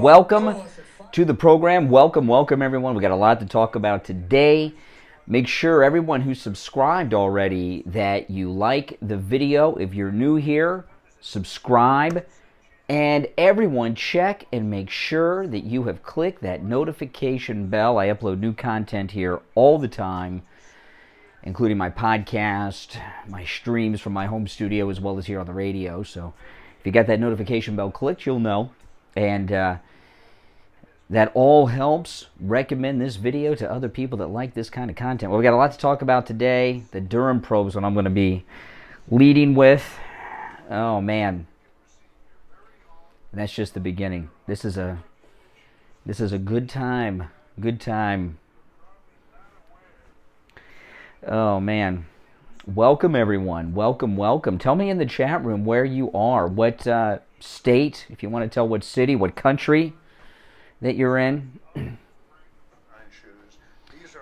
welcome to the program. Welcome everyone. We got a lot to talk about today. Make sure everyone who's subscribed already that you like the video. If you're new here, subscribe. And everyone check and make sure that you have clicked that notification bell. I upload new content here all the time, including my podcast, my streams from my home studio, as well as here on the radio. So if you got that notification bell clicked, you'll know. And that all helps. Recommend this video to other people that like this kind of content. Well, we got a lot to talk about today. The Durham probe is what I'm going to be leading with. Oh, man. And that's just the beginning. This is a good time. Good time. Oh, man. Welcome, everyone. Welcome. Tell me in the chat room where you are. What state, if you want to tell what city, what country that you're in.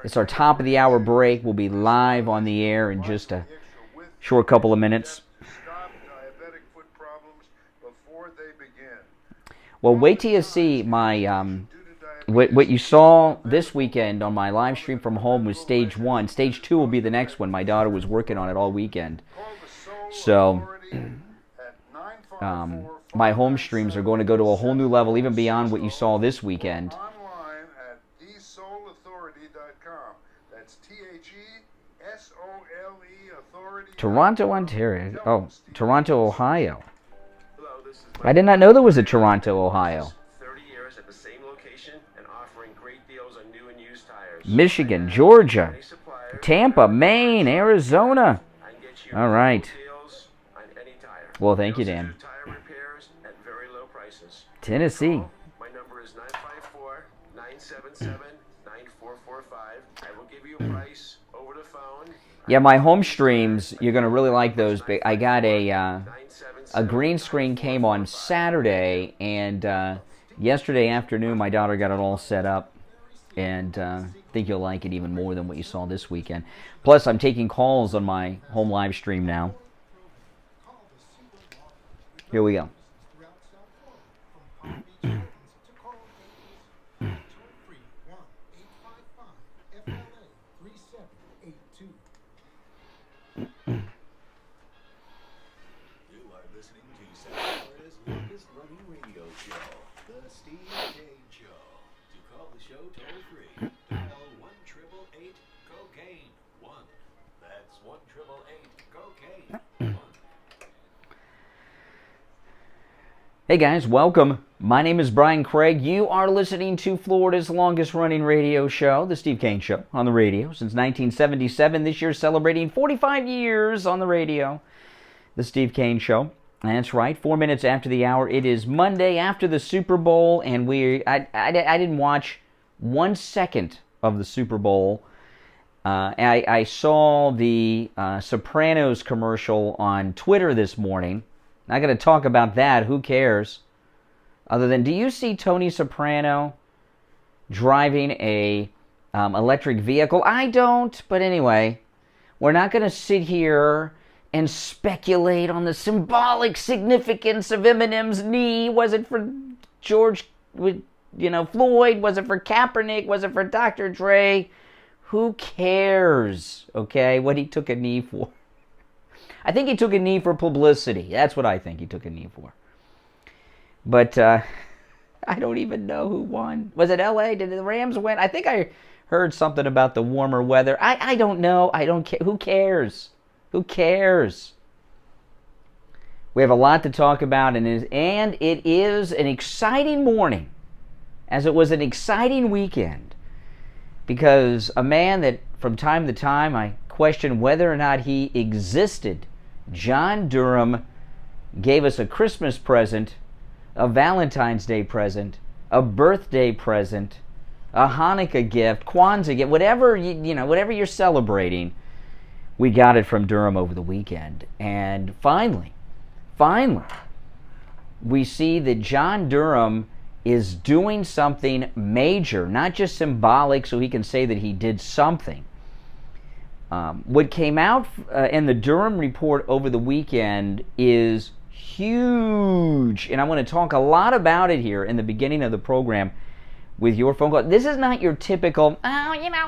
It's our top of the hour break. We'll be live on the air in just a short couple of minutes. Well, wait till you see my what you saw this weekend on my live stream from home was stage 1. Stage 2 will be the next one. My daughter was working on it all weekend. So my home streams are going to go to a whole new level, even beyond what you saw this weekend. Online at thesoulauthority.com. That's THESOLE Authority. Toronto, Ontario. Oh, Toronto, Ohio. I did not know there was a Toronto, Ohio. 30 years at the same location and offering great deals on new and used tires. Michigan, Georgia, Tampa, Maine, Arizona. All right. Well, thank you, Dan. Tennessee. My number is 954-977-9445. I will give you a price over the phone. Yeah, my home streams, you're going to really like those. I got a green screen came on Saturday, and yesterday afternoon my daughter got it all set up, and I think you'll like it even more than what you saw this weekend. Plus, I'm taking calls on my home live stream now. Here we go. Radio Show, the Steve Kane Show. To call the show toll free, dial 1-888-COCAINE 1. That's 1-888-COCAINE 1. Hey guys, welcome. My name is Brian Craig. You are listening to Florida's longest running radio show, the Steve Kane Show, on the radio since 1977. This year celebrating 45 years on the radio, the Steve Kane Show. That's right, 4 minutes after the hour. It is Monday after the Super Bowl, and I didn't watch 1 second of the Super Bowl. I saw the Sopranos commercial on Twitter this morning. Not going to talk about that. Who cares? Other than, do you see Tony Soprano driving a electric vehicle? I don't, but anyway, we're not going to sit here and speculate on the symbolic significance of Eminem's knee. Was it for Floyd? Was it for Kaepernick? Was it for Dr. Dre? Who cares, okay, what he took a knee for? I think he took a knee for publicity. That's what I think he took a knee for. But I don't even know who won. Was it L.A.? Did the Rams win? I think I heard something about the warmer weather. I don't know. I don't care. Who cares? Who cares? We have a lot to talk about, and it is an exciting morning, as it was an exciting weekend, because a man that from time to time I question whether or not he existed, John Durham, gave us a Christmas present, a Valentine's Day present, a birthday present, a Hanukkah gift, Kwanzaa gift, whatever whatever you're celebrating. We got it from Durham over the weekend. And finally, we see that John Durham is doing something major, not just symbolic so he can say that he did something. What came out in the Durham report over the weekend is huge. And I want to talk a lot about it here in the beginning of the program with your phone call. This is not your typical,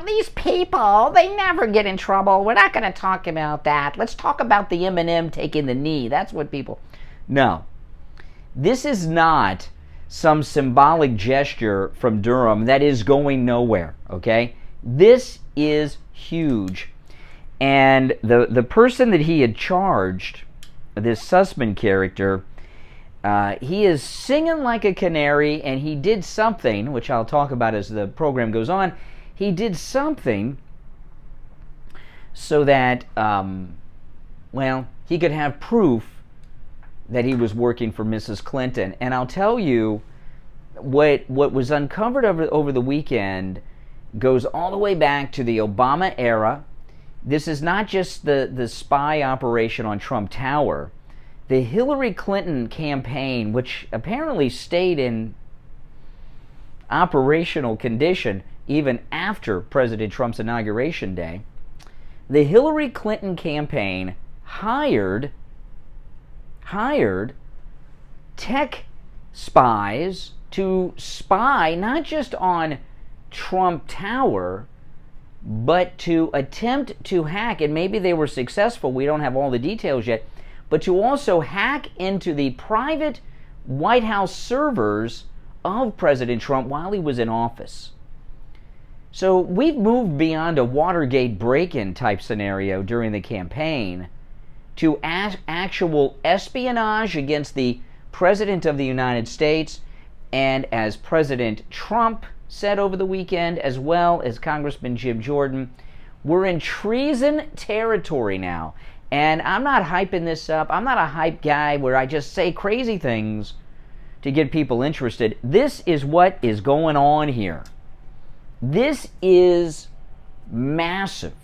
these people, they never get in trouble. We're not going to talk about that. Let's talk about the M&M taking the knee. That's what people... No. This is not some symbolic gesture from Durham that is going nowhere, okay? This is huge. And the person that he had charged, this Sussman character, he is singing like a canary, and he did something, which I'll talk about as the program goes on. He did something so that, he could have proof that he was working for Mrs. Clinton. And I'll tell you, what was uncovered over the weekend goes all the way back to the Obama era. This is not just the spy operation on Trump Tower. The Hillary Clinton campaign, which apparently stayed in operational condition even after President Trump's inauguration day, the Hillary Clinton campaign hired tech spies to spy not just on Trump Tower, but to attempt to hack, and maybe they were successful, we don't have all the details yet, but to also hack into the private White House servers of President Trump while he was in office. So we've moved beyond a Watergate break-in type scenario during the campaign to actual espionage against the President of the United States, and as President Trump said over the weekend, as well as Congressman Jim Jordan, we're in treason territory now. And I'm not hyping this up. I'm not a hype guy where I just say crazy things to get people interested. This is what is going on here. This is massive.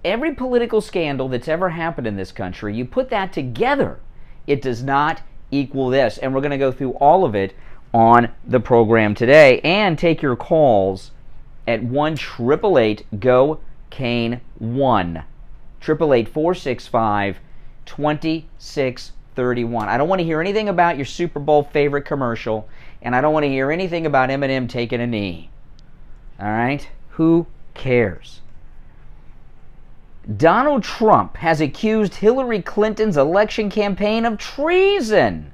Every political scandal that's ever happened in this country, you put that together, it does not equal this. And we're going to go through all of it on the program today and take your calls at 1-888-GO-CANE-1. 888-465-2631. I don't want to hear anything about your Super Bowl favorite commercial, and I don't want to hear anything about M&M taking a knee. All right? Who cares? Donald Trump has accused Hillary Clinton's election campaign of treason.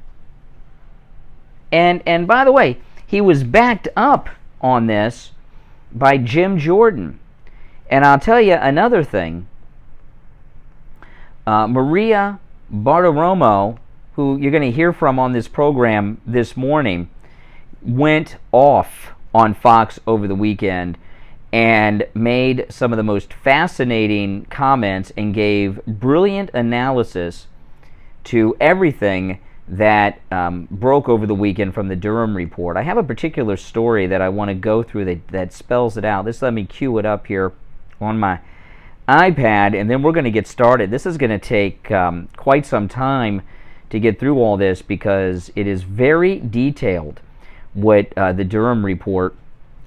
And by the way, he was backed up on this by Jim Jordan. And I'll tell you another thing. Maria Bartoromo, who you're going to hear from on this program this morning, went off on Fox over the weekend and made some of the most fascinating comments and gave brilliant analysis to everything that broke over the weekend from the Durham report. I have a particular story that I want to go through that spells it out. Let me cue it up here on my iPad, and then we're going to get started. This is going to take quite some time to get through all this because it is very detailed what the Durham report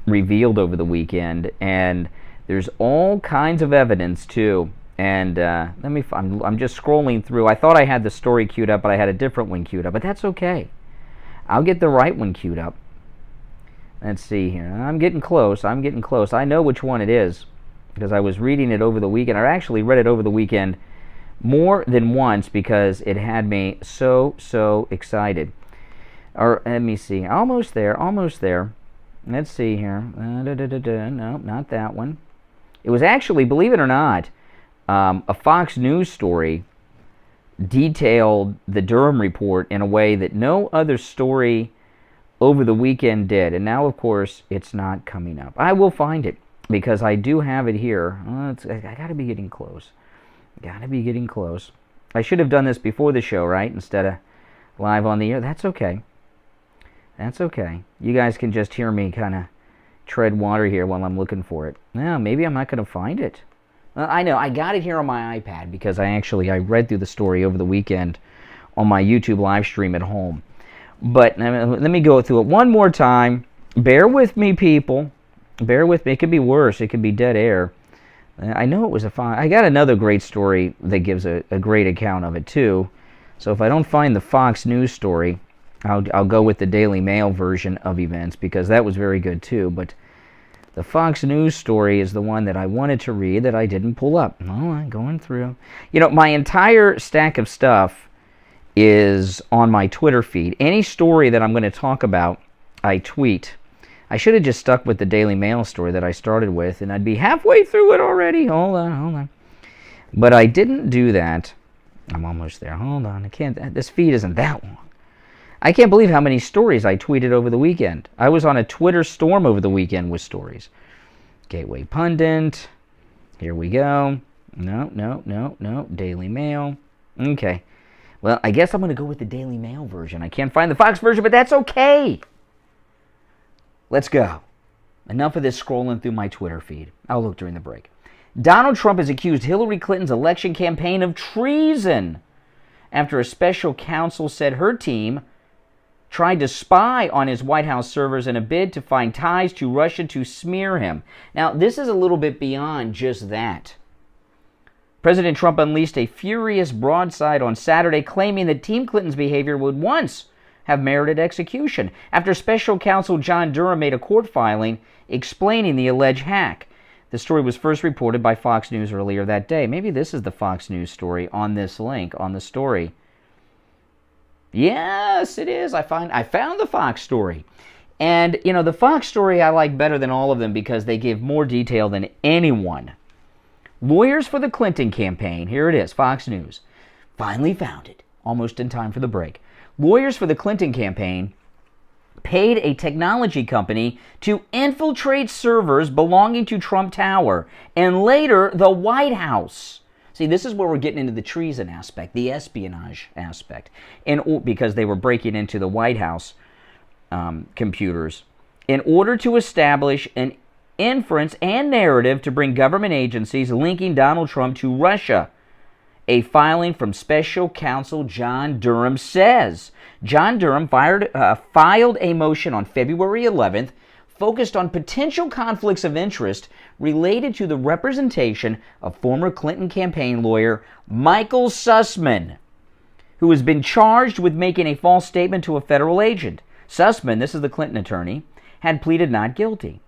revealed over the weekend, and there's all kinds of evidence too. And I'm just scrolling through. I thought I had the story queued up, but I had a different one queued up, but that's okay. I'll get the right one queued up. Let's see here. I'm getting close. I know which one it is because I was reading it over the weekend. I actually read it over the weekend more than once because it had me so excited. Or let me see. Almost there. Let's see here. No, not that one. It was actually, believe it or not, a Fox News story detailed the Durham report in a way that no other story over the weekend did. And now, of course, it's not coming up. I will find it because I do have it here. I got to be getting close. I should have done this before the show, right? Instead of live on the air. That's okay. You guys can just hear me kind of tread water here while I'm looking for it. Now, maybe I'm not going to find it. I know, I got it here on my iPad because I read through the story over the weekend on my YouTube live stream at home. But let me go through it one more time. Bear with me, people. Bear with me. It could be worse. It could be dead air. I know it was I got another great story that gives a great account of it, too. So if I don't find the Fox News story, I'll go with the Daily Mail version of events, because that was very good too. But the Fox News story is the one that I wanted to read that I didn't pull up. Oh, I'm going through. You know, my entire stack of stuff is on my Twitter feed. Any story that I'm going to talk about, I tweet. I should have just stuck with the Daily Mail story that I started with, and I'd be halfway through it already. Hold on. But I didn't do that. I'm almost there. Hold on. This feed isn't that long. I can't believe how many stories I tweeted over the weekend. I was on a Twitter storm over the weekend with stories. Gateway Pundit. Here we go. No. Daily Mail. Okay. Well, I guess I'm going to go with the Daily Mail version. I can't find the Fox version, but that's okay. Let's go. Enough of this scrolling through my Twitter feed. I'll look during the break. Donald Trump has accused Hillary Clinton's election campaign of treason after a special counsel said her team tried to spy on his White House servers in a bid to find ties to Russia to smear him. Now, this is a little bit beyond just that. President Trump unleashed a furious broadside on Saturday, claiming that Team Clinton's behavior would once have merited execution, after special counsel John Durham made a court filing explaining the alleged hack. The story was first reported by Fox News earlier that day. Maybe this is the Fox News story on this link on the story. Yes, it is. I found the Fox story. And, you know, the Fox story I like better than all of them because they give more detail than anyone. Lawyers for the Clinton campaign, here it is, Fox News, finally found it, almost in time for the break. Lawyers for the Clinton campaign paid a technology company to infiltrate servers belonging to Trump Tower and later the White House. See, this is where we're getting into the treason aspect, the espionage aspect, because they were breaking into the White House computers in order to establish an inference and narrative to bring government agencies linking Donald Trump to Russia. A filing from special counsel John Durham says. John Durham filed a motion on February 11th focused on potential conflicts of interest related to the representation of former Clinton campaign lawyer Michael Sussman, who has been charged with making a false statement to a federal agent. Sussman, this is the Clinton attorney, had pleaded not guilty.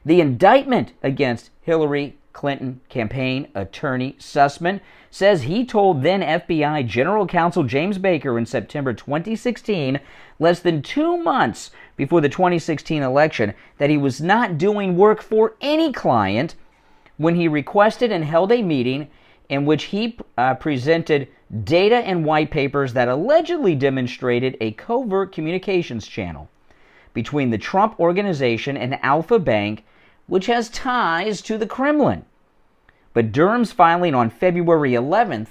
The indictment against Hillary Clinton campaign attorney Sussman says he told then FBI General Counsel James Baker in September 2016, less than 2 months before the 2016 election, that he was not doing work for any client when he requested and held a meeting in which he presented data and white papers that allegedly demonstrated a covert communications channel between the Trump Organization and Alpha Bank, which has ties to the Kremlin. But Durham's filing on February 11th,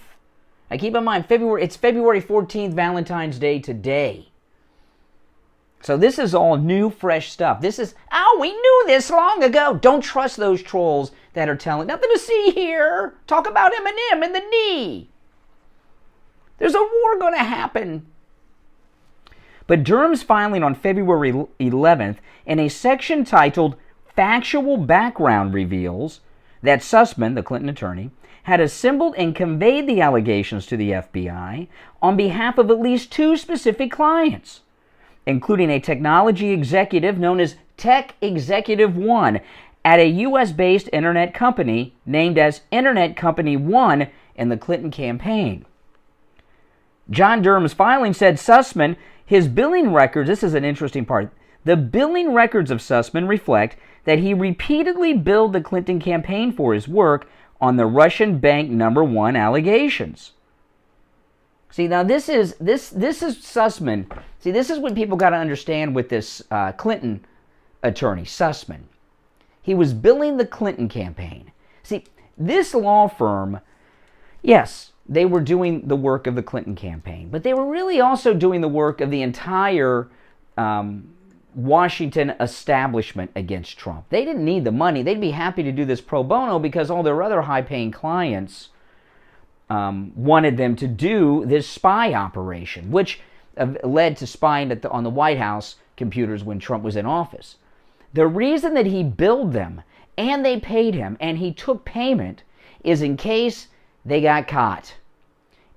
I keep in mind, it's February 14th, Valentine's Day today. So this is all new, fresh stuff. This is, we knew this long ago. Don't trust those trolls that are telling, nothing to see here. Talk about Eminem and the knee. There's a war going to happen. But Durham's filing on February 11th in a section titled Factual Background reveals that Sussman, the Clinton attorney, had assembled and conveyed the allegations to the FBI on behalf of at least 2 specific clients, including a technology executive known as Tech Executive One at a U.S.-based internet company named as Internet Company One in the Clinton campaign. John Durham's filing said Sussman, his billing records, this is an interesting part, the billing records of Sussman reflect that he repeatedly billed the Clinton campaign for his work on the Russian Bank No. 1 allegations. See, now this is Sussman. See, this is what people got to understand with this Clinton attorney, Sussman. He was billing the Clinton campaign. See, this law firm, yes, they were doing the work of the Clinton campaign, but they were really also doing the work of the entire Washington establishment against Trump. They didn't need the money. They'd be happy to do this pro bono because all their other high-paying clients wanted them to do this spy operation, which led to spying on the White House computers when Trump was in office. The reason that he billed them and they paid him and he took payment is in case they got caught.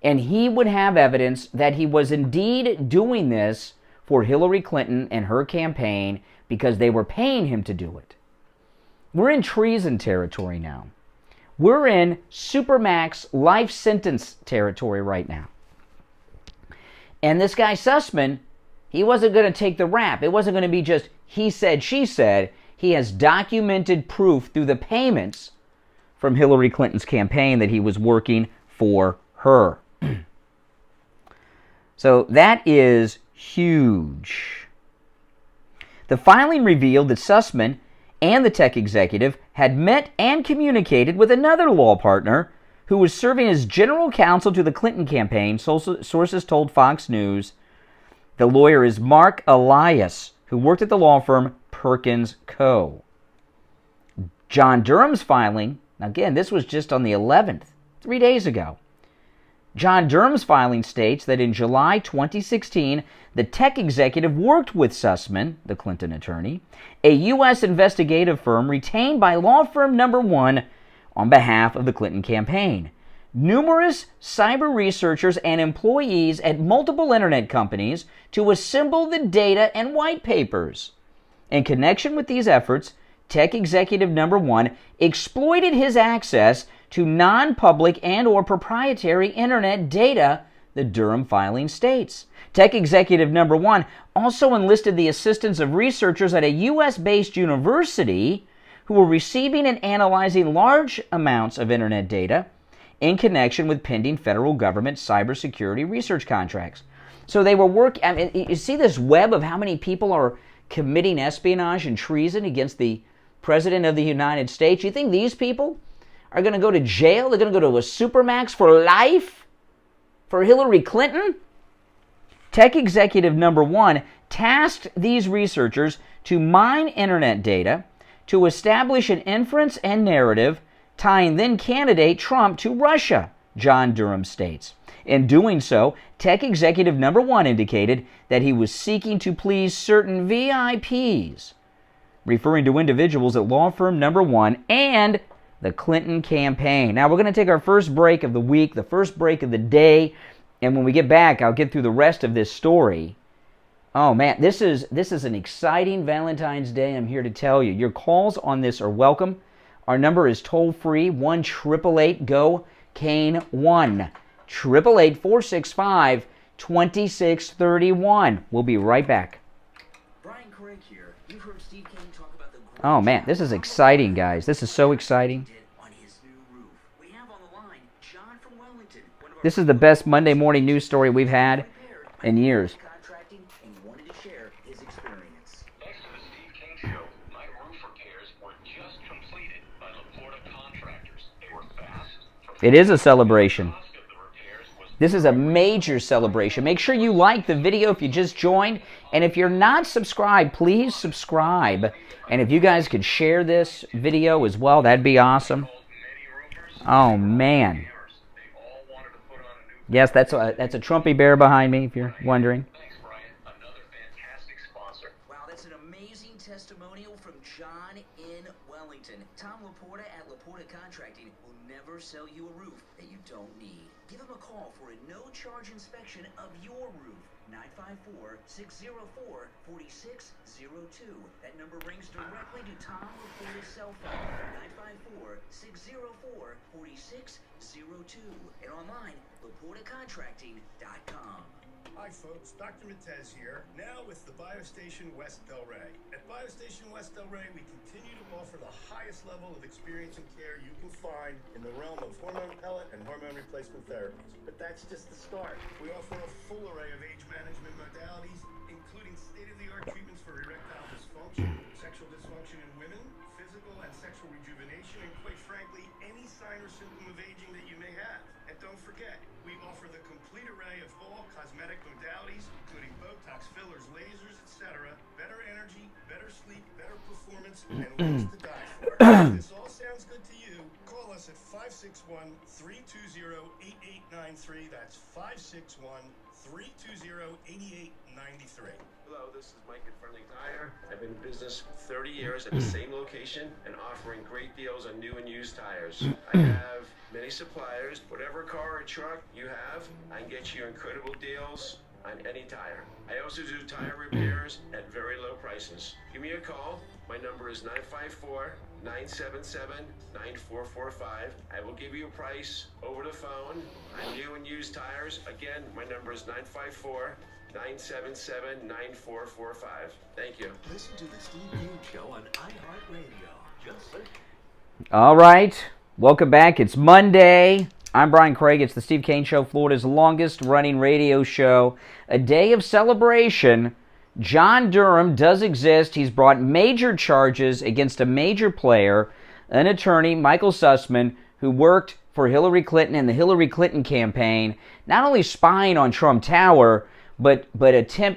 And he would have evidence that he was indeed doing this for Hillary Clinton and her campaign because they were paying him to do it. We're in treason territory now. We're in Supermax life sentence territory right now. And this guy Sussman, he wasn't going to take the rap. It wasn't going to be just he said, she said. He has documented proof through the payments from Hillary Clinton's campaign that he was working for her. So that is huge. The filing revealed that Sussman and the tech executive had met and communicated with another law partner who was serving as general counsel to the Clinton campaign. Sources told Fox News the lawyer is Mark Elias, who worked at the law firm Perkins Co. John Durham's filing, again, this was just on the 11th, 3 days ago. John Durham's filing states that in July 2016, the tech executive worked with Sussman, the Clinton attorney, a U.S. investigative firm retained by law firm number 1 on behalf of the Clinton campaign. Numerous cyber researchers and employees at multiple internet companies to assemble the data and white papers. In connection with these efforts, tech executive number 1 exploited his access to non-public and or proprietary internet data, the Durham filing states. Tech executive number 1 also enlisted the assistance of researchers at a U.S.-based university who were receiving and analyzing large amounts of internet data in connection with pending federal government cybersecurity research contracts. So they were working, I mean, you see this web of how many people are committing espionage and treason against the President of the United States. You think these people are going to go to jail? They're going to go to a Supermax for life? For Hillary Clinton? Tech executive number 1 tasked these researchers to mine internet data to establish an inference and narrative tying then candidate Trump to Russia, John Durham states. In doing so, tech executive number 1 indicated that he was seeking to please certain VIPs, referring to individuals at law firm number 1 and the Clinton campaign. Now, we're going to take our first break of the week, the first break of the day, and when we get back, I'll get through the rest of this story. Oh, man, this is an exciting Valentine's Day, I'm here to tell you. Your calls on this are welcome. Our number is toll-free, 1-888-GO-CANE 1. 888-465-2631. We'll be right back. Brian Craig here. You've heard Steve Kane talk about the Oh, man, this is exciting, guys. This is so exciting. on his new roof. We have on the line John from Wellington. This is the best Monday morning news story we've had in years. Contracting and wanted to share his experience. Thanks to the Steve Kane Show, my roof repairs were just completed by LaPorta contractors. They were fast. It is a celebration. This is a major celebration. Make sure you like the video if you just joined. And if you're not subscribed, please subscribe. And if you guys could share this video as well, that'd be awesome. Oh, man. Yes, that's a Trumpy bear behind me, if you're wondering. Thanks, Brian. Another fantastic sponsor. Wow, that's an amazing testimonial from John in Wellington. Tom Laporta at Laporta Contracting will never sell you a roof that you don't need. Give him a call for a no-charge inspection of your roof. 954-604-4602. That number rings directly to Tom Laporta's cell phone. 954-604-4602. And online, LaportaContracting.com. Hi folks, Dr. Matez here, now with the BioStation West Delray. At BioStation West Delray, we continue to offer the highest level of experience and care you can find in the realm of hormone pellet and hormone replacement therapies. But that's just the start. We offer a full array of age management modalities, including state-of-the-art treatments for erectile dysfunction, sexual dysfunction in women, physical and sexual rejuvenation, and quite frankly, any sign or symptom of aging that you may have. And don't forget, we offer the complete array of all cosmetic modalities, including Botox, fillers, lasers, etc. Better energy, better sleep, better performance, and ways to die for. If this all sounds good to you, call call us at 561-320-8893. That's 561-320-8893. Hello, this is Mike at Friendly Tire. I've been in business 30 years at the same location and offering great deals on new and used tires. I have many suppliers. Whatever car or truck you have, I can get you incredible deals on any tire. I also do tire repairs at very low prices. Give me a call. My number is 954-977-9445. I will give you a price over the phone on new and used tires. Again, my number is 954-977-9445. Thank you. Listen to the Steve Kane Show on iHeartRadio. Just search. All right. Welcome back. It's Monday. I'm Brian Craig. It's the Steve Kane Show, Florida's longest-running radio show. A day of celebration. John Durham does exist. He's brought major charges against a major player, an attorney, Michael Sussman, who worked for Hillary Clinton and the Hillary Clinton campaign, not only spying on Trump Tower, but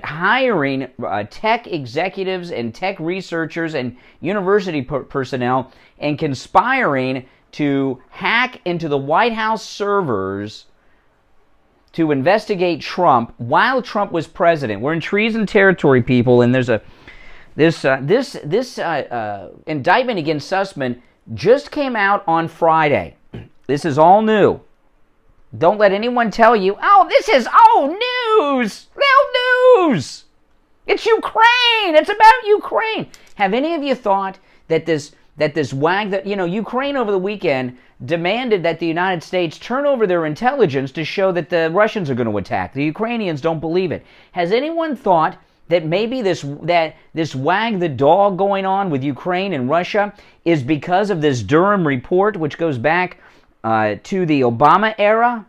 hiring tech executives and tech researchers and university personnel and conspiring to hack into the White House servers to investigate Trump while Trump was president. We're in treason territory, people, and there's this indictment against Sussman just came out on Friday. This is all new. Don't let anyone tell you, oh, this is old news. Old news. It's Ukraine. It's about Ukraine. Have any of you thought that this wag that, Ukraine over the weekend demanded that the United States turn over their intelligence to show that the Russians are going to attack. The Ukrainians don't believe it. Has anyone thought that maybe this wag the dog going on with Ukraine and Russia is because of this Durham report, which goes back to the Obama era?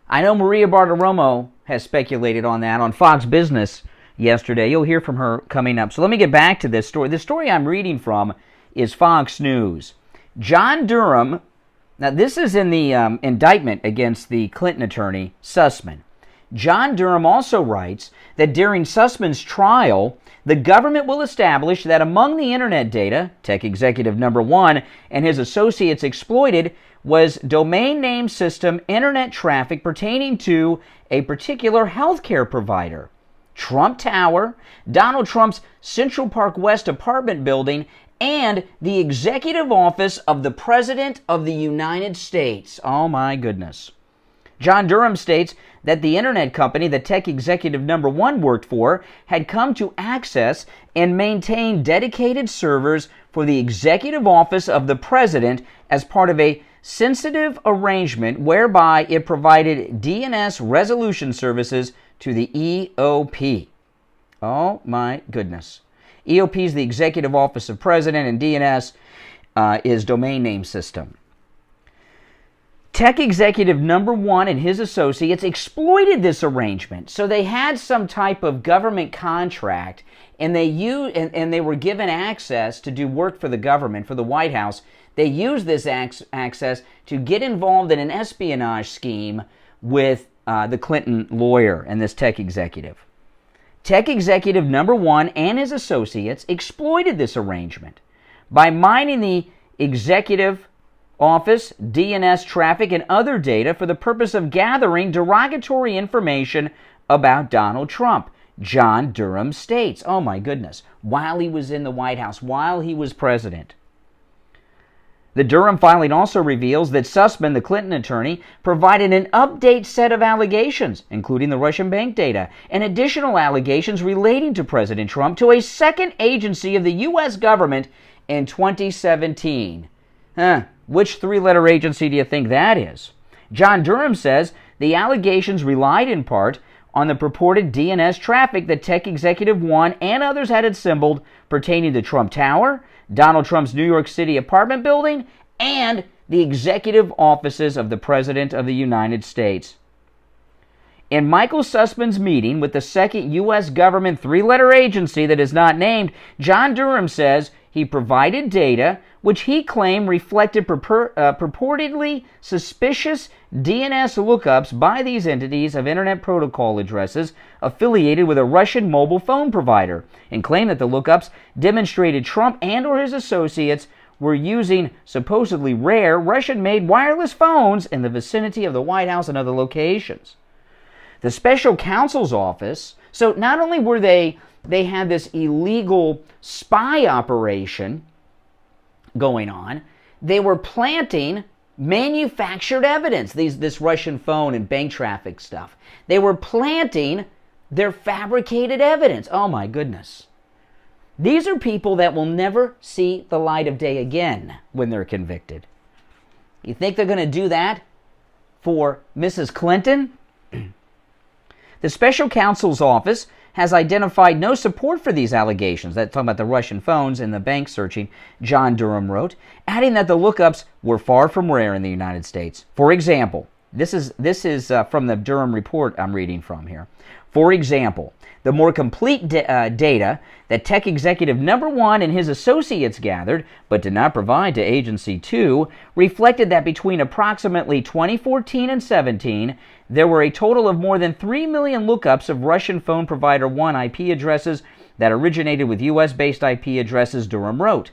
I know Maria Bartoromo has speculated on that on Fox Business yesterday. You'll hear from her coming up. So let me get back to this story. The story I'm reading from is Fox News. John Durham, now this is in the indictment against the Clinton attorney, Sussman. John Durham also writes that during Sussman's trial, the government will establish that among the internet data, tech executive number 1 and his associates exploited was domain name system internet traffic pertaining to a particular healthcare provider, Trump Tower, Donald Trump's Central Park West apartment building, and the executive office of the President of the United States. Oh my goodness. John Durham states that the internet company that tech executive number 1 worked for had come to access and maintain dedicated servers for the executive office of the President as part of a sensitive arrangement whereby it provided DNS resolution services to the EOP. Oh my goodness. EOP is the Executive Office of President, and DNS is Domain Name System. Tech executive number 1 and his associates exploited this arrangement. So they had some type of government contract, and they were given access to do work for the government, for the White House. They used this access to get involved in an espionage scheme with the Clinton lawyer and this tech executive. Tech executive number 1 and his associates exploited this arrangement by mining the executive office, DNS traffic, and other data for the purpose of gathering derogatory information about Donald Trump. John Durham states, oh my goodness, while he was in the White House, while he was president. The Durham filing also reveals that Sussman, the Clinton attorney, provided an update set of allegations, including the Russian bank data, and additional allegations relating to President Trump to a second agency of the U.S. government in 2017. Which three-letter agency do you think that is? John Durham says the allegations relied in part on the purported DNS traffic that tech executive 1 and others had assembled pertaining to Trump Tower, Donald Trump's New York City apartment building, and the executive offices of the President of the United States. In Michael Sussman's meeting with the second U.S. government three-letter agency that is not named, John Durham says he provided data which he claimed reflected purportedly suspicious DNS lookups by these entities of Internet Protocol addresses affiliated with a Russian mobile phone provider, and claimed that the lookups demonstrated Trump and or his associates were using supposedly rare Russian-made wireless phones in the vicinity of the White House and other locations. The special counsel's office, so not only were they had this illegal spy operation going on, they were planting manufactured evidence, this Russian phone and bank traffic stuff. They were planting their fabricated evidence. Oh my goodness. These are people that will never see the light of day again when they're convicted. You think they're going to do that for Mrs. Clinton? The special counsel's office has identified no support for these allegations. That's talking about the Russian phones and the bank searching, John Durham wrote, adding that the lookups were far from rare in the United States. For example, this is from the Durham report I'm reading from here. For example, the more complete data that tech executive number 1 and his associates gathered, but did not provide to Agency 2, reflected that between approximately 2014 and 17, there were a total of more than 3 million lookups of Russian phone provider 1 IP addresses that originated with U.S.-based IP addresses, Durham wrote.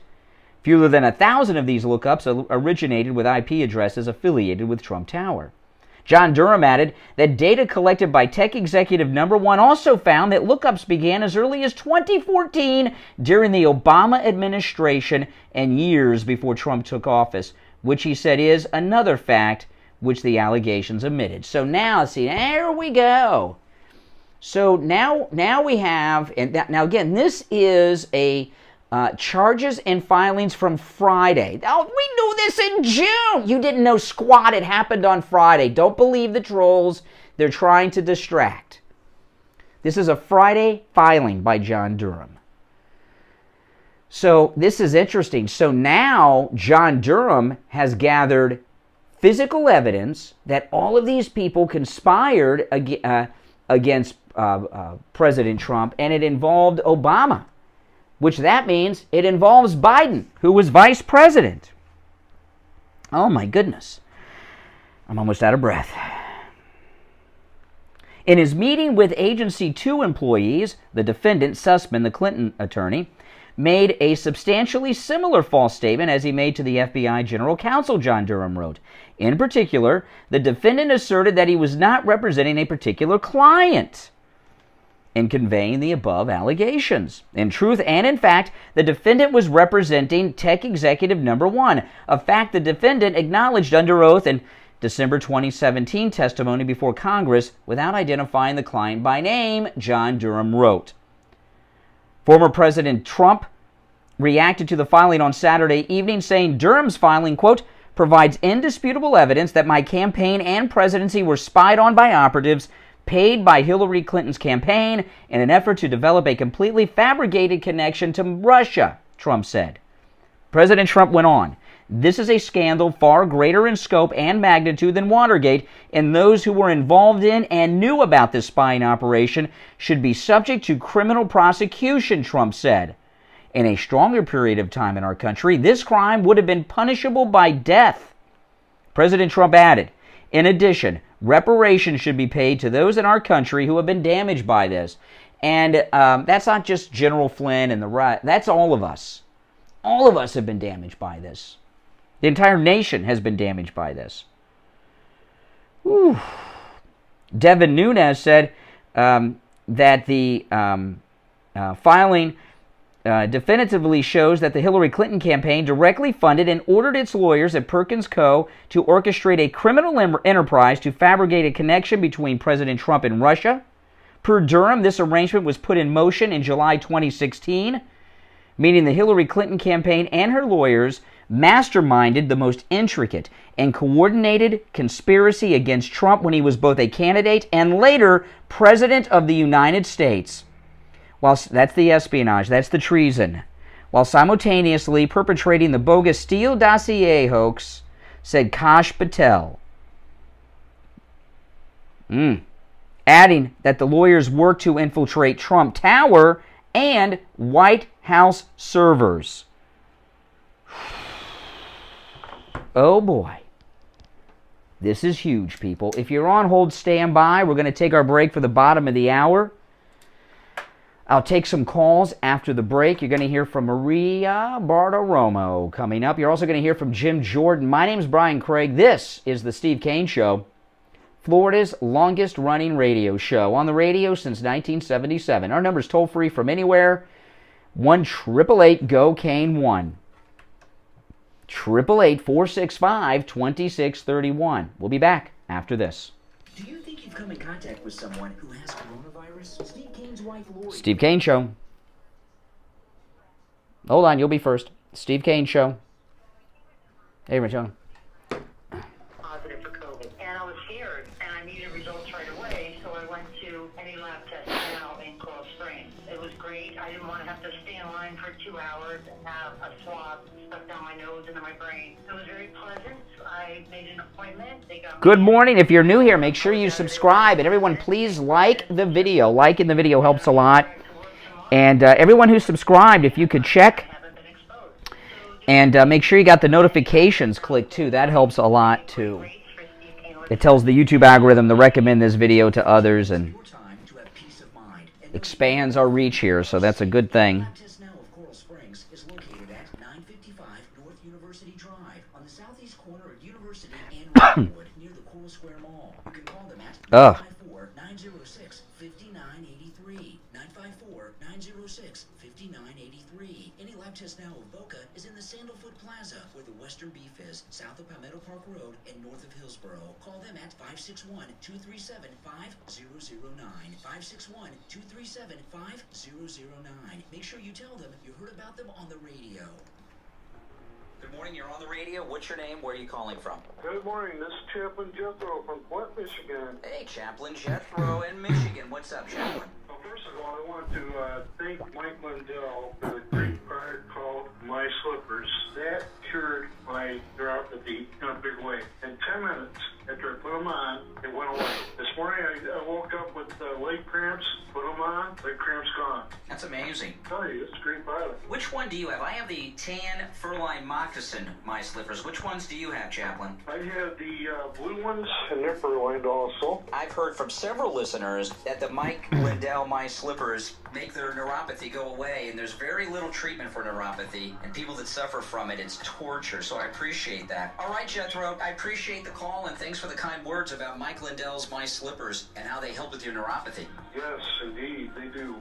Fewer than 1,000 of these lookups originated with IP addresses affiliated with Trump Tower. John Durham added that data collected by tech executive number 1 also found that lookups began as early as 2014 during the Obama administration and years before Trump took office, which he said is another fact which the allegations omitted. So now, see, there we go. So now we have, and now again, this is a charges and filings from Friday. Oh, we knew this in June. You didn't know squat. It happened on Friday. Don't believe the trolls. They're trying to distract. This is a Friday filing by John Durham. So this is interesting. So now John Durham has gathered physical evidence that all of these people conspired against President Trump, and it involved Obama, which that means it involves Biden, who was vice president. Oh my goodness. I'm almost out of breath. In his meeting with Agency 2 employees, the defendant, Sussman, the Clinton attorney, made a substantially similar false statement as he made to the FBI General Counsel, John Durham wrote. In particular, the defendant asserted that he was not representing a particular client in conveying the above allegations. In truth and in fact, the defendant was representing tech executive number 1, a fact the defendant acknowledged under oath in December 2017 testimony before Congress without identifying the client by name, John Durham wrote. Former President Trump reacted to the filing on Saturday evening, saying Durham's filing, quote, provides indisputable evidence that my campaign and presidency were spied on by operatives paid by Hillary Clinton's campaign in an effort to develop a completely fabricated connection to Russia, Trump said. President Trump went on, this is a scandal far greater in scope and magnitude than Watergate, and those who were involved in and knew about this spying operation should be subject to criminal prosecution, Trump said. In a stronger period of time in our country, this crime would have been punishable by death. President Trump added, in addition, reparations should be paid to those in our country who have been damaged by this. And that's not just General Flynn and the right. That's all of us. All of us have been damaged by this. The entire nation has been damaged by this. Whew. Devin Nunes said that the filing definitively shows that the Hillary Clinton campaign directly funded and ordered its lawyers at Perkins Co. to orchestrate a criminal enterprise to fabricate a connection between President Trump and Russia. Per Durham, this arrangement was put in motion in July 2016, meaning the Hillary Clinton campaign and her lawyers masterminded the most intricate and coordinated conspiracy against Trump when he was both a candidate and later President of the United States. While that's the espionage, that's the treason, while simultaneously perpetrating the bogus Steele dossier hoax, said Kash Patel. Adding that the lawyers worked to infiltrate Trump Tower and White House servers. Oh boy. This is huge, people. If you're on hold, stand by. We're going to take our break for the bottom of the hour. I'll take some calls after the break. You're going to hear from Maria Bartoromo coming up. You're also going to hear from Jim Jordan. My name's Brian Craig. This is the Steve Kane Show, Florida's longest-running radio show. On the radio since 1977. Our number's toll-free from anywhere. 1-888-GO-KANE-1. 888-465-2631. We'll be back after this. Do you think you've come in contact with someone who has coronavirus? Steve Kane's wife, Lori. Steve Kane Show. Hold on, you'll be first. Steve Kane Show. Hey, Rachel. Positive for COVID. And I was scared, and I needed results right away, so I went to any lab test now in Coral Springs. It was great. I didn't want to have to stay in line for 2 hours and have a swab stuck down my nose and in my brain. It was very pleasant. I made an appointment. They got Good morning. If you're new here, make sure you subscribe. And everyone, please like the video. Liking the video helps a lot. And everyone who's subscribed, if you could check and make sure you got the notifications clicked too. That helps a lot too. It tells the YouTube algorithm to recommend this video to others and expands our reach here, so that's a good thing. Lab test now of Coral Springs is located at 955 North University Drive on the southeast corner of University and Redwood near the Coral Square Mall. You can call them at 954-906-5983. 954-906-5983. Any lab test now of Boca is in the Sandalfoot Plaza, where the Western Beef is, south of Palmetto Park Road and north of Hillsborough. Call them at 561-237-5009. 561-237-5009. Make sure you tell them you heard about them on the radio. Good morning, you're on the radio. What's your name? Where are you calling from? Good morning. This is Chaplain Jethro from Flint, Michigan. Hey, Chaplain Jethro in Michigan. What's up, Chaplain? Well, first of all, I want to thank Mike Lindell for the great product called My Slippers. That cured my neuropathy in a big way. In 10 minutes after I put them on, it went away. This morning I woke up with leg cramps, put them on, leg cramps gone. That's amazing. I tell you, it's a great product. Which one do you have? I have the tan fur-lined moccasin My Slippers. Which ones do you have, Chaplain? I have the blue ones, and they're fur-lined also. I've heard from several listeners that the Mike Lindell My Slippers make their neuropathy go away, and there's very little treatment for neuropathy, and people that suffer from it, it's torture, so I appreciate that. All right, Jethro, I appreciate the call, and thanks for the kind words about Mike Lindell's My Slippers and how they help with your neuropathy. Yes, indeed, they do.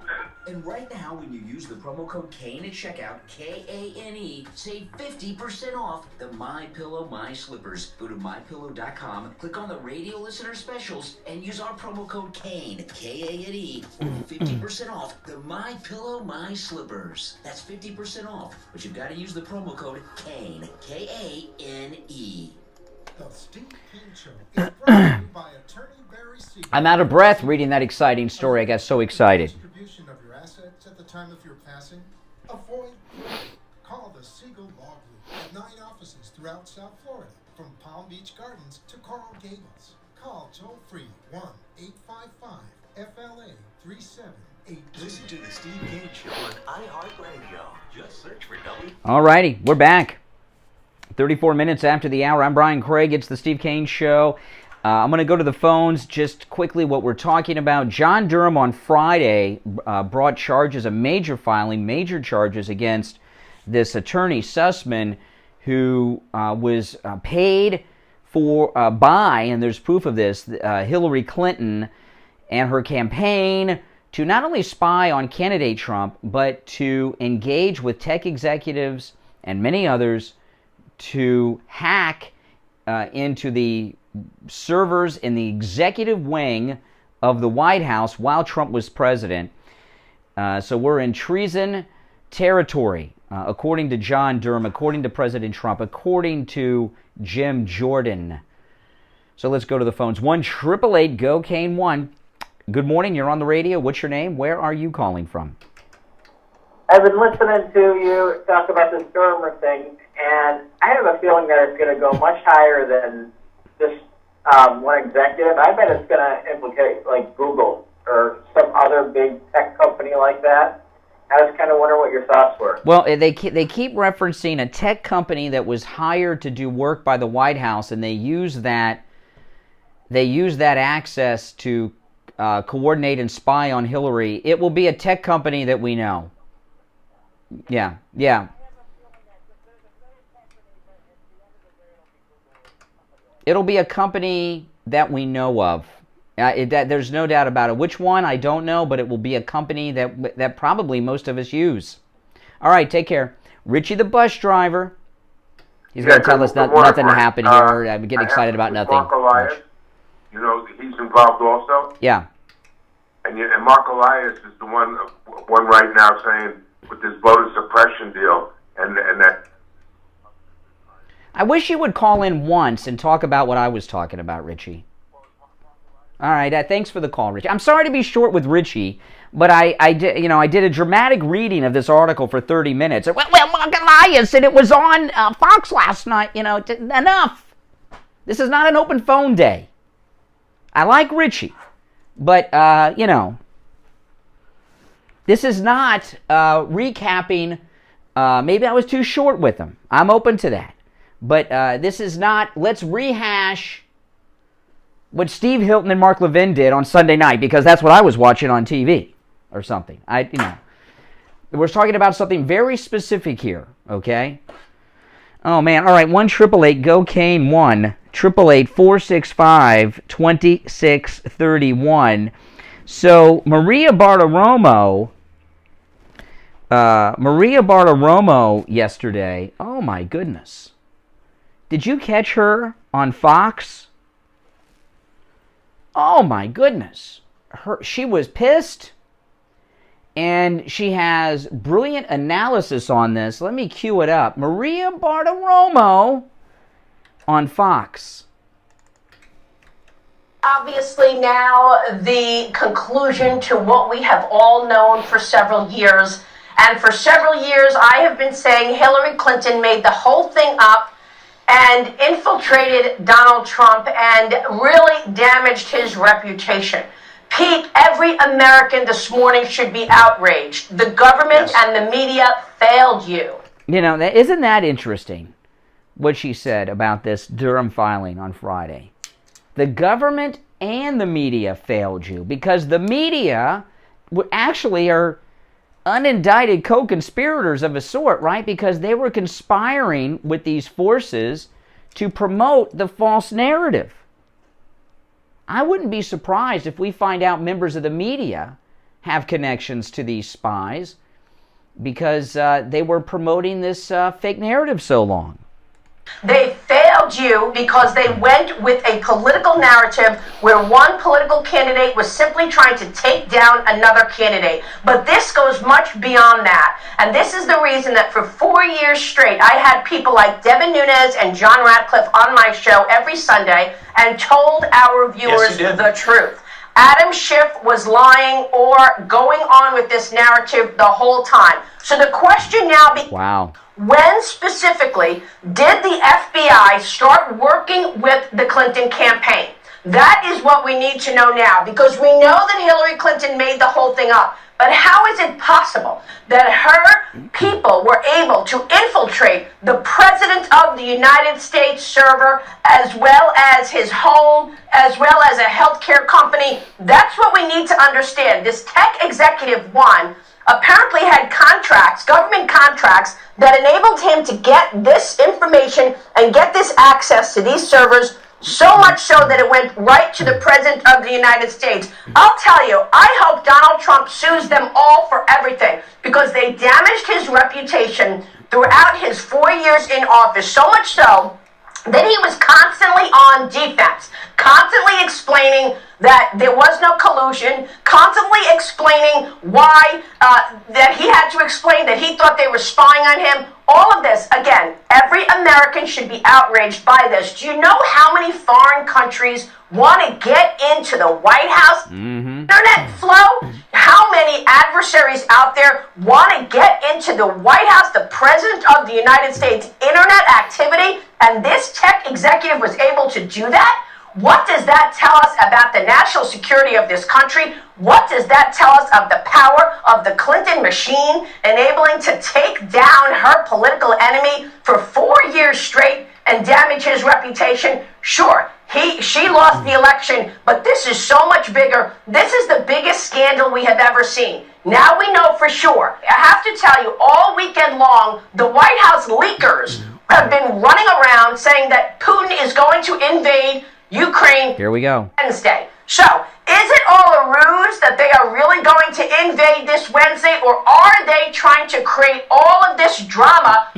And right now, when you use the promo code KANE at checkout, KANE, save 50% off the My Pillow My Slippers. Go to mypillow.com, click on the radio listener specials, and use our promo code KANE, KANE, for 50% off the My Pillow My Slippers. That's 50% off, but you've got to use the promo code KANE, KANE. The Steve Kane Show is brought to you by Attorney Barry Siegel. I'm out of breath reading that exciting story. I got so excited. Distribution of your assets at the time of your passing. Avoid fraud. Call the Siegel Law Group at 9 offices throughout South Florida, from Palm Beach Gardens to Coral Gables. Call toll-free 1-855-FLA-3783. Listen to the Steve Kane Show on iHeartRadio. Just search for W. All righty, we're back. 34 minutes after the hour. I'm Brian Craig. It's the Steve Kane Show. I'm going to go to the phones just quickly what we're talking about. John Durham on Friday brought charges, major charges against this attorney Sussman, who was paid by, and there's proof of this, Hillary Clinton and her campaign to not only spy on candidate Trump, but to engage with tech executives and many others to hack into the servers in the executive wing of the White House while Trump was president. So we're in treason territory, according to John Durham, according to President Trump, according to Jim Jordan. So let's go to the phones. 1-888-GO-KANE-1. Good morning. You're on the radio. What's your name? Where are you calling from? I've been listening to you talk about this Durham thing, and I have a feeling that it's going to go much higher than just one executive. I bet it's going to implicate like Google or some other big tech company like that. I was kind of wondering what your thoughts were. Well, they keep referencing a tech company that was hired to do work by the White House, and they use that access to coordinate and spy on Hillary. It will be a tech company that we know. Yeah. It'll be a company that we know of. There's no doubt about it. Which one, I don't know, but it will be a company that probably most of us use. All right, take care. Richie the bus driver. He's going to tell us nothing happened here. I'm getting excited about nothing. Mark Elias, you know, he's involved also. Yeah. And Mark Elias is the one right now saying with this voter suppression deal and that. I wish you would call in once and talk about what I was talking about, Richie. All right, thanks for the call, Richie. I'm sorry to be short with Richie, but I did a dramatic reading of this article for 30 minutes. Well, Mark Elias said it was on Fox last night. Enough. This is not an open phone day. I like Richie, but this is not recapping. Maybe I was too short with him. I'm open to that, but this is not. Let's rehash what Steve Hilton and Mark Levin did on Sunday night, because that's what I was watching on TV or something. We're talking about something very specific here, okay? Oh, man. All right, 1-888-GO-CANE, 1-888-465-2631. So Maria Bartoromo yesterday, oh, my goodness. Did you catch her on Fox? Oh my goodness. She was pissed, and she has brilliant analysis on this. Let me cue it up. Maria Bartoromo on Fox. Obviously now the conclusion to what we have all known for several years. And for several years I have been saying Hillary Clinton made the whole thing up and infiltrated Donald Trump and really damaged his reputation. Pete, every American this morning should be outraged. The government and the media failed you. Isn't that interesting, what she said about this Durham filing on Friday? The government and the media failed you, because the media actually are unindicted co-conspirators of a sort, right? Because they were conspiring with these forces to promote the false narrative. I wouldn't be surprised if we find out members of the media have connections to these spies, because they were promoting this fake narrative so long. They failed you because they went with a political narrative where one political candidate was simply trying to take down another candidate. But this goes much beyond that. And this is the reason that for 4 years straight, I had people like Devin Nunes and John Ratcliffe on my show every Sunday and told our viewers the truth. Adam Schiff was lying or going on with this narrative the whole time. So the question now becomes, when specifically did the FBI start working with the Clinton campaign? That is what we need to know now, because we know that Hillary Clinton made the whole thing up. But how is it possible that her people were able to infiltrate the President of the United States server, as well as his home, as well as a healthcare company? That's what we need to understand. This tech executive one apparently had contracts, government contracts, that enabled him to get this information and get this access to these servers, so much so that it went right to the President of the United States. I'll tell you, I hope Donald Trump sues them all for everything, because they damaged his reputation throughout his 4 years in office, so much so that he was constantly on defense, constantly explaining that there was no collusion, constantly explaining why that he had to explain that he thought they were spying on him. All of this, again, every American should be outraged by this. Do you know how many foreign countries want to get into the White House internet flow? How many adversaries out there want to get into the White House, the President of the United States internet activity? And this tech executive was able to do that? What does that tell us about the national security of this country? What does that tell us of the power of the Clinton machine enabling to take down her political enemy for 4 years straight and damage his reputation? Sure, She lost the election, but this is so much bigger. This is the biggest scandal we have ever seen. Now we know for sure. I have to tell you, all weekend long, the White House leakers have been running around saying that Putin is going to invade Ukraine. Here we go. Wednesday. So, is it all a ruse that they are really going to invade this Wednesday, or are they trying to create all of this drama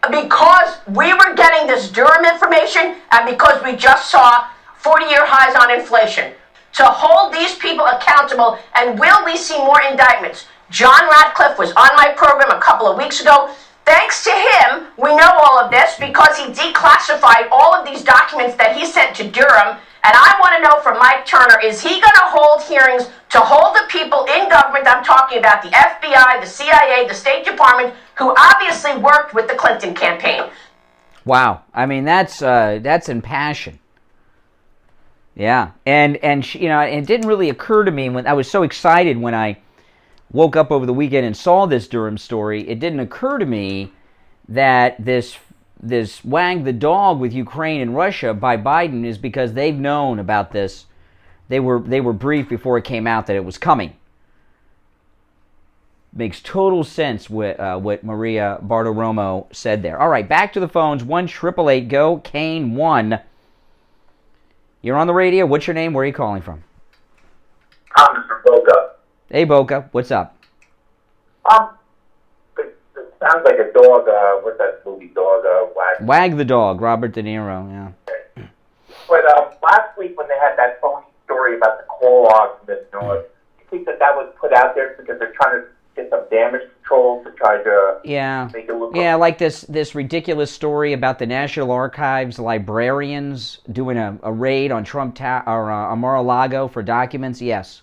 because we were getting this Durham information and because we just saw 40-year highs on inflation? To hold these people accountable, and will we see more indictments? John Ratcliffe was on my program a couple of weeks ago. Thanks to him, we know all of this because he declassified all of these documents that he sent to Durham. And I want to know from Mike Turner, is he going to hold hearings to hold the people in government, I'm talking about the FBI, the CIA, the State Department, who obviously worked with the Clinton campaign? Wow. I mean, that's in passion. Yeah. And you know, it didn't really occur to me when I was so excited when I woke up over the weekend and saw this Durham story. It didn't occur to me that this wag the dog with Ukraine and Russia by Biden is because they've known about this. They were briefed before it came out that it was coming. Makes total sense what Maria Bartoromo said there. All right, back to the phones. 1-888 go Kane 1. You're on the radio. What's your name? Where are you calling from? I'm from Boca. Hey, Boca. What's up? It sounds like a dog. What's that movie? Dog Wag. Wag the Dog. Robert De Niro. Yeah. But last week when they had that phony story about the call logs in the north, you think that was put out there because they're trying to get some damage control to try to make it look like this ridiculous story about the National Archives librarians doing a raid on Trump or Mar-a-Lago for documents. Yes.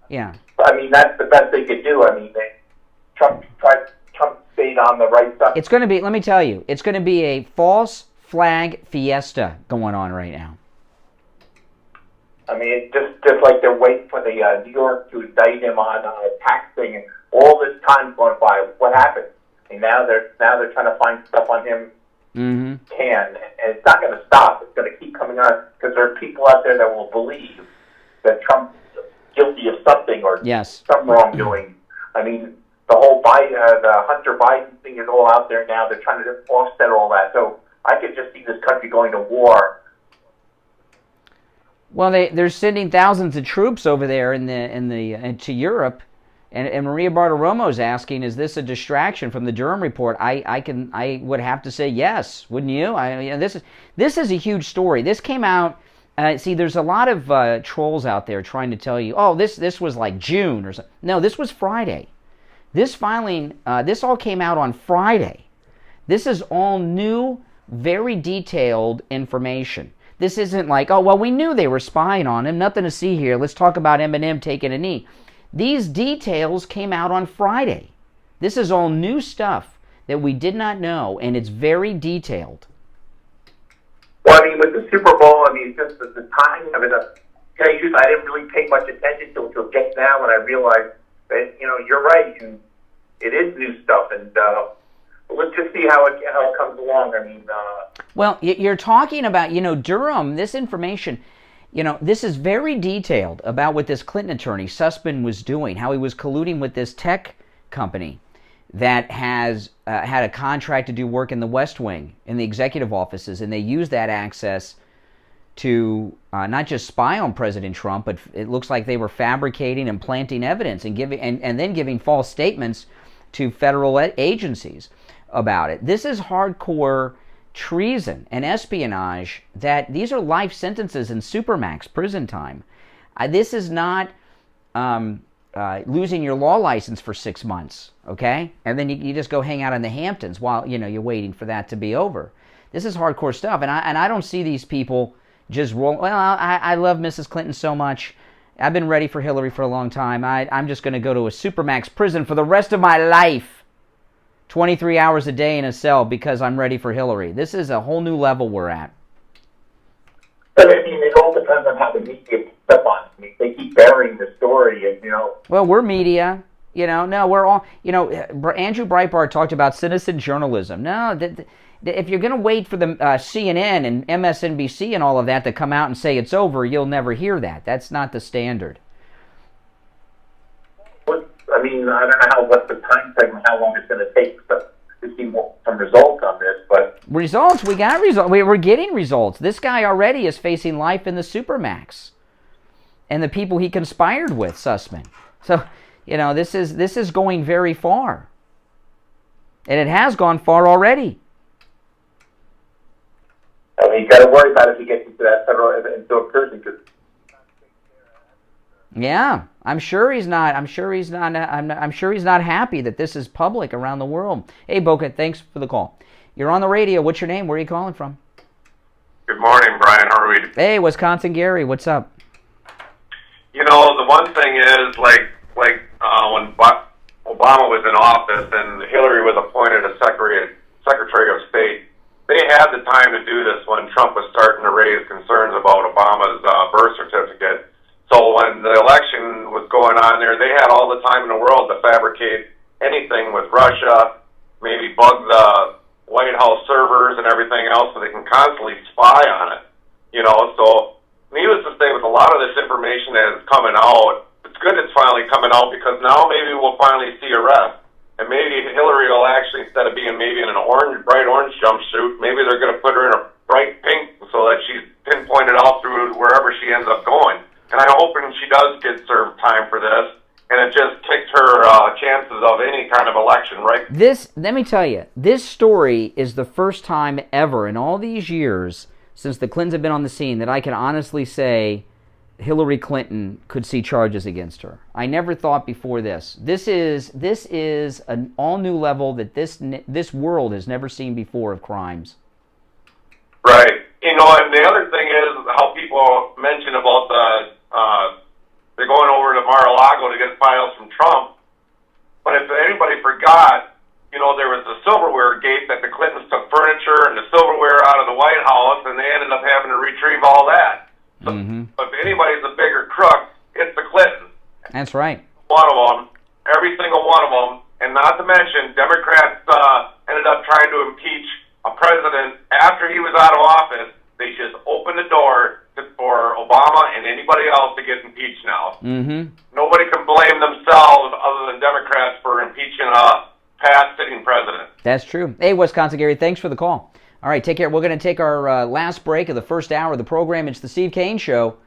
Yeah. I mean, that's the best they could do. I mean, Trump stayed on the right side. It's going to be, let me tell you, it's going to be a false flag fiesta going on right now. I mean, it's just like they're waiting for the New York to indict him on tax thing, and all this time's going by. What happened? And now they're trying to find stuff on him. Mm-hmm. And it's not going to stop. It's going to keep coming on because there are people out there that will believe that Trump's guilty of something or some wrongdoing. I mean, the whole the Hunter Biden thing is all out there now. They're trying to offset all that. So I could just see this country going to war. Well, they're sending thousands of troops over there to Europe, and Maria Bartoromo's asking, is this a distraction from the Durham report? I would have to say yes, wouldn't you? This is a huge story. This came out. See, there's a lot of trolls out there trying to tell you, oh, this was like June or something. No, this was Friday. This filing, this all came out on Friday. This is all new, very detailed information. This isn't like, oh, well, we knew they were spying on him. Nothing to see here. Let's talk about Eminem taking a knee. These details came out on Friday. This is all new stuff that we did not know, and it's very detailed. Well, I mean, with the Super Bowl, I mean, just the timing of it. I didn't really pay much attention to it until just now when I realized that, you're right, and it is new stuff, and let's just see how it comes along. I mean, well, you're talking about, Durham, this information, this is very detailed about what this Clinton attorney, Sussman, was doing, how he was colluding with this tech company that has had a contract to do work in the West Wing, in the executive offices, and they use that access to not just spy on President Trump, but it looks like they were fabricating and planting evidence and then giving false statements to federal agencies about it. This is hardcore treason and espionage. That these are life sentences in supermax prison time. This is not losing your law license for 6 months, okay? And then you just go hang out in the Hamptons while you're waiting for that to be over. This is hardcore stuff, and I don't see these people just roll. Well, I love Mrs. Clinton so much. I've been ready for Hillary for a long time. I'm just going to go to a supermax prison for the rest of my life. 23 hours a day in a cell because I'm ready for Hillary. This is a whole new level we're at. But I mean, it all depends on how the media picks up on it. I mean, they keep burying the story, and Well, we're media. No, we're all, Andrew Breitbart talked about citizen journalism. No, if you're going to wait for the CNN and MSNBC and all of that to come out and say it's over, you'll never hear that. That's not the standard. I don't know what's the time frame, how long it's going to take to see some results on this, but... Results? We got results. We're getting results. This guy already is facing life in the Supermax. And the people he conspired with, Sussman. So, this is going very far. And it has gone far already. You got to worry about if he gets into that into a prison, because... Yeah, I'm sure he's not. I'm sure he's not happy that this is public around the world. Hey, Boca, thanks for the call. You're on the radio. What's your name? Where are you calling from? Good morning, Brian. How are we? Hey, Wisconsin Gary. What's up? The one thing is, when Obama was in office and Hillary was appointed as Secretary of State, they had the time to do this when Trump was starting to raise concerns about Obama's birth certificate. So when the election was going on there, they had all the time in the world to fabricate anything with Russia, maybe bug the White House servers and everything else so they can constantly spy on it. So needless to say, with a lot of this information that is coming out, it's good it's finally coming out, because now maybe we'll finally see arrest. And maybe Hillary will actually, instead of being maybe in an bright orange jumpsuit, maybe they're going to put her in a bright pink so that she's pinpointed out through wherever she ends up going. And I'm hoping she does get served time for this, and it just kicks her chances of any kind of election, right? Let me tell you, this story is the first time ever in all these years since the Clintons have been on the scene that I can honestly say Hillary Clinton could see charges against her. I never thought before this. This is an all-new level that this world has never seen before of crimes. Right. And the other thing is how people mention about they're going over to Mar-a-Lago to get files from Trump. But if anybody forgot, there was the silverware gate that the Clintons took furniture and the silverware out of the White House, and they ended up having to retrieve all that. So, But if anybody's a bigger crook, it's the Clintons. That's right. One of them, every single one of them, and not to mention, Democrats ended up trying to impeach a president after he was out of office. They just opened the door for Obama and anybody else to get impeached now. Nobody can blame themselves other than Democrats for impeaching a past sitting president. That's true. Hey, Wisconsin Gary, thanks for the call. All right, take care. We're going to take our last break of the first hour of the program. It's the Steve Kane Show,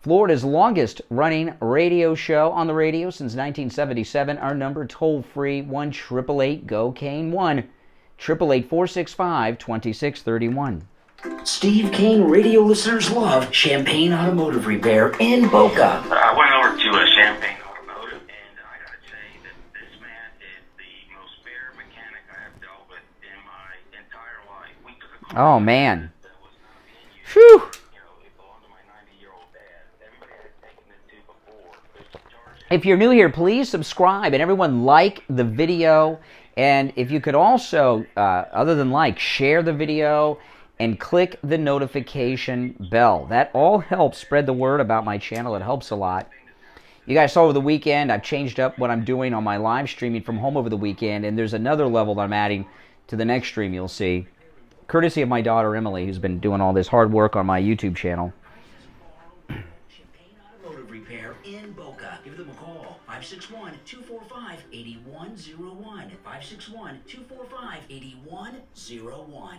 Florida's longest-running radio show on the radio since 1977. Our number, toll-free, 1-888-GO-KANE, 1-888-465-2631. Steve Kane radio listeners love Champagne Automotive Repair in Boca. I went over to a Champagne Automotive, and I gotta say that this man is the most fair mechanic I have dealt with in my entire life. We took a Oh, man. Phew. If you're new here, please subscribe, and everyone like the video. And if you could also, other than like, share the video and click the notification bell. That all helps spread the word about my channel. It helps a lot. You guys saw over the weekend, I've changed up what I'm doing on my live streaming from home over the weekend, and there's another level that I'm adding to the next stream you'll see, courtesy of my daughter Emily, who's been doing all this hard work on my YouTube channel. Champagne Automotive Repair in Boca. Give them a call. 561-245-8101. 561-245-8101.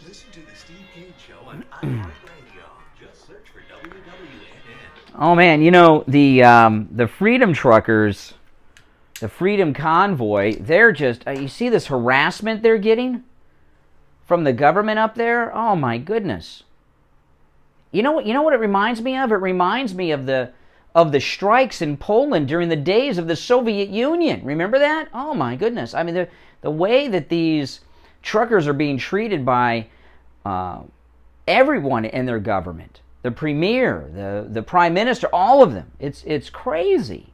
Listen to the Steve Kane Show on iHeartRadio. Just search for WWNN. Oh man, the Freedom Truckers, the Freedom Convoy, they're just, you see this harassment they're getting from the government up there? Oh my goodness. You know what it reminds me of? It reminds me of the strikes in Poland during the days of the Soviet Union. Remember that? Oh my goodness. I mean, the way that these truckers are being treated by everyone in their government, the premier, the prime minister, all of them. It's crazy.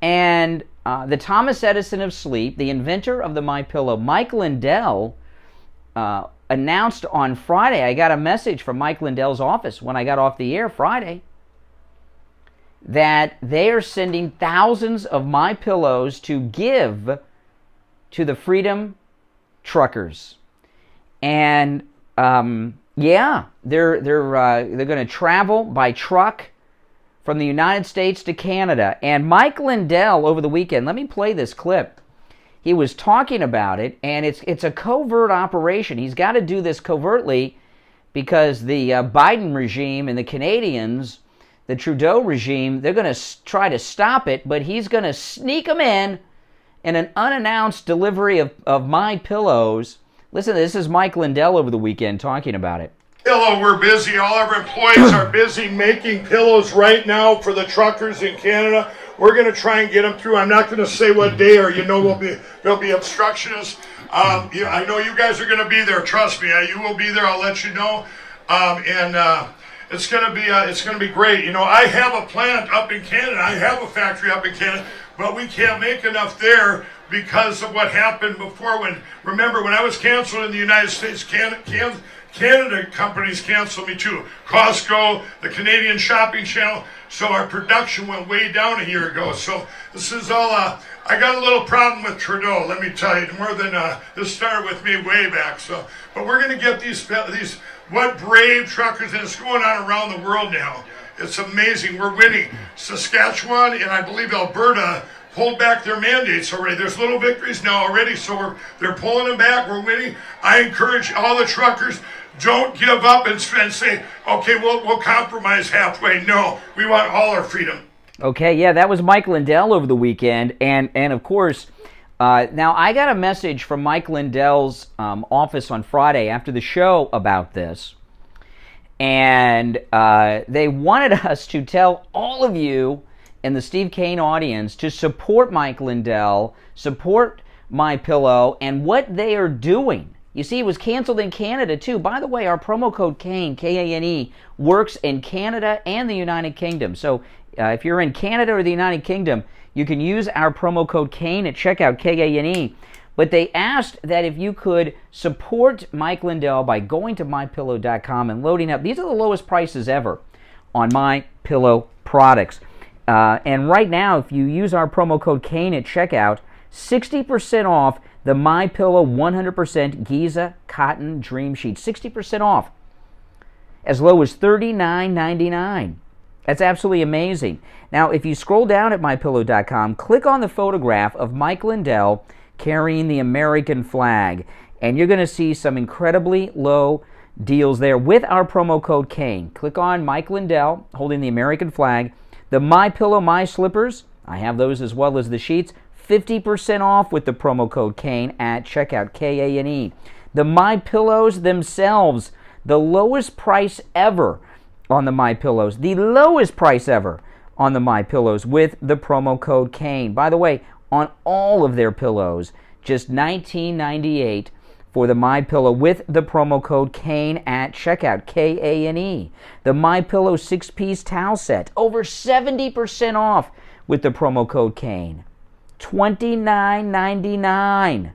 And the Thomas Edison of sleep, the inventor of the MyPillow, Mike Lindell, announced on Friday. I got a message from Mike Lindell's office when I got off the air Friday. that they are sending thousands of My Pillows to give to the Freedom Truckers. And yeah, they're going to travel by truck from the United States to Canada. And Mike Lindell over the weekend, let me play this clip. He was talking about it, and it's a covert operation. He's got to do this covertly because the Biden regime and the Canadians, the Trudeau regime, they're going to try to stop it, but he's going to sneak them in an unannounced delivery of My Pillows. Listen, this is Mike Lindell over the weekend talking about it. Pillow, we're busy. All our employees are busy making pillows right now for the truckers in Canada. We're going to try and get them through. I'm not going to say what day, or there'll be obstructionists. I know you guys are going to be there. Trust me, you will be there. I'll let you know. It's going to be great. You know, I have a plant up in Canada. I have a factory up in Canada, but we can't make enough there because of what happened before. Remember when I was canceled in the United States, Canada companies canceled me too. Costco, the Canadian Shopping Channel. So our production went way down a year ago. So this is all, I got a little problem with Trudeau, let me tell you, more than, this started with me way back. So, but we're going to get these, what brave truckers, and it's going on around the world now. It's amazing. We're winning. Saskatchewan and I believe Alberta pulled back their mandates already. There's little victories now already, so they're pulling them back. We're winning. I encourage all the truckers, don't give up and say, okay, we'll compromise halfway. No, we want all our freedom. Okay, yeah, that was Mike Lindell over the weekend, and of course, now I got a message from Mike Lindell's office on Friday after the show about this, and they wanted us to tell all of you in the Steve Kane audience to support Mike Lindell, support My Pillow, and what they are doing. You see, it was canceled in Canada too. By the way, our promo code KANE, K-A-N-E, works in Canada and the United Kingdom. So if you're in Canada or the United Kingdom, you can use our promo code KANE at checkout, K-A-N-E. But they asked that if you could support Mike Lindell by going to MyPillow.com and loading up. These are the lowest prices ever on My Pillow products. And right now, if you use our promo code KANE at checkout, 60% off the My Pillow 100% Giza Cotton Dream Sheet. 60% off. As low as $39.99. That's absolutely amazing. Now, if you scroll down at MyPillow.com, click on the photograph of Mike Lindell carrying the American flag, and you're going to see some incredibly low deals there with our promo code KANE. Click on Mike Lindell holding the American flag. The My Pillow My Slippers, I have those as well as the sheets, 50% off with the promo code KANE at checkout, K-A-N-E. The My Pillows themselves, the lowest price ever on the My Pillows, the lowest price ever on the My Pillows with the promo code KANE. By the way, on all of their pillows, just $19.98 for the My Pillow with the promo code KANE at checkout, K-A-N-E. The My Pillow 6-piece towel set, over 70% off with the promo code KANE. $29.99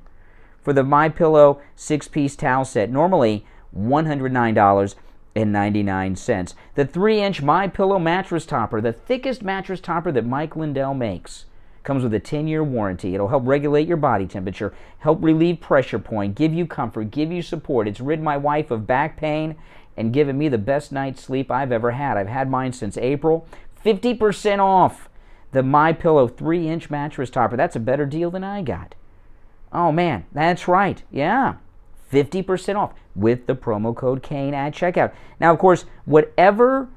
for the My Pillow 6-piece towel set. Normally $109.99. The 3-inch My Pillow mattress topper, the thickest mattress topper that Mike Lindell makes. Comes with a 10-year warranty. It'll help regulate your body temperature, help relieve pressure point, give you comfort, give you support. It's rid my wife of back pain and given me the best night's sleep I've ever had. I've had mine since April. 50% off the My Pillow 3-inch mattress topper. That's a better deal than I got. Oh man, that's right. Yeah. 50% off with the promo code KANE at checkout. Now, of course, whatever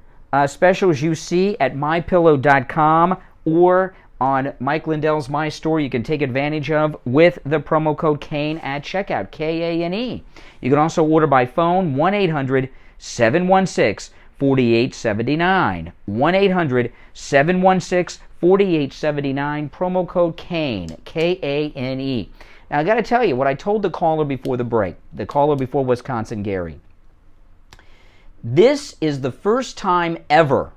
specials you see at MyPillow.com or on Mike Lindell's My Store, you can take advantage of with the promo code KANE at checkout, K-A-N-E. You can also order by phone, 1-800-716-4879. 1-800-716-4879, promo code KANE, K-A-N-E. Now, I got to tell you what I told the caller before the break, the caller before Wisconsin, Gary. This is the first time ever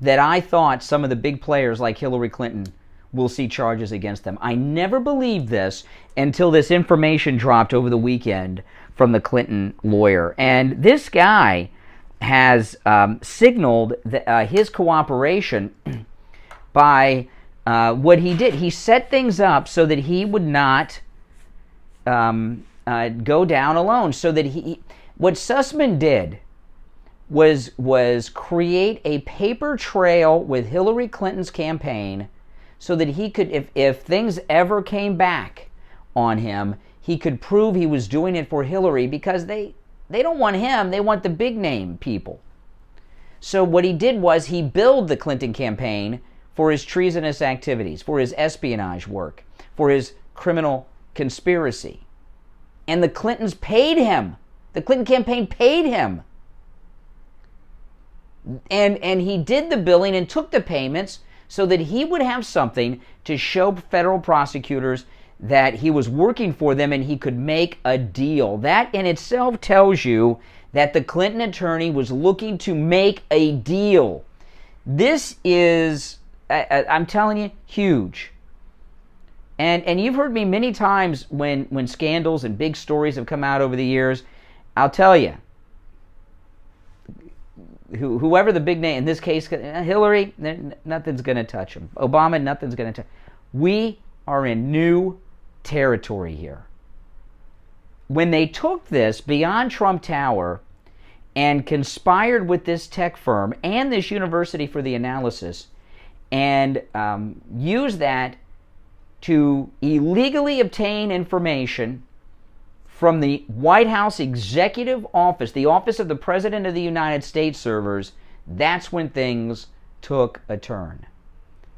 that I thought some of the big players like Hillary Clinton will see charges against them. I never believed this until this information dropped over the weekend from the Clinton lawyer. And this guy has signaled his cooperation by what he did. He set things up so that he would not go down alone. So that what Sussman did was create a paper trail with Hillary Clinton's campaign, so that he could, if things ever came back on him, he could prove he was doing it for Hillary, because they don't want him, they want the big name people. So what he did was he billed the Clinton campaign for his treasonous activities, for his espionage work, for his criminal conspiracy. And the Clintons paid him. The Clinton campaign paid him. And he did the billing and took the payments so that he would have something to show federal prosecutors that he was working for them and he could make a deal. That in itself tells you that the Clinton attorney was looking to make a deal. This is, I'm telling you, huge. And you've heard me many times when scandals and big stories have come out over the years. I'll tell you, whoever the big name, in this case, Hillary, nothing's going to touch him. Obama, nothing's going to touch. We are in new territory here. When they took this beyond Trump Tower and conspired with this tech firm and this university for the analysis, and used that to illegally obtain information from the White House Executive Office, the Office of the President of the United States servers, that's when things took a turn.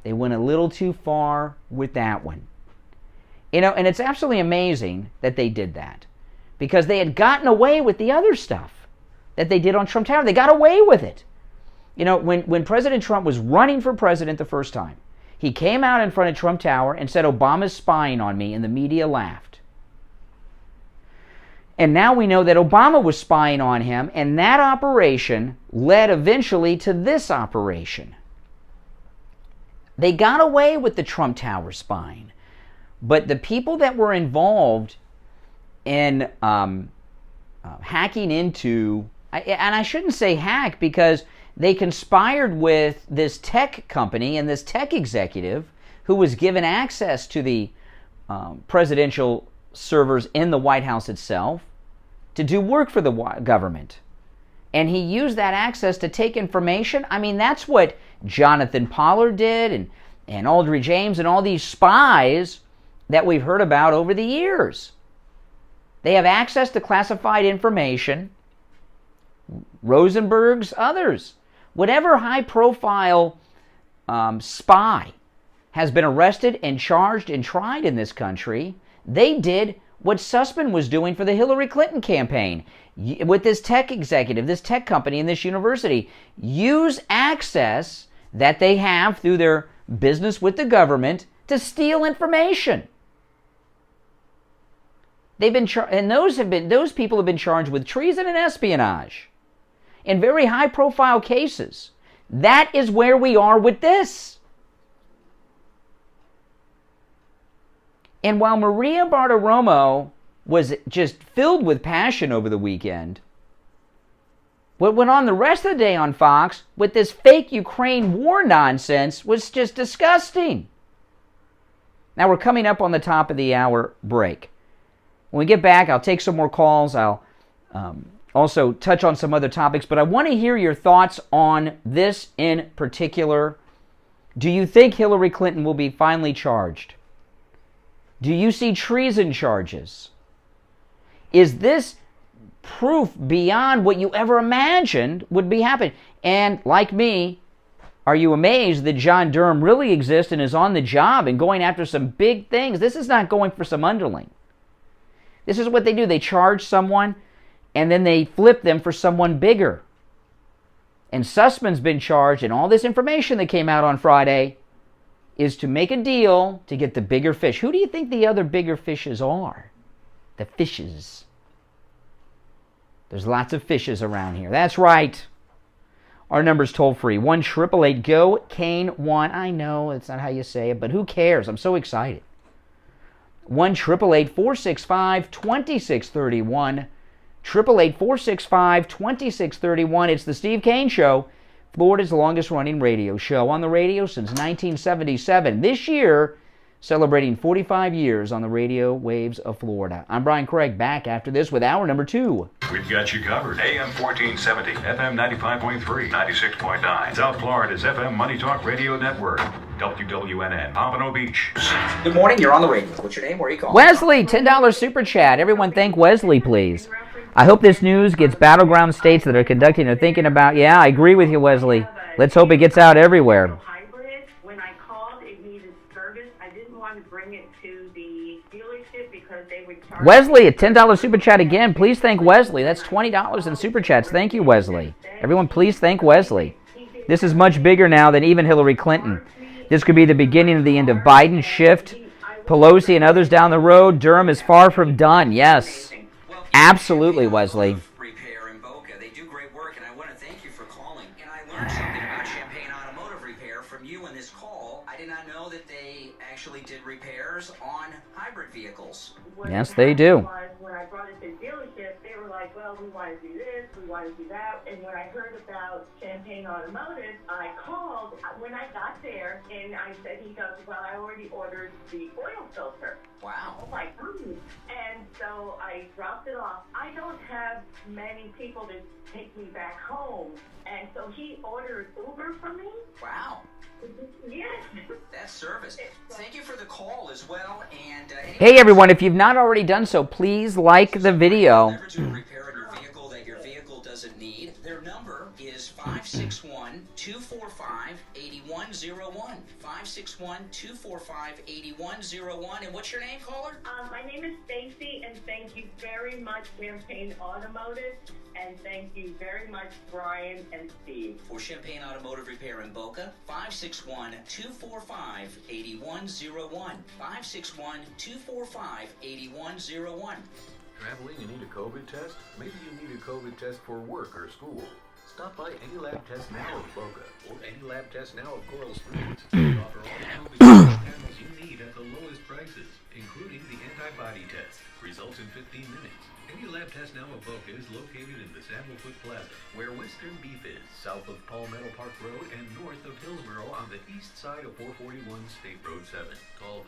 They went a little too far with that one. You know, and it's absolutely amazing that they did that, because they had gotten away with the other stuff that they did on Trump Tower. They got away with it. You know, when President Trump was running for president the first time, he came out in front of Trump Tower and said, "Obama's spying on me," and the media laughed. And now we know that Obama was spying on him, and that operation led eventually to this operation. They got away with the Trump Tower spying, but the people that were involved in hacking into, and I shouldn't say hack, because they conspired with this tech company and this tech executive who was given access to the presidential servers in the White House itself to do work for the government. And he used that access to take information. I mean, that's what Jonathan Pollard did, and Audrey James, and all these spies that we've heard about over the years. They have access to classified information. Rosenberg's, others. Whatever high-profile spy has been arrested and charged and tried in this country, they did what Sussman was doing for the Hillary Clinton campaign with this tech executive, this tech company, and this university. Use access that they have through their business with the government to steal information. They've been and those people have been charged with treason and espionage in very high-profile cases. That is where we are with this. And while Maria Bartoromo was just filled with passion over the weekend, what went on the rest of the day on Fox with this fake Ukraine war nonsense was just disgusting. Now we're coming up on the top of the hour break. When we get back, I'll take some more calls. I'll also touch on some other topics, but I want to hear your thoughts on this in particular. Do you think Hillary Clinton will be finally charged? Do you see treason charges? Is this proof beyond what you ever imagined would be happening? And like me, are you amazed that John Durham really exists and is on the job and going after some big things? This is not going for some underling. This is what they do. They charge someone, and then they flip them for someone bigger. And Sussman's been charged, and all this information that came out on Friday is to make a deal to get the bigger fish. Who do you think the other bigger fishes are? The fishes. There's lots of fishes around here. That's right. Our number's toll-free. 1-888-GO-CANE-1. I know it's not how you say it, but who cares? I'm so excited. 1-888-465-2631. 888-465-2631. It's the Steve Kane Show. Florida's longest-running radio show on the radio since 1977. This year, celebrating 45 years on the radio waves of Florida. I'm Brian Craig, back after this with hour number 2. We've got you covered. AM 1470, FM 95.3, 96.9. South Florida's FM Money Talk Radio Network. WWNN, Pompano Beach. Good morning, you're on the radio. What's your name? Where are you calling? Wesley, $10 super chat. Everyone thank Wesley, please. I hope this news gets battleground states that are conducting or thinking about. Yeah, I agree with you, Wesley. Let's hope it gets out everywhere. When I called, it needed service. I didn't want to bring it to the dealership because they would charge. Wesley, a $10 super chat again. Please thank Wesley. That's $20 in super chats. Thank you, Wesley. Everyone, please thank Wesley. This is much bigger now than even Hillary Clinton. This could be the beginning of the end of Biden, Schiff, Pelosi, and others down the road. Durham is far from done. Yes, absolutely, Wesley. Repair in Boca. They do great work, and I want to thank you for calling. And I learned something about Champagne Automotive Repair from you in this call. I did not know that they actually did repairs on hybrid vehicles. Yes, they do. When I brought it to the dealership, they were like, well, we want to do this, we want to do that. And when I heard about Champagne Automotive, I called when I got there, and I said, he goes, well, I already ordered the oil filter. Wow. I'm like, And so I dropped it off. I don't have many people to take me back home, and so he ordered Uber from me. Wow. Yes. That's service. Thank you for the call as well. And Hey, everyone, if you've not already done so, please like the video. Never to repair your vehicle that your vehicle doesn't need. Their number is 561-245-8101. 561-245-8101. And what's your name, caller? My name is Stacy, and thank you very much, Champagne Automotive, and thank you very much, Brian and Steve. For Champagne Automotive Repair in Boca, 561-245-8101. 561-245-8101. Traveling and need a COVID test? Maybe you need a COVID test for work or school. Stop by Any Lab Test Now of Boca or Any Lab Test Now of Coral Springs. We offer all the COVID panels you need at the lowest prices, including the antibody test. Results in 15 minutes. Any Lab Test Now of Boca is located in the Sandalwood Plaza, where Western Beef is, south of Palmetto Park Road and north of Hillsborough on the east side of 441 State Road 7. Call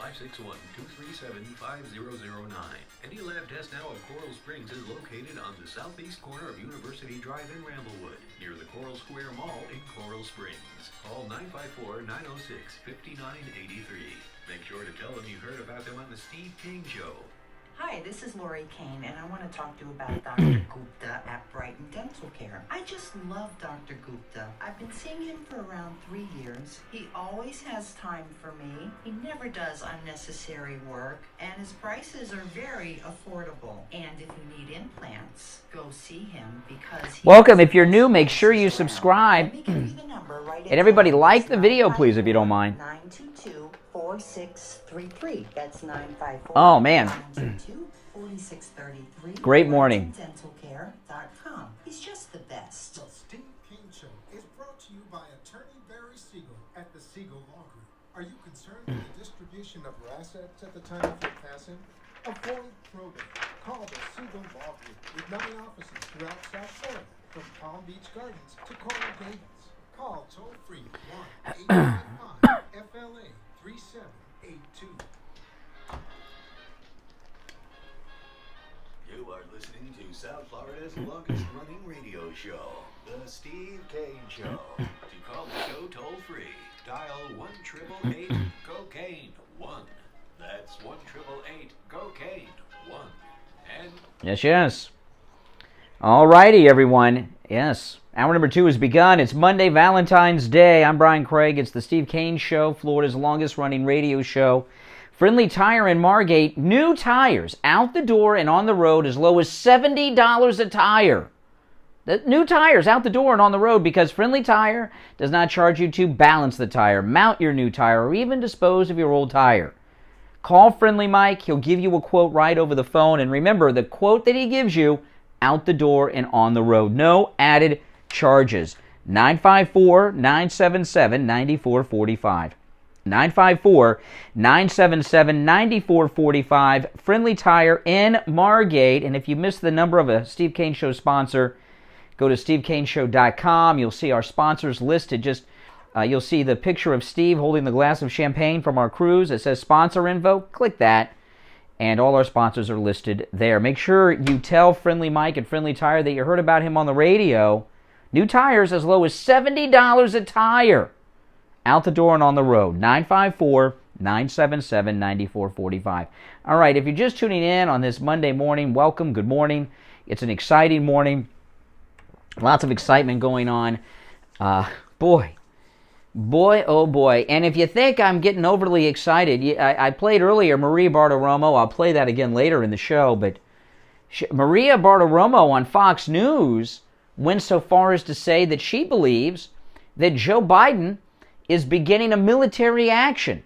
561-237-5009. Any Lab Test Now of Coral Springs is located on the southeast corner of University Drive in Ramblewood, near the Coral Square Mall in Coral Springs. Call 954-906-5983. Make sure to tell them you heard about them on the Steve Kane Show. Hi, this is Lori Kane, and I want to talk to you about Dr. Gupta at Brighton Dental Care. I just love Dr. Gupta. I've been seeing him for around 3 years. He always has time for me. He never does unnecessary work, and his prices are very affordable. And if you need implants, go see him because he Welcome. If you're new, make sure you subscribe. And everybody like the video, please, if you don't mind. 922-4633. That's 954. Oh, man. 4633. Great morning. DentalCare.com. He's just the best. The Steve Kane Show is brought to you by Attorney Barry Siegel at the Siegel Law Group. Are you concerned with the distribution of your assets at the time of your passing? Avoid probate. Call the Siegel Law Group with 9 offices throughout South Florida, from Palm Beach Gardens to Coral Gables. Call toll-free 1-855-FLA-3782. You are listening to South Florida's longest-running radio show, The Steve Kane Show. To call the show toll-free, dial 1-888-COCAINE 1. That's 1-888-COCAINE 1. And Yes. All righty, everyone. Yes. Hour number 2 has begun. It's Monday, Valentine's Day. I'm Brian Craig. It's the Steve Kane Show, Florida's longest-running radio show. Friendly Tire in Margate. New tires out the door and on the road as low as $70 a tire. The new tires out the door and on the road because Friendly Tire does not charge you to balance the tire, mount your new tire, or even dispose of your old tire. Call Friendly Mike. He'll give you a quote right over the phone. And remember, the quote that he gives you, out the door and on the road. No added charges. 954-977-9445. 954-977-9445. Friendly Tire in Margate. And if you missed the number of a Steve Kane Show sponsor, Go to SteveKaneShow.com. You'll see our sponsors listed. You'll see the picture of Steve holding the glass of champagne from our cruise. It says sponsor info. Click that, and all our sponsors are listed there. Make sure you tell Friendly Mike and Friendly Tire that you heard about him on the radio. New tires as low as $70 a tire. Out the door and on the road. 954-977-9445. All right, if you're just tuning in on this Monday morning, welcome, good morning. It's an exciting morning. Lots of excitement going on. Boy, oh boy. And if you think I'm getting overly excited, I played earlier Maria Bartoromo. I'll play that again later in the show. But Maria Bartoromo on Fox News went so far as to say that she believes that Joe Biden is beginning a military action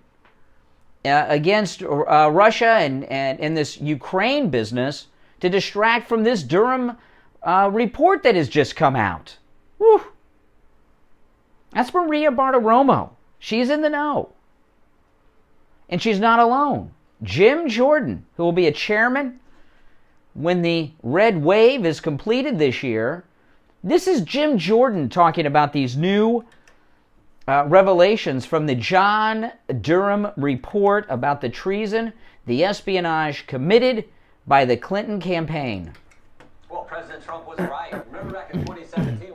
against Russia and this Ukraine business to distract from this Durham report that has just come out. Whew. That's Maria Bartoromo. She's in the know. And she's not alone. Jim Jordan, who will be a chairman when the red wave is completed this year. This is Jim Jordan talking about these new revelations from the John Durham report about the treason, the espionage committed by the Clinton campaign. Well, President Trump was right. Remember back in 2017,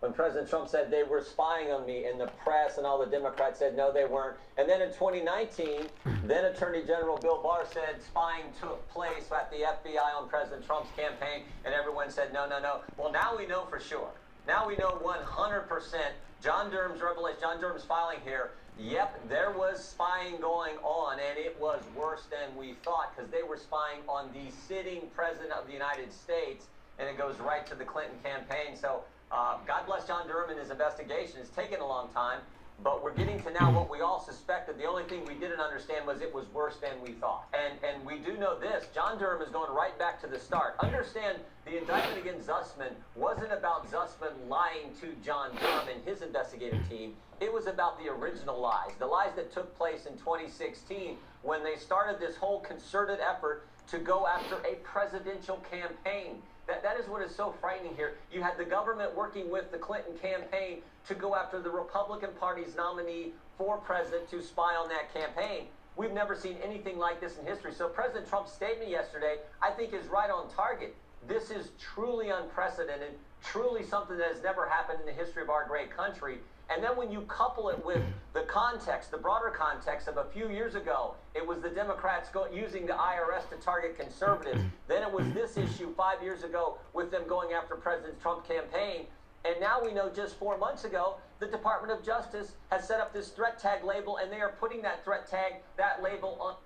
when President Trump said they were spying on me, and the press and all the Democrats said no, they weren't. And then in 2019, then Attorney General Bill Barr said spying took place at the FBI on President Trump's campaign, and everyone said no. Well, now we know for sure. Now we know 100%. John Durham's revelation, John Durham's filing here, yep, there was spying going on, and it was worse than we thought, because they were spying on the sitting President of the United States, and it goes right to the Clinton campaign. So God bless John Durham and his investigation. It's taken a long time, but we're getting to now what we all suspected. The only thing we didn't understand was it was worse than we thought. And we do know this. John Durham is going right back to the start. Understand, the indictment against Zussman wasn't about Zussman lying to John Durham and his investigative team. It was about the original lies, the lies that took place in 2016 when they started this whole concerted effort to go after a presidential campaign. That is what is so frightening here. You had the government working with the Clinton campaign to go after the Republican Party's nominee for president to spy on that campaign. We've never seen anything like this in history. So President Trump's statement yesterday, I think, is right on target. This is truly unprecedented, truly something that has never happened in the history of our great country. And then when you couple it with the context, the broader context of a few years ago, it was the Democrats using the IRS to target conservatives. Then it was this issue 5 years ago with them going after President Trump's campaign. And now we know just 4 months ago, the Department of Justice has set up this threat tag label, and they are putting that threat tag, that label on.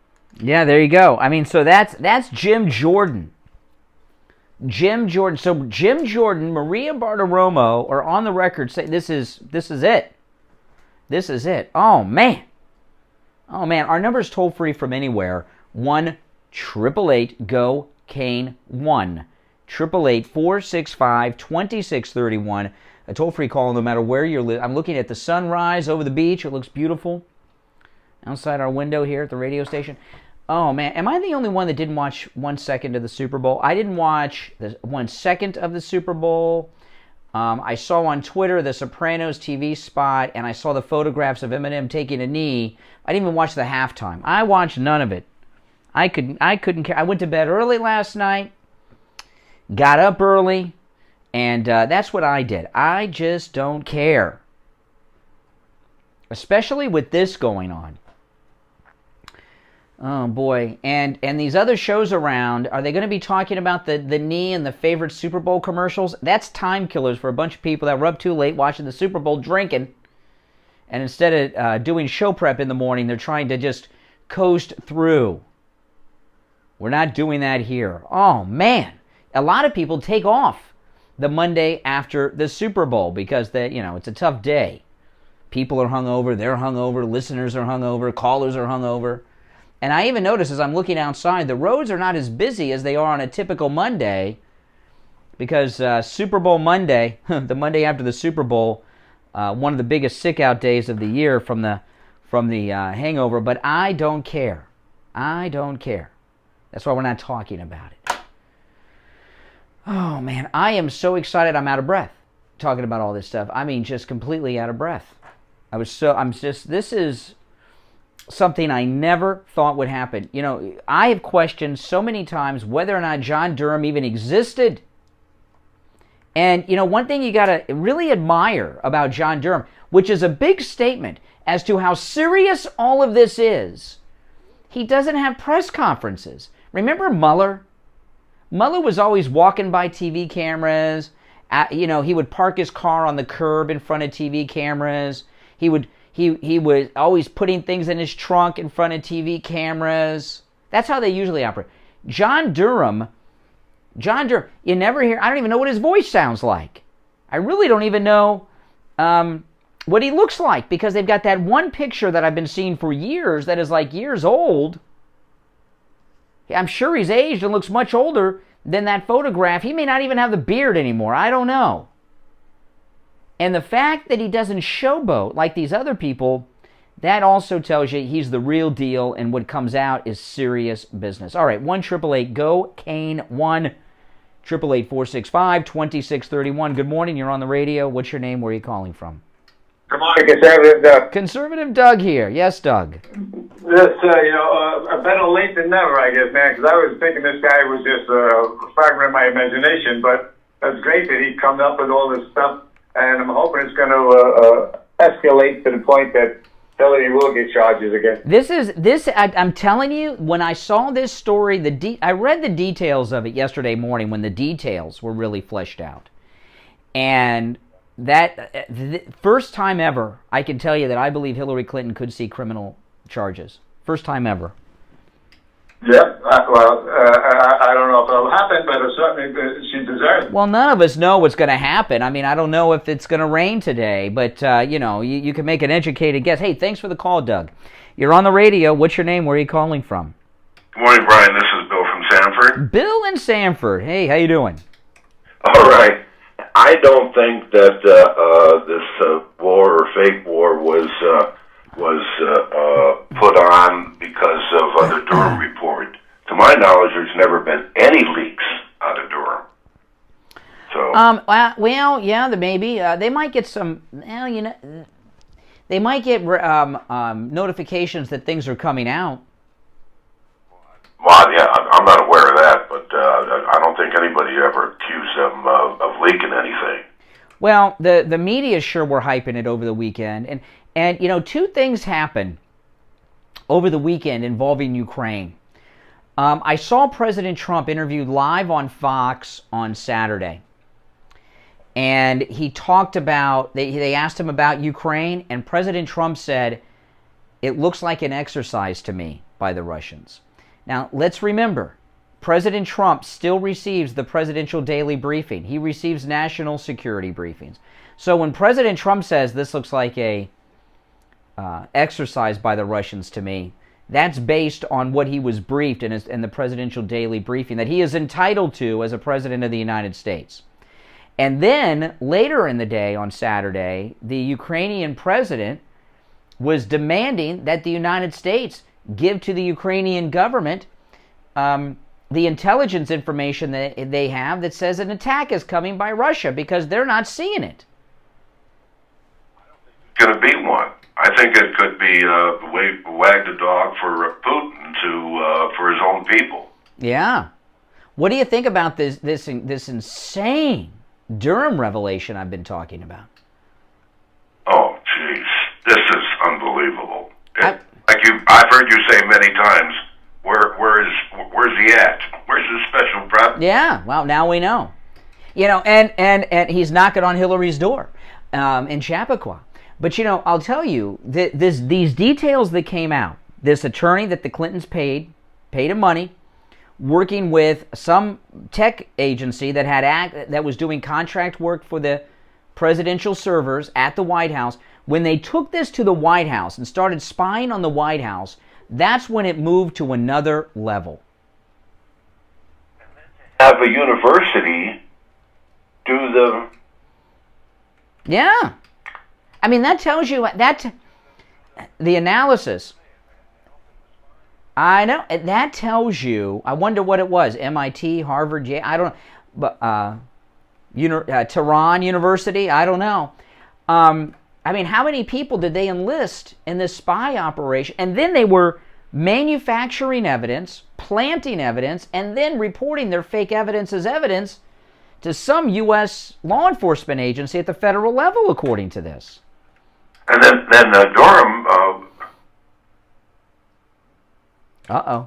Yeah, there you go. I mean, so that's Jim Jordan. Jim Jordan. So Jim Jordan, Maria Bartoromo are on the record saying this is it. This is it. Oh man. Our number is toll free from anywhere. 1-888-GO-CANE 1-888-465-2631. A toll free call no matter where you're living. I'm looking at the sunrise over the beach. It looks beautiful outside our window here at the radio station. Oh, man. Am I the only one that didn't watch 1 second of the Super Bowl? I didn't watch 1 second of the Super Bowl. I saw on Twitter the Sopranos TV spot, and I saw the photographs of Eminem taking a knee. I didn't even watch the halftime. I watched none of it. I couldn't care. I went to bed early last night, got up early, and that's what I did. I just don't care. Especially with this going on. Oh, boy. And these other shows around, are they going to be talking about the knee and the favorite Super Bowl commercials? That's time killers for a bunch of people that were up too late watching the Super Bowl drinking. And instead of doing show prep in the morning, they're trying to just coast through. We're not doing that here. Oh, man. A lot of people take off the Monday after the Super Bowl because it's a tough day. People are hungover, they're hungover, listeners are hungover, callers are hungover. And I even notice as I'm looking outside, the roads are not as busy as they are on a typical Monday because Super Bowl Monday, the Monday after the Super Bowl, one of the biggest sick-out days of the year from the hangover. But I don't care. I don't care. That's why we're not talking about it. Oh, man, I am so excited I'm out of breath talking about all this stuff. I mean, just completely out of breath. This is something I never thought would happen. You know, I have questioned so many times whether or not John Durham even existed. And, you know, one thing you got to really admire about John Durham, which is a big statement as to how serious all of this is, he doesn't have press conferences. Remember Mueller? Mueller was always walking by TV cameras. You know, he would park his car on the curb in front of TV cameras. He was always putting things in his trunk in front of TV cameras. That's how they usually operate. John Durham, you never hear, I don't even know what his voice sounds like. I really don't even know what he looks like, because they've got that one picture that I've been seeing for years that is like years old. I'm sure he's aged and looks much older than that photograph. He may not even have the beard anymore. I don't know. And the fact that he doesn't showboat like these other people, that also tells you he's the real deal, and what comes out is serious business. All right, 1-888-GO-KANE, 1-888-465-2631. Good morning, you're on the radio. What's your name? Where are you calling from? Good morning, Conservative Doug. Conservative Doug here. Yes, Doug. Better late than never, I guess, man, because I was thinking this guy was just a fragment of my imagination, but that's great that he comes up with all this stuff, and I'm hoping it's going to escalate to the point that Hillary will get charges again. I'm telling you, when I saw this story, I read the details of it yesterday morning when the details were really fleshed out. And that, first time ever, I can tell you that I believe Hillary Clinton could see criminal charges. First time ever. Yep. I don't know if it'll happen, but certainly she deserves it. Well, none of us know what's going to happen. I mean, I don't know if it's going to rain today, but, you can make an educated guess. Hey, thanks for the call, Doug. You're on the radio. What's your name? Where are you calling from? Good morning, Brian. This is Bill from Sanford. Bill in Sanford. Hey, how you doing? All right. I don't think that this war or fake war was put on because of the Durham report. To my knowledge, there's never been any leaks out of Durham. So. Maybe they might get some. Well, they might get notifications that things are coming out. Well, yeah, I'm not aware of that, but I don't think anybody ever accused them of leaking anything. Well, the media sure were hyping it over the weekend, and two things happened over the weekend involving Ukraine. I saw President Trump interviewed live on Fox on Saturday, and he talked about, they asked him about Ukraine, and President Trump said, "It looks like an exercise to me by the Russians." Now, let's remember, President Trump still receives the presidential daily briefing. He receives national security briefings. So when President Trump says this looks like a exercise by the Russians to me, that's based on what he was briefed in the presidential daily briefing that he is entitled to as a president of the United States. And then later in the day on Saturday, the Ukrainian president was demanding that the United States give to the Ukrainian government the intelligence information that they have that says an attack is coming by Russia, because they're not seeing it. It's going to be one. I think it could be wag the dog for Putin for his own people. Yeah. What do you think about this insane Durham revelation I've been talking about? Oh, jeez, this is unbelievable. I've heard you say many times, where's he at? Where's his special prep? Yeah, well, now we know. And he's knocking on Hillary's door in Chappaqua. But, I'll tell you, these details that came out, this attorney that the Clintons paid him money, working with some tech agency that was doing contract work for the presidential servers at the White House. When they took this to the White House and started spying on the White House, that's when it moved to another level. Have a university do the... Yeah. I mean, that tells you the analysis. I know. That tells you, I wonder what it was, MIT, Harvard, I don't know. Tehran University. I don't know. I mean, how many people did they enlist in this spy operation? And then they were manufacturing evidence, planting evidence, and then reporting their fake evidence as evidence to some U.S. law enforcement agency at the federal level, according to this. And then Durham was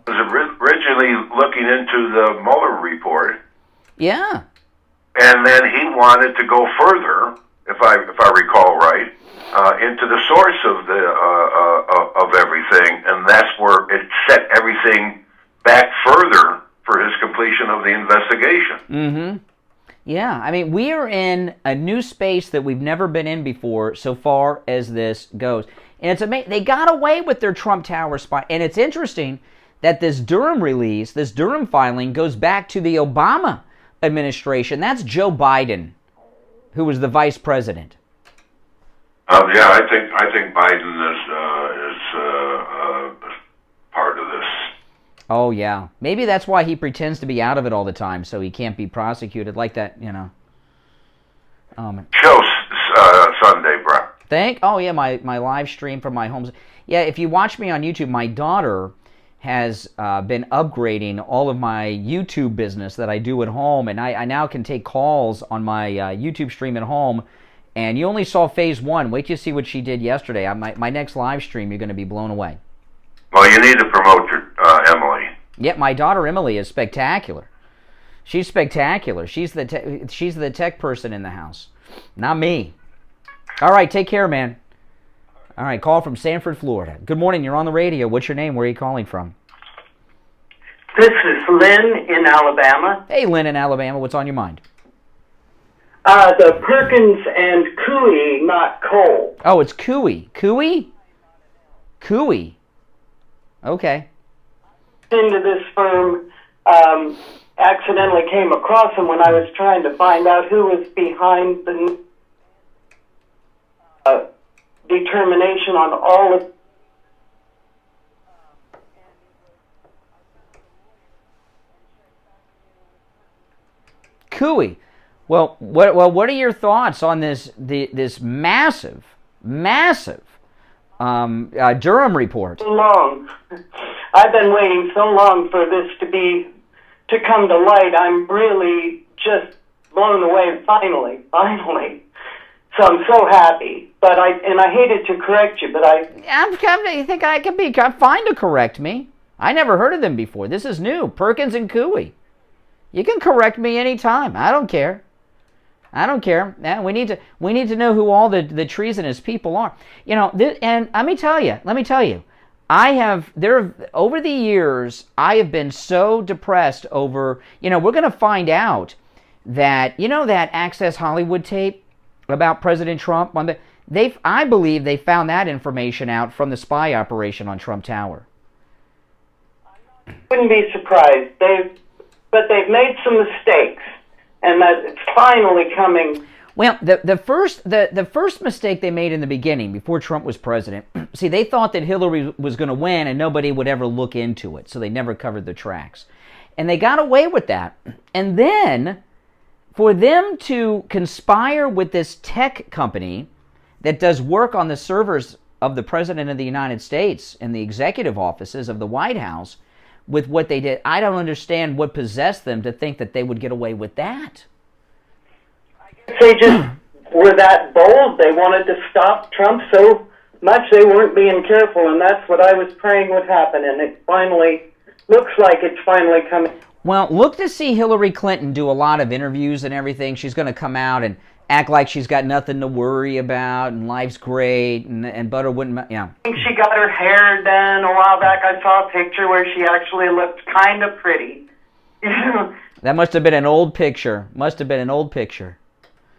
originally looking into the Mueller report. Yeah. And then he wanted to go further, if I recall right, into the source of of everything, and that's where it set everything back further for his completion of the investigation. Mm-hmm. Yeah, I mean, we are in a new space that we've never been in before so far as this goes. And it's amazing. They got away with their Trump Tower spy. And it's interesting that this Durham release, this Durham filing, goes back to the Obama administration. That's Joe Biden, who was the vice president. Yeah, I think Biden is part of this. Oh, yeah. Maybe that's why he pretends to be out of it all the time, so he can't be prosecuted like that, you know. Show Sunday, bro. Oh, yeah, my live stream from my home. Yeah, if you watch me on YouTube, my daughter has been upgrading all of my YouTube business that I do at home, and I now can take calls on my YouTube stream at home. And you only saw phase 1. Wait till you see what she did yesterday. My next live stream, you're going to be blown away. Well, you need to promote your Emily. Yeah, my daughter Emily is spectacular. She's spectacular. She's the tech person in the house, not me. All right, take care, man. All right, call from Sanford, Florida. Good morning. You're on the radio. What's your name? Where are you calling from? This is Lynn in Alabama. Hey, Lynn in Alabama. What's on your mind? The Perkins and Coie, not Cole. Oh, it's Coie. Coie? Coie. Okay. Into this firm, accidentally came across him when I was trying to find out who was behind the determination on all of. Coie. Well, what are your thoughts on this massive Durham report? So long. I've been waiting so long for this to come to light. I'm really just blown away. Finally. So I'm so happy. But I hated to correct you, but you think I can be fine to correct me? I never heard of them before. This is new. Perkins and Coie. You can correct me anytime. I don't care. We need to know who all the treasonous people are. You know, and let me tell you, over the years, I have been so depressed over, we're going to find out that, that Access Hollywood tape about President Trump, I believe they found that information out from the spy operation on Trump Tower. Wouldn't be surprised. But they've made some mistakes. And that it's finally coming. Well, the first mistake they made in the beginning, before Trump was president, see, they thought that Hillary was going to win and nobody would ever look into it, so they never covered the tracks. And they got away with that. And then, for them to conspire with this tech company that does work on the servers of the President of the United States and the executive offices of the White House, with what they did, I don't understand what possessed them to think that they would get away with that. They just were that bold. They wanted to stop Trump so much they weren't being careful, and that's what I was praying would happen, and it finally looks like it's finally coming. Well, look to see Hillary Clinton do a lot of interviews and everything. She's going to come out and act like she's got nothing to worry about and life's great and butter wouldn't, I think she got her hair done a while back. I saw a picture where she actually looked kind of pretty. That must have been an old picture.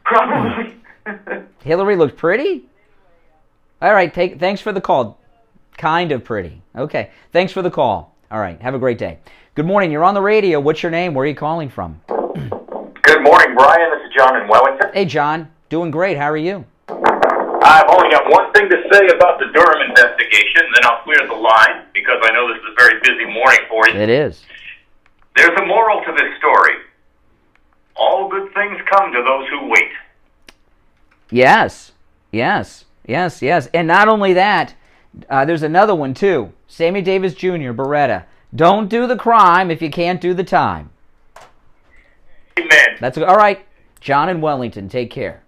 Probably. Hillary looked pretty? All right, thanks for the call. Kind of pretty. Okay, thanks for the call. All right, have a great day. Good morning, you're on the radio. What's your name? Where are you calling from? Good morning, Brian. This is John in Wellington. Hey, John. Doing great. How are you? I've only got one thing to say about the Durham investigation, then I'll clear the line, because I know this is a very busy morning for you. It is. There's a moral to this story. things come to those who wait. Yes. And not only that, there's another one too. Sammy Davis Jr., Beretta. Don't do the crime if you can't do the time. Amen. That's all right. John in Wellington, take care.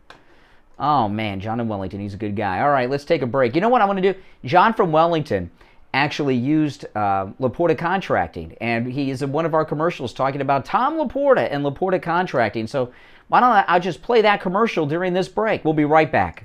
Oh, man, John in Wellington, he's a good guy. All right, let's take a break. You know what I want to do? John from Wellington actually used Laporta Contracting, and he is in one of our commercials talking about Tom Laporta and Laporta Contracting. So why don't I just play that commercial during this break? We'll be right back.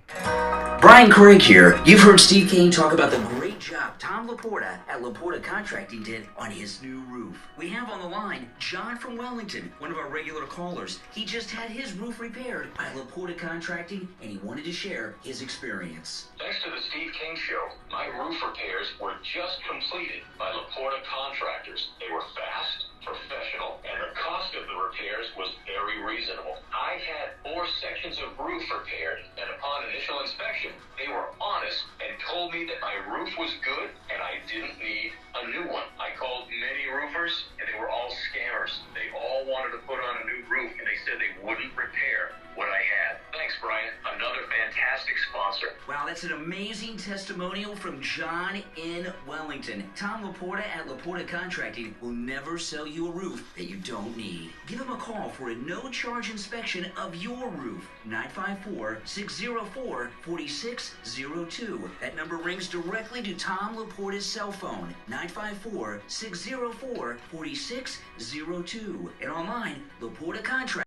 Brian Craig here. You've heard Steve Kane talk about the great job Tom Laporta at Laporta Contracting did on his new roof. We have on the line John from Wellington, one of our regular callers. He just had his roof repaired by Laporta Contracting, and he wanted to share his experience. Thanks to the Steve Kane Show, my roof repairs were just completed by Laporta Contractors. They were fast, professional, and the cost of the repairs was very reasonable. I had 4 sections of roof repaired, and upon initial inspection, they were honest and told me that my roof was good and I didn't need a new one. I called many roofers, and they were all scammers. They all wanted to put on a new roof, and they said they wouldn't repair what I had. Thanks, Brian. Another fantastic sponsor. Wow, that's an amazing testimonial from John in Wellington. Tom Laporta at Laporta Contracting will never sell you a roof that you don't need. Give him a call for a no-charge inspection of your roof. 954-604-4602. That number rings directly to Tom Laporta's cell phone. 954-604-4602. And online, Laporta Contracting.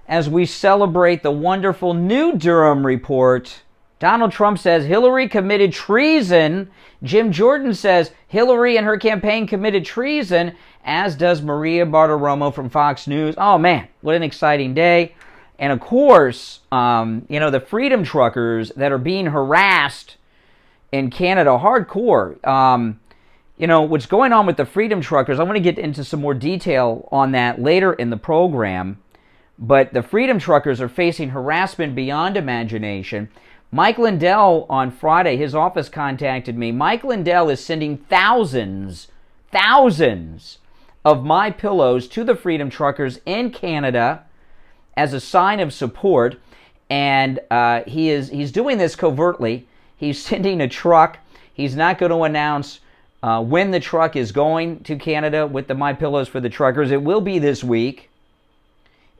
As we celebrate the wonderful new Durham report, Donald Trump says Hillary committed treason. Jim Jordan says Hillary and her campaign committed treason, as does Maria Bartoromo from Fox News. Oh, man, what an exciting day. And, of course, the Freedom Truckers that are being harassed in Canada hardcore. What's going on with the Freedom Truckers, I want to get into some more detail on that later in the program. But the Freedom Truckers are facing harassment beyond imagination. Mike Lindell on Friday, his office contacted me. Mike Lindell is sending thousands of My Pillows to the Freedom Truckers in Canada as a sign of support. And he's doing this covertly. He's sending a truck. He's not going to announce when the truck is going to Canada with the My Pillows for the truckers. It will be this week.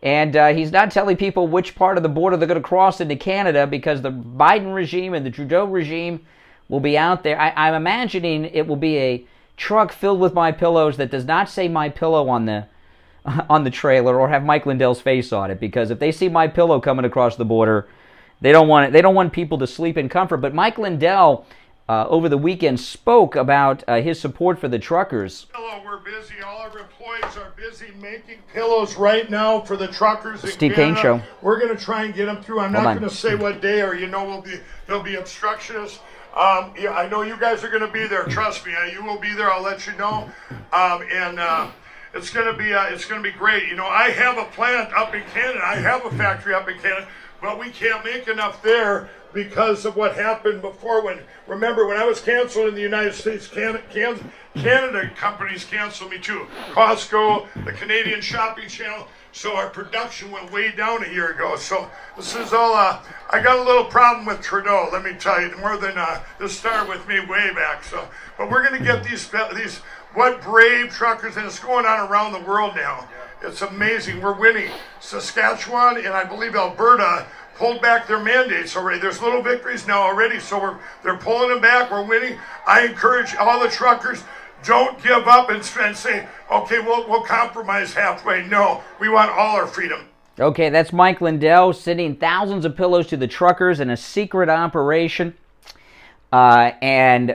And he's not telling people which part of the border they're going to cross into Canada because the Biden regime and the Trudeau regime will be out there. I'm imagining it will be a truck filled with My Pillows that does not say My Pillow on the trailer or have Mike Lindell's face on it, because if they see My Pillow coming across the border, they don't want it. They don't want people to sleep in comfort. But Mike Lindell over the weekend spoke about his support for the truckers. Hello, we're busy. All our employees are busy making pillows right now for the truckers in Steve Canada. Kane Show. We're going to try and get them through. I'm not going to say what day, or there'll be obstructionists. I know you guys are going to be there. Trust me, you will be there. I'll let you know. It's going to be great. I have a plant up in Canada. I have a factory up in Canada, but we can't make enough there because of what happened before. Remember when I was canceled in the United States, Canada companies canceled me too. Costco, the Canadian Shopping Channel. So our production went way down a year ago. So this is all, I got a little problem with Trudeau, let me tell you, more than this started with me way back. But we're going to get these what brave truckers, and it's going on around the world now. It's amazing. We're winning. Saskatchewan and I believe Alberta pulled back their mandates already. There's little victories now already, so they're pulling them back. We're winning. I encourage all the truckers, don't give up and say, okay, we'll compromise halfway. No, we want all our freedom. Okay, that's Mike Lindell sending thousands of pillows to the truckers in a secret operation. When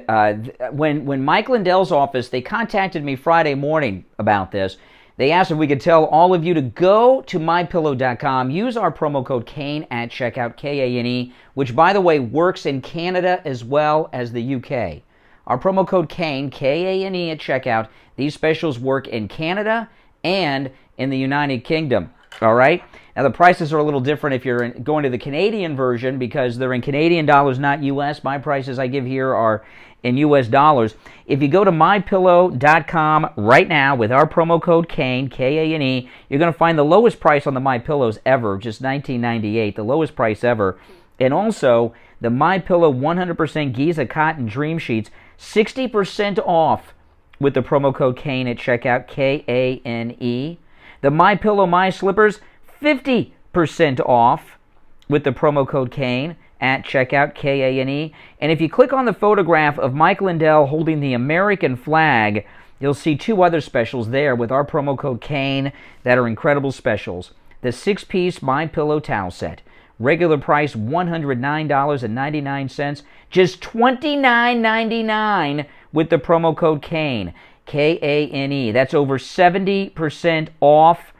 Mike Lindell's office, they contacted me Friday morning about this. They asked if we could tell all of you to go to mypillow.com, use our promo code KANE at checkout, K-A-N-E, which, by the way, works in Canada as well as the UK. Our promo code KANE, K-A-N-E, at checkout. These specials work in Canada and in the United Kingdom. All right? Now, the prices are a little different if you're going to the Canadian version because they're in Canadian dollars, not U.S. My prices I give here are in U.S. dollars. If you go to MyPillow.com right now with our promo code KANE, K-A-N-E, you're going to find the lowest price on the MyPillows ever, just $19.98, the lowest price ever. And also, the MyPillow 100% Giza Cotton Dream Sheets, 60% off with the promo code KANE at checkout, K-A-N-E. The MyPillow My Slippers, 50% off with the promo code KANE at checkout, K-A-N-E. And if you click on the photograph of Mike Lindell holding the American flag, you'll see two other specials there with our promo code KANE that are incredible specials. The 6-piece MyPillow towel set, regular price $109.99, just $29.99 with the promo code KANE, K-A-N-E. That's over 70% off.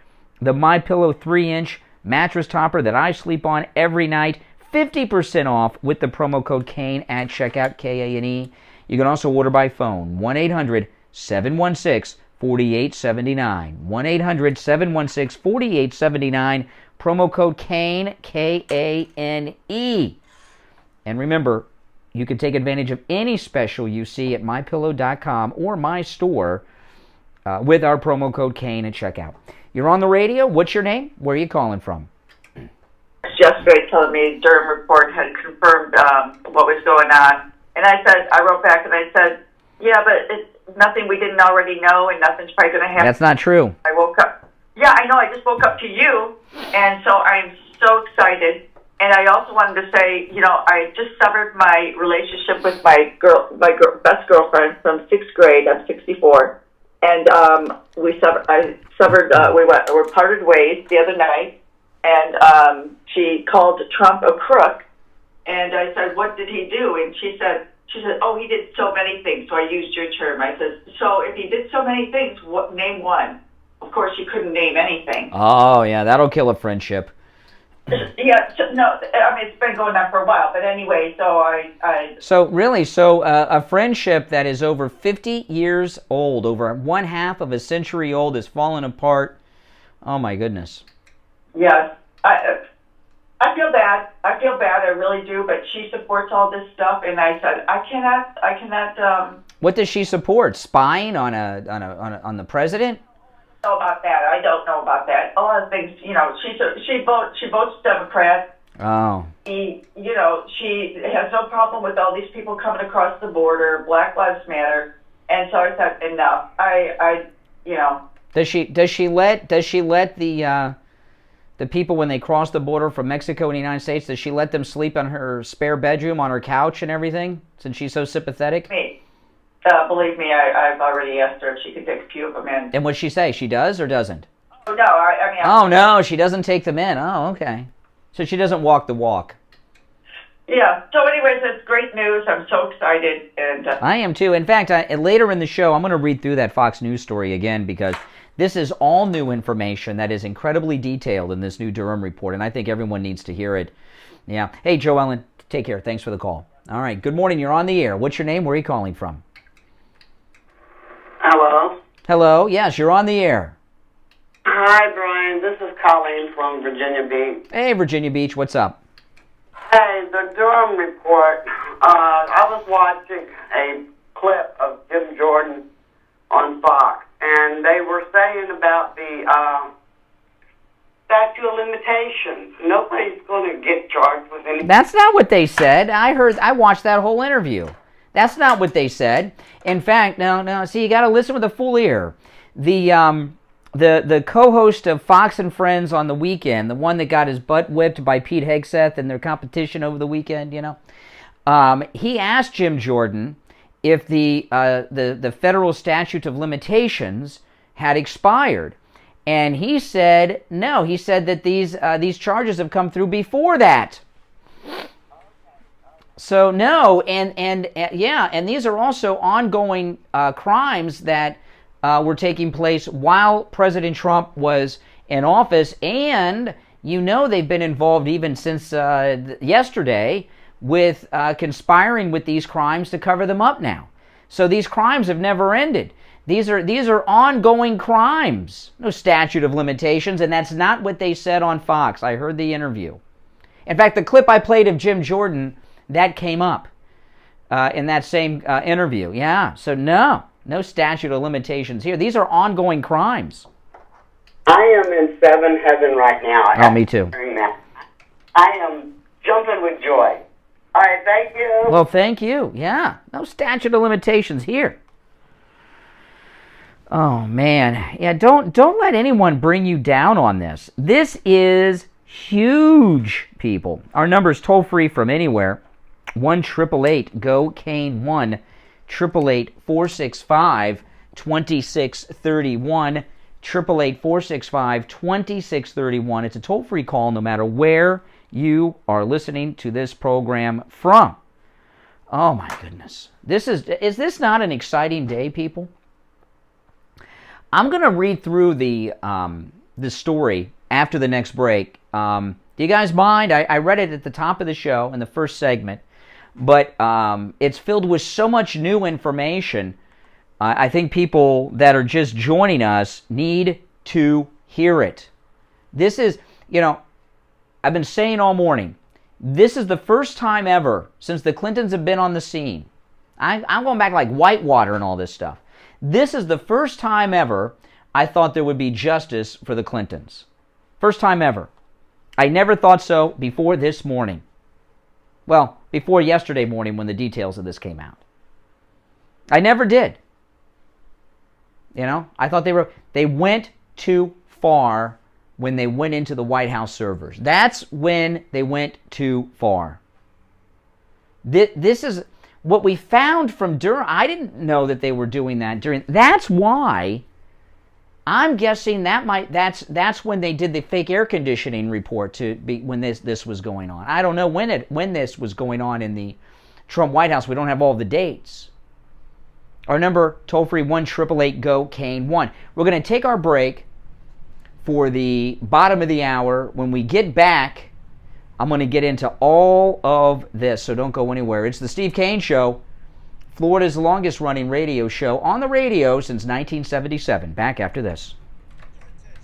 The MyPillow 3-inch mattress topper that I sleep on every night, 50% off with the promo code KANE at checkout, K-A-N-E. You can also order by phone, 1-800-716-4879. 1-800-716-4879. Promo code KANE, K-A-N-E. And remember, you can take advantage of any special you see at MyPillow.com or my store with our promo code KANE at checkout. You're on the radio. What's your name? Where are you calling from? Yesterday telling me Durham report had confirmed what was going on. And I wrote back and I said, yeah, but it's nothing we didn't already know and nothing's probably going to happen. That's not true. I woke up. Yeah, I know. I just woke up to you. And so I'm so excited. And I also wanted to say, I just severed my relationship with my best girlfriend from 6th grade. I'm 64. And we parted ways the other night. And she called Trump a crook. And I said, what did he do? And she said, oh, he did so many things. So I used your term. I said, so if he did so many things, name one. Of course, she couldn't name anything. Oh, yeah, that'll kill a friendship. Yeah, no, I mean, it's been going on for a while. But anyway, so a friendship that is over 50 years old, over one half of a century old, has fallen apart. Oh, my goodness. Yes, I feel bad. I really do. But she supports all this stuff, and I said I cannot. What does she support? Spying on the president? Know about that? I don't know about that. A lot of things. She votes Democrat. Oh. She has no problem with all these people coming across the border. Black Lives Matter, and so I said enough. Does she let the people, when they cross the border from Mexico and the United States, does she let them sleep in her spare bedroom on her couch and everything, since she's so sympathetic? Believe me, I've already asked her if she could take a few of them in. And what'd she say? She does or doesn't? Oh, no, I mean... Oh, no, she doesn't take them in. Oh, okay. So she doesn't walk the walk. Yeah. So anyways, it's great news. I'm so excited. And I am too. In fact, later in the show, I'm going to read through that Fox News story again because this is all new information that is incredibly detailed in this new Durham report, and I think everyone needs to hear it. Yeah. Hey, Joe Ellen, take care. Thanks for the call. All right. Good morning. You're on the air. What's your name? Where are you calling from? Hello. Hello. Yes, you're on the air. Hi, Brian. This is Colleen from Virginia Beach. Hey, Virginia Beach. What's up? Hey, the Durham report. I was watching a clip of Jim Jordan on Fox, and they were saying about the statute of limitations. Nobody's going to get charged with anything. That's not what they said. I watched that whole interview. That's not what they said. In fact, no. See, you got to listen with a full ear. The co-host of Fox and Friends on the weekend, the one that got his butt whipped by Pete Hegseth in their competition over the weekend, he asked Jim Jordan if the federal statute of limitations had expired, and he said no. He said that these charges have come through before that. So no, and these are also ongoing crimes that were taking place while President Trump was in office, and they've been involved even since yesterday with conspiring with these crimes to cover them up now. So these crimes have never ended. These are ongoing crimes. No statute of limitations, and that's not what they said on Fox. I heard the interview. In fact, the clip I played of Jim Jordan, that came up in that same interview. Yeah, so no statute of limitations here. These are ongoing crimes. I am in seven heaven right now. Oh, me too. I am jumping with joy. All right, thank you. Well, thank you. Yeah, no statute of limitations here. Oh, man. Yeah, don't let anyone bring you down on this. This is huge, people. Our number's toll-free from anywhere. 1-888-GO-CANE 1-888-465-2631. 888-465-2631. It's a toll-free call no matter where you are listening to this program from. Oh, my goodness. Is this not an exciting day, people? I'm going to read through the story after the next break. Do you guys mind? I read it at the top of the show in the first segment, but it's filled with so much new information. I think people that are just joining us need to hear it. This is, I've been saying all morning, this is the first time ever since the Clintons have been on the scene. I'm going back like Whitewater and all this stuff. This is the first time ever I thought there would be justice for the Clintons. First time ever. I never thought so before this morning. Well, before yesterday morning when the details of this came out. I never did. I thought they went too far when they went into the White House servers. That's when they went too far. This is what we found from Durham. I didn't know that they were doing that during. That's why I'm guessing that's when they did the fake air conditioning report when this was going on. I don't know when this was going on in the Trump White House. We don't have all the dates. Our number, toll-free, 1-888-GO-CANE 1. We're going to take our break for the bottom of the hour. When we get back, I'm going to get into all of this, so don't go anywhere. It's the Steve Kane Show, Florida's longest-running radio show on the radio since 1977. Back after this.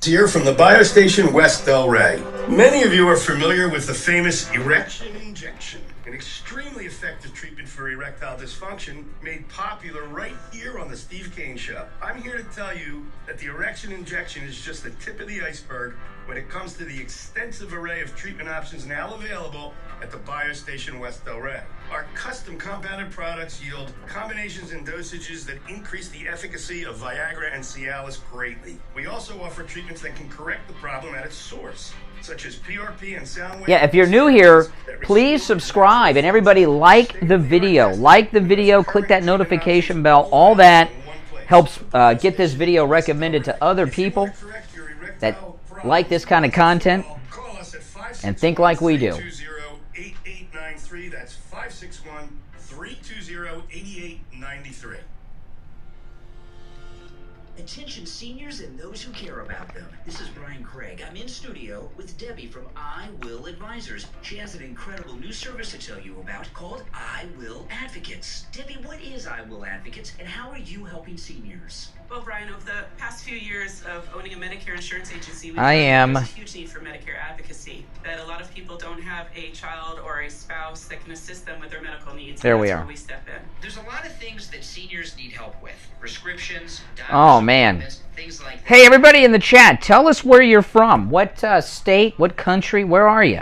Here from the biostation West Delray. Many of you are familiar with the famous erection injection, an extremely effective treatment for erectile dysfunction made popular right here on the Steve Kane Show. I'm here to tell you that the erection injection is just the tip of the iceberg when it comes to the extensive array of treatment options now available at the biostation West Delray. Our custom compounded products yield combinations and dosages that increase the efficacy of Viagra and Cialis greatly. We also offer treatments that can correct the problem at its source, such as PRP and sound wave. Yeah, if you're new here, please subscribe, and everybody like the video. Like the video, click that notification bell. All that helps get this video recommended to other people that like this kind of content and think like we do. 8893. That's 561-320-8893. Attention seniors and those who care about them. This is Brian Craig. I'm in studio with Debbie from I Will Advisors. She has an incredible new service to tell you about called I Will Advocates. Debbie, what is I Will Advocates and how are you helping seniors? Well, Brian, over the past few years of owning a Medicare insurance agency, I am. There's a huge need for Medicare advocacy, that a lot of people don't have a child or a spouse that can assist them with their medical needs. There we That's are. where we step in. There's a lot of things that seniors need help with. Prescriptions, Oh, man. things like that. Hey, everybody in the chat, tell us where you're from. What state, what country, where are you?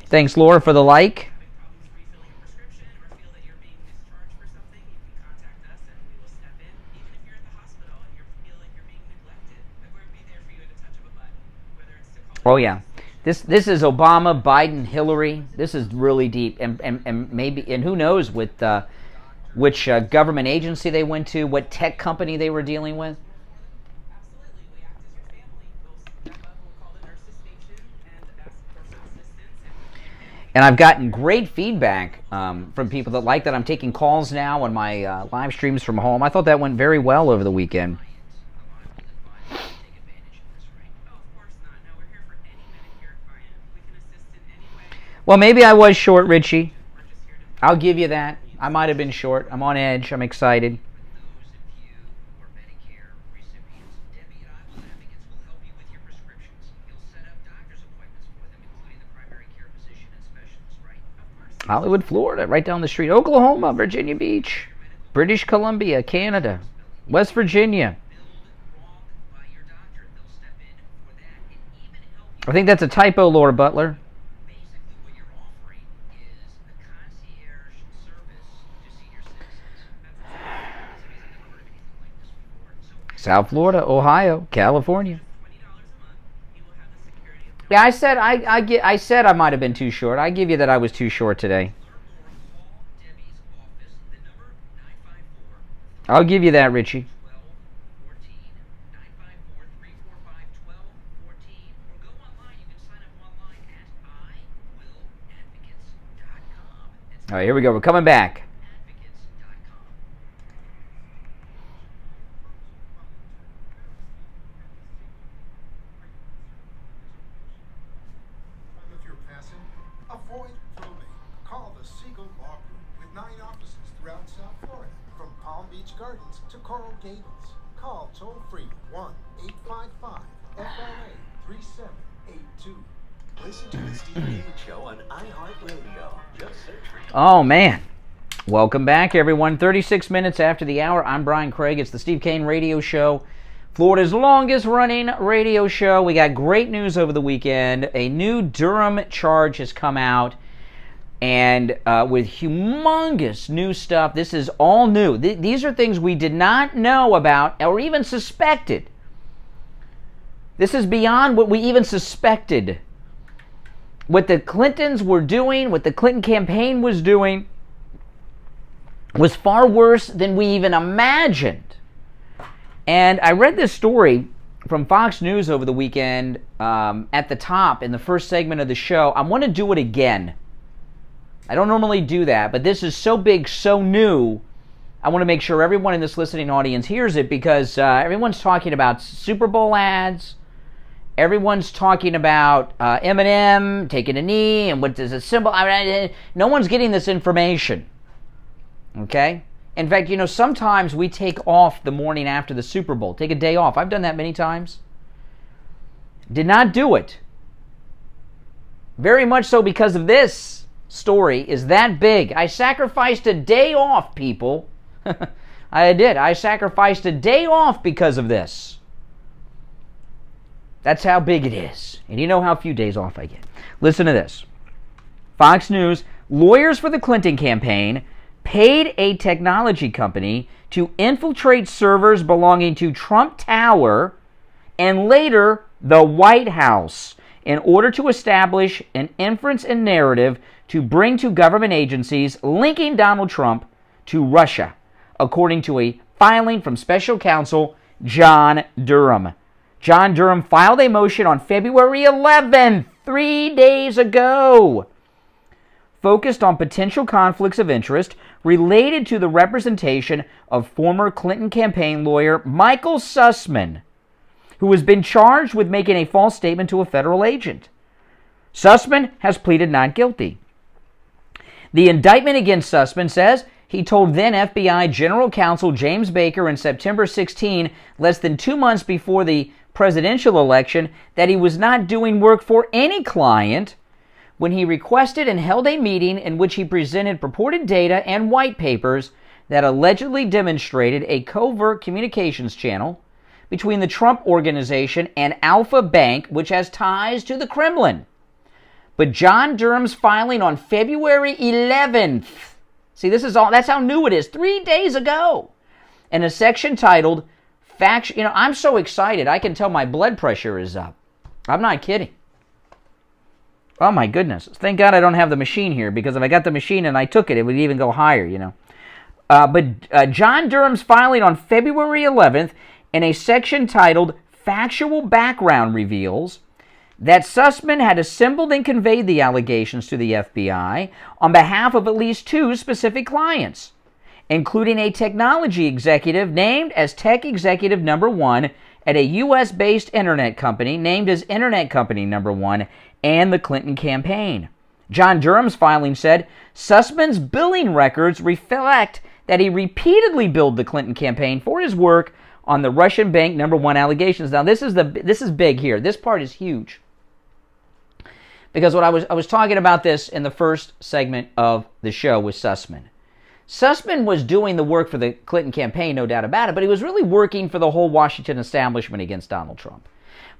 Thanks, Laura, for the like. Oh yeah, this is Obama, Biden, Hillary. This is really deep, and maybe who knows with which government agency they went to, what tech company they were dealing with. And I've gotten great feedback from people that like that I'm taking calls now on my live streams from home. I thought that went very well over the weekend. Well, maybe I was short, Richie. I'll give you that. I might have been short. I'm on edge. I'm excited. Hollywood, Florida, right down the street. Oklahoma, Virginia Beach, British Columbia, Canada, West Virginia. I think that's a typo, Laura Butler. South Florida, Ohio, California. Yeah, I said I might have been too short. I give you that I was too short today. I'll give you that, Richie. All right, here we go. We're coming back. Avoid probate. Call the Siegel Law Group with 9 offices throughout South Florida, from Palm Beach Gardens to Coral Gables. Call toll-free 1-855-FLA-3782. Listen to the Steve Kane Show on iHeartRadio. Just search for... Oh, man. Welcome back, everyone. 36 minutes after the hour. I'm Brian Craig. It's the Steve Kane Radio Show, Florida's longest-running radio show. We got great news over the weekend. A new Durham charge has come out, and with humongous new stuff. This is all new. These are things we did not know about or even suspected. This is beyond what we even suspected. What the Clintons were doing, what the Clinton campaign was doing, was far worse than we even imagined. And I read this story from Fox News over the weekend at the top in the first segment of the show. I want to do it again. I don't normally do that, but this is so big, so new. I want to make sure everyone in this listening audience hears it, because everyone's talking about Super Bowl ads. Everyone's talking about Eminem taking a knee and what does it symbol. No one's getting this information. Okay? In fact, you know, sometimes we take off the morning after the Super Bowl. Take a day off. I've done that many times. Did not do it. Very much so because of this story is that big. I sacrificed a day off, people. I did. I sacrificed a day off because of this. That's how big it is. And you know how few days off I get. Listen to this. Fox News, lawyers for the Clinton campaign paid a technology company to infiltrate servers belonging to Trump Tower and later the White House in order to establish an inference and narrative to bring to government agencies linking Donald Trump to Russia, according to a filing from special counsel John Durham. John Durham filed a motion on February 11th, 3 days ago, focused on potential conflicts of interest related to the representation of former Clinton campaign lawyer Michael Sussman, who has been charged with making a false statement to a federal agent. Sussman has pleaded not guilty. The indictment against Sussman says he told then FBI General Counsel James Baker in September 16, less than 2 months before the presidential election, that he was not doing work for any client when he requested and held a meeting in which he presented purported data and white papers that allegedly demonstrated a covert communications channel between the Trump Organization and Alpha Bank, which has ties to the Kremlin. But John Durham's filing on February 11th, see, that's how new it is, 3 days ago, in a section titled Fact. You know, I'm so excited, I can tell my blood pressure is up. I'm not kidding. Oh my goodness. Thank God I don't have the machine here, because if I got the machine and I took it, it would even go higher, you know. But John Durham's filing on February 11th in a section titled Factual Background reveals that Sussman had assembled and conveyed the allegations to the FBI on behalf of at least 2 specific clients, including a technology executive named as Tech Executive Number 1 at a U.S.-based internet company named as Internet Company Number 1 and the Clinton campaign. John Durham's filing said Sussman's billing records reflect that he repeatedly billed the Clinton campaign for his work on the Russian Bank #1 allegations. Now this is big here. This part is huge. Because what I was talking about this in the first segment of the show with Sussman. Sussman was doing the work for the Clinton campaign, no doubt about it, but he was really working for the whole Washington establishment against Donald Trump.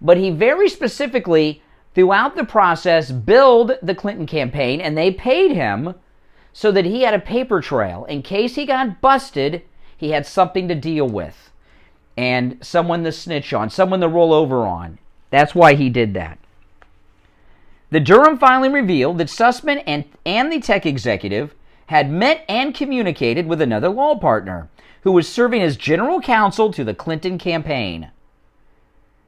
But he very specifically, throughout the process, billed the Clinton campaign, and they paid him so that he had a paper trail. In case he got busted, he had something to deal with and someone to snitch on, someone to roll over on. That's why he did that. The Durham filing revealed that Sussman and the tech executive had met and communicated with another law partner who was serving as general counsel to the Clinton campaign.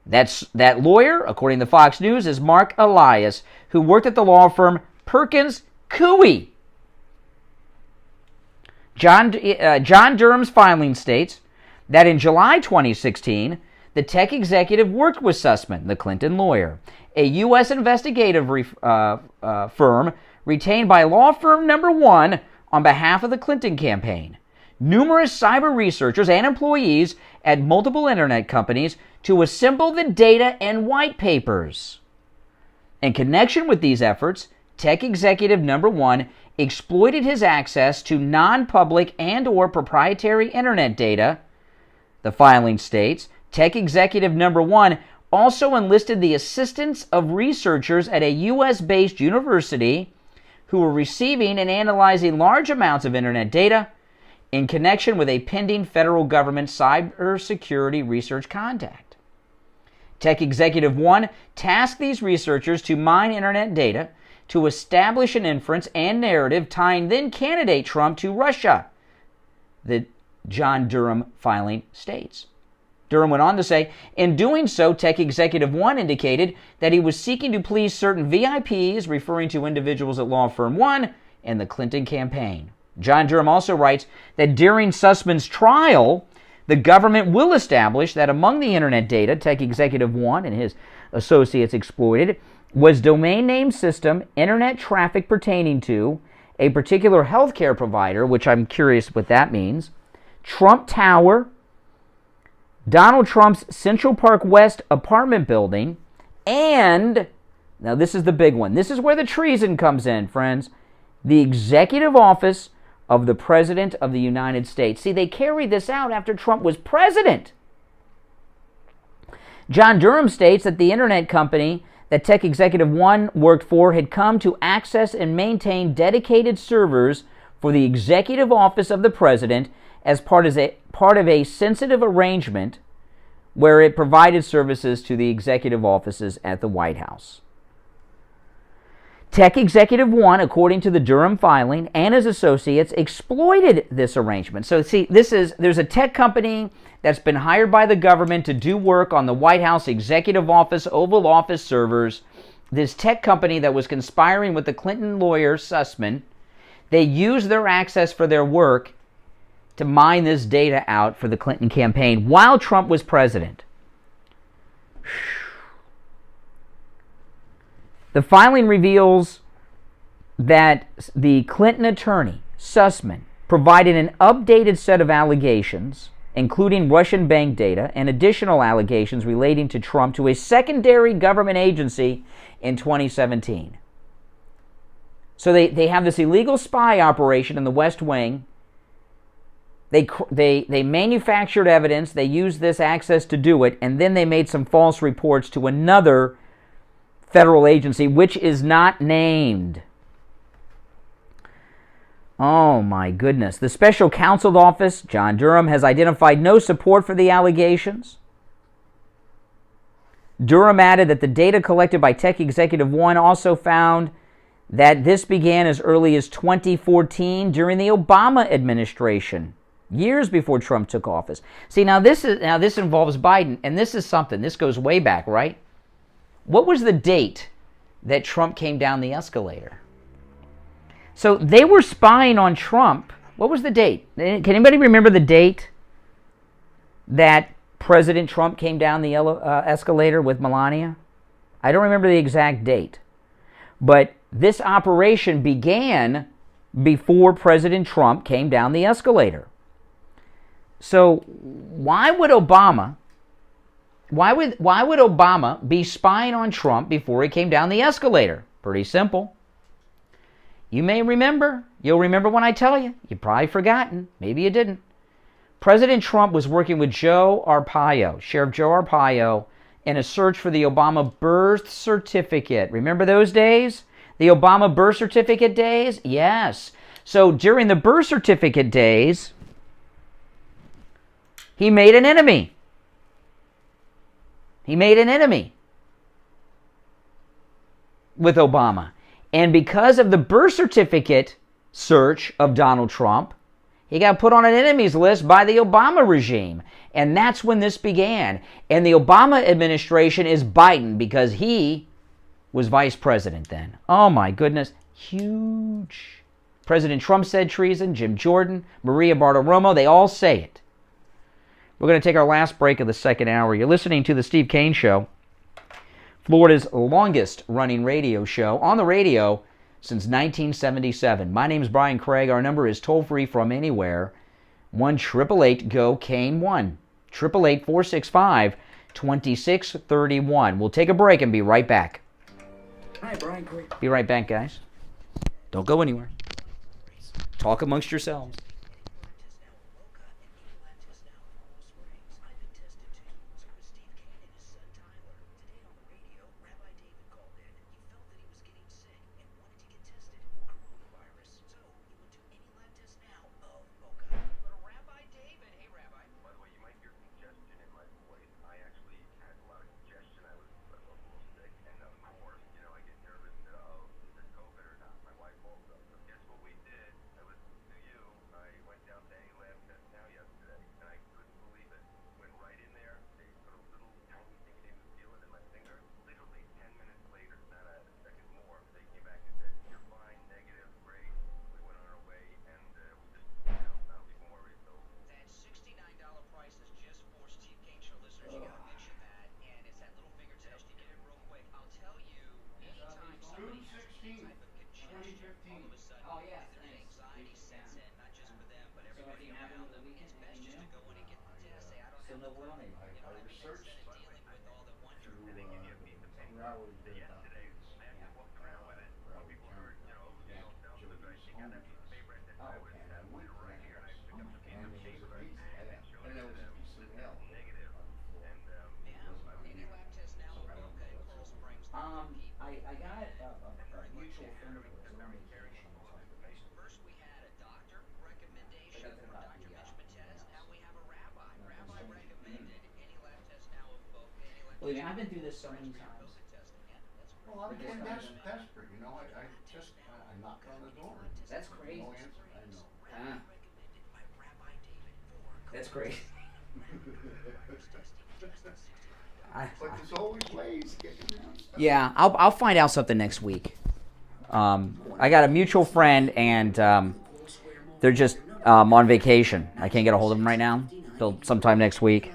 That lawyer, according to Fox News, is Mark Elias, who worked at the law firm Perkins Coie. John Durham's filing states that in July 2016, the tech executive worked with Sussman, the Clinton lawyer, a U.S. investigative firm retained by law firm #1 on behalf of the Clinton campaign. Numerous cyber researchers and employees at multiple internet companies to assemble the data and white papers. In connection with these efforts, tech executive #1 exploited his access to non-public and/or proprietary internet data. The filing states, tech executive #1 also enlisted the assistance of researchers at a U.S.-based university who were receiving and analyzing large amounts of internet data in connection with a pending federal government cybersecurity research contract. Tech Executive 1 tasked these researchers to mine internet data to establish an inference and narrative tying then candidate Trump to Russia, the John Durham filing states. Durham went on to say, in doing so, Tech Executive 1 indicated that he was seeking to please certain VIPs, referring to individuals at Law Firm 1 and the Clinton campaign. John Durham also writes that during Sussman's trial, the government will establish that among the internet data Tech Executive 1 and his associates exploited was domain name system, internet traffic pertaining to a particular healthcare provider, which I'm curious what that means, Trump Tower, Donald Trump's Central Park West apartment building, and, now this is the big one, this is where the treason comes in, friends, the executive office of the President of the United States. See, they carried this out after Trump was president. John Durham states that the internet company that Tech Executive 1 worked for had come to access and maintain dedicated servers for the executive office of the President as part of a sensitive arrangement where it provided services to the executive offices at the White House. Tech Executive 1, according to the Durham filing, and his associates exploited this arrangement. So see, there's a tech company that's been hired by the government to do work on the White House executive office, Oval Office servers. This tech company that was conspiring with the Clinton lawyer, Sussman, they used their access for their work to mine this data out for the Clinton campaign while Trump was president. The filing reveals that the Clinton attorney, Sussman, provided an updated set of allegations, including Russian bank data and additional allegations relating to Trump, to a secondary government agency in 2017. So they have this illegal spy operation in the West Wing. They manufactured evidence, they used this access to do it, and then they made some false reports to another federal agency, which is not named. Oh my goodness. The Special Counsel's Office, John Durham, has identified no support for the allegations. Durham added that the data collected by Tech Executive 1 also found that this began as early as 2014 during the Obama administration, years before Trump took office. See, now this involves Biden, and this is something. This goes way back, right? What was the date that Trump came down the escalator? So they were spying on Trump. What was the date? Can anybody remember the date that President Trump came down the escalator with Melania? I don't remember the exact date. But This operation began before President Trump came down the escalator. So why would Obama be spying on Trump before he came down the escalator? Pretty simple. You may remember. You'll remember when I tell you. You've probably forgotten. Maybe you didn't. President Trump was working with Joe Arpaio, Sheriff Joe Arpaio, in a search for the Obama birth certificate. Remember those days? The Obama birth certificate days? Yes. So during the birth certificate days, he made an enemy. He made an enemy with Obama. And because of the birth certificate search of Donald Trump, he got put on an enemies list by the Obama regime. And that's when this began. And the Obama administration is Biden because he was vice president then. Oh my goodness. Huge. President Trump said treason. Jim Jordan, Maria Bartoromo, they all say it. We're going to take our last break of the second hour. You're listening to The Steve Kane Show, Florida's longest running radio show on the radio since 1977. My name is Brian Craig. Our number is toll-free from anywhere. 1-888-GO-KANE 1. 888-465-2631. We'll take a break and be right back. Hi, Brian Craig. Be right back, guys. Don't go anywhere. Talk amongst yourselves. I've been through this so many times. Well, I became desperate. You know, I knocked on the door. That's crazy. No answer. I know. That's crazy. But there's always ways to get around stuff. Yeah, I'll find out something next week. I got a mutual friend, and they're just on vacation. I can't get a hold of them right now. Till sometime next week.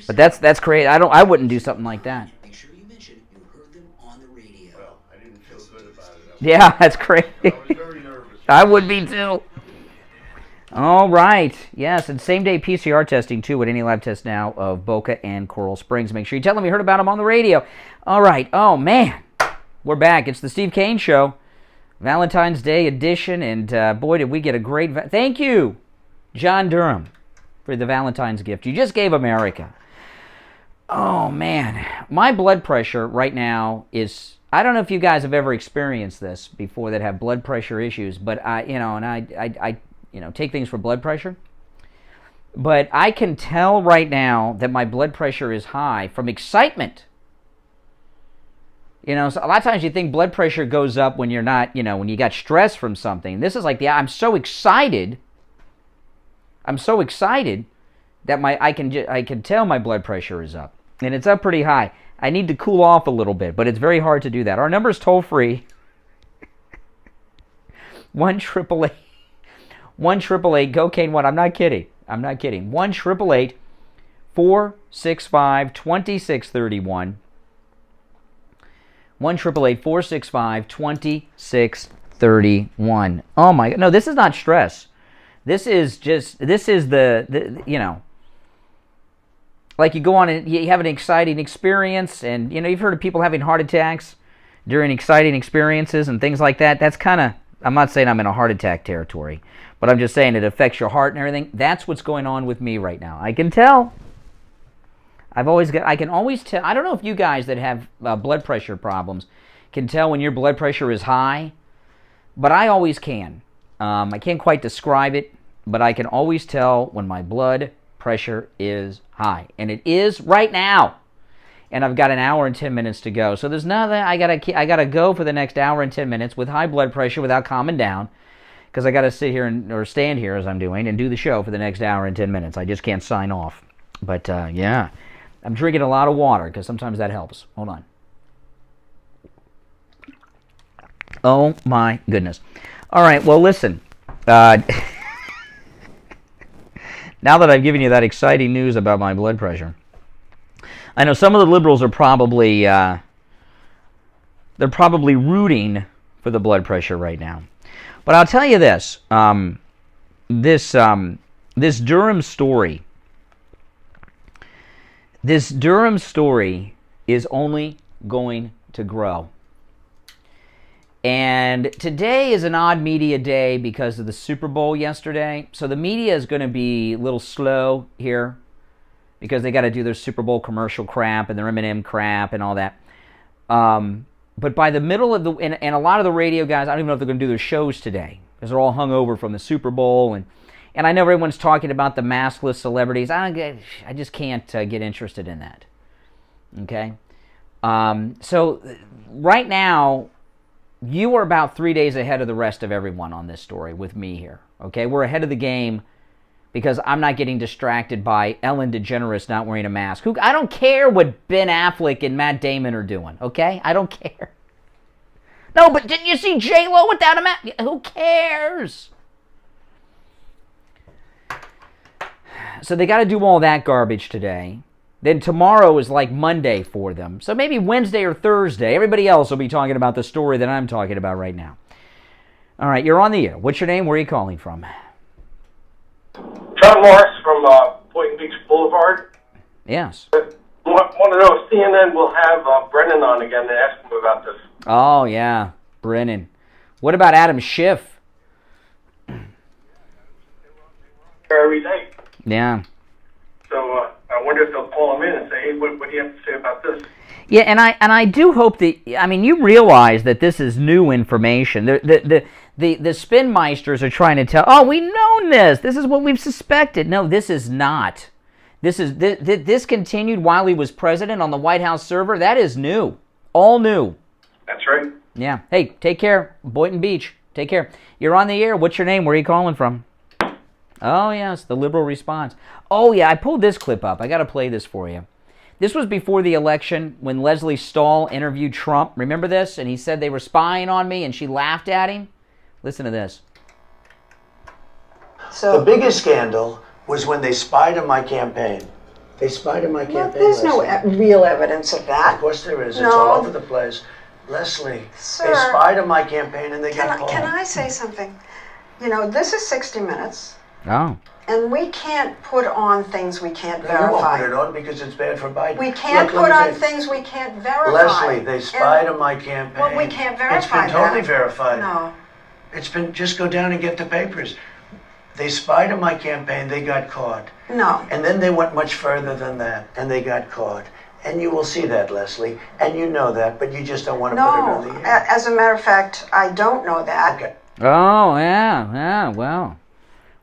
But that's great. I wouldn't do something like that. Make sure you mention you heard them on the radio. Well, I didn't feel good about it. Yeah, that's great. I was very nervous. I would be too. All right. Yes, and same-day PCR testing, too, at any lab test now of Boca and Coral Springs. Make sure you tell them you heard about them on the radio. All right. Oh, man. We're back. It's the Steve Kane Show, Valentine's Day edition, and boy, did we get a great... Thank you, John Durham, for the Valentine's gift you just gave America. Oh, man. My blood pressure right now is... I don't know if you guys have ever experienced this before that have blood pressure issues, but I take things for blood pressure. But I can tell right now that my blood pressure is high from excitement. So a lot of times you think blood pressure goes up when you're not, when you got stress from something. This is like I'm so excited. I'm so excited that I can tell my blood pressure is up. And it's up pretty high. I need to cool off a little bit, but it's very hard to do that. Our number is toll-free. 1-888-GO-KANE 1. I'm not kidding. 1-888-465-2631. 1-888-465-2631. 1-888-465-2631. Oh my God. No, this is not stress. This is the you know, like you go on and you have an exciting experience, and you know, you've heard of people having heart attacks during exciting experiences and things like that. That's kind of, I'm not saying I'm in a heart attack territory, but I'm just saying it affects your heart and everything. That's what's going on with me right now. I can tell. I can always tell. I don't know if you guys that have blood pressure problems can tell when your blood pressure is high, but I always can. I can't quite describe it, but I can always tell when my blood pressure is high, and it is right now. And I've got an hour and 10 minutes to go, so there's nothing. I gotta go for the next hour and 10 minutes with high blood pressure without calming down, because I gotta sit here or stand here as I'm doing and do the show for the next hour and 10 minutes. I just can't sign off. But yeah, I'm drinking a lot of water because sometimes that helps. Hold on. Oh my goodness. All right, well listen. Now that I've given you that exciting news about my blood pressure, I know some of the liberals are probably they're probably rooting for the blood pressure right now. But I'll tell you this: this Durham story. This Durham story is only going to grow. And today is an odd media day because of the Super Bowl yesterday. So the media is going to be a little slow here because they got to do their Super Bowl commercial crap and their M&M crap and all that. But by the middle of the... And a lot of the radio guys, I don't even know if they're going to do their shows today because they're all hung over from the Super Bowl. And I know everyone's talking about the maskless celebrities. I just can't get interested in that. Okay? So right now, you are about 3 days ahead of the rest of everyone on this story with me here. Okay? We're ahead of the game because I'm not getting distracted by Ellen DeGeneres not wearing a mask. I don't care what Ben Affleck and Matt Damon are doing. Okay? I don't care. No, but didn't you see J-Lo without a mask? Who cares? So they got to do all that garbage today. Then tomorrow is like Monday for them. So maybe Wednesday or Thursday, everybody else will be talking about the story that I'm talking about right now. All right, you're on the air. What's your name? Where are you calling from? John Morris from Boynton Beach Boulevard. Yes. Want to know if CNN will have Brennan on again to ask him about this. Oh, yeah, Brennan. What about Adam Schiff? Every day. Yeah. So I wonder if they'll call him in and say, hey, what do you have to say about this? Yeah, and I do hope that, I mean, you realize that this is new information. The spin meisters are trying to tell, oh, we've known this. This is what we've suspected. No, this is not. This continued while he was president on the White House server. That is new. All new. That's right. Yeah. Hey, take care. Boynton Beach. Take care. You're on the air. What's your name? Where are you calling from? Oh, yes, the liberal response. Oh, yeah, I pulled this clip up. I got to play this for you. This was before the election when Leslie Stahl interviewed Trump. Remember this? And he said they were spying on me, and she laughed at him. Listen to this. So the biggest scandal was when they spied on my campaign. They spied on my campaign. There's no real evidence of that. Of course there is. No. It's all over the place. Leslie, Sir, they spied on my campaign and they got caught. Can I say something? You know, this is 60 Minutes. Oh. And we can't put on things we can't You verify. won't put it on because it's bad for Biden. We can't Look, put on tell you- things we can't verify. Leslie, they spied on my campaign. Well, we can't verify It's been totally that. verified. No. It's been, just go down and get the papers. They spied on my campaign, they got caught. No. And then they went much further than that, and they got caught. And you will see that, Leslie, and you know that, but you just don't want to put it on No. the air. As a matter of fact, I don't know that. Okay. Oh, yeah, well.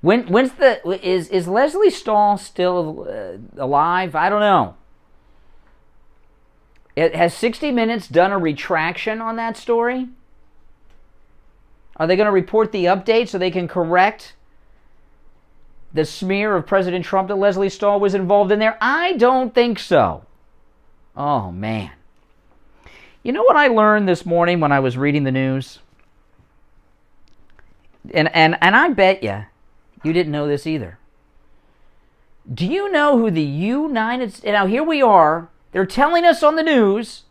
Is Leslie Stahl still alive? I don't know. Has 60 Minutes done a retraction on that story? Are they going to report the update so they can correct the smear of President Trump that Leslie Stahl was involved in there? I don't think so. Oh, man. You know what I learned this morning when I was reading the news? And I bet you didn't know this either. Do you know who the United States... Now, here we are. They're telling us on the news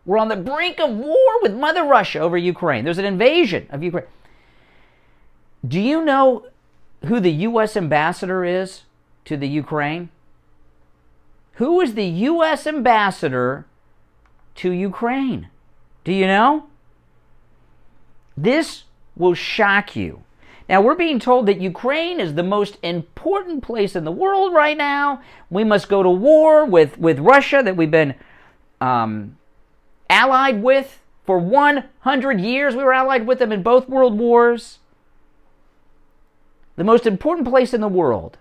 we're on the brink of war with Mother Russia over Ukraine. There's an invasion of Ukraine. Do you know who the U.S. ambassador is to the Ukraine? Who is the U.S. ambassador to Ukraine? Do you know? This will shock you. Now, we're being told that Ukraine is the most important place in the world right now. We must go to war with Russia that we've been allied with for 100 years. We were allied with them in both world wars. The most important place in the world.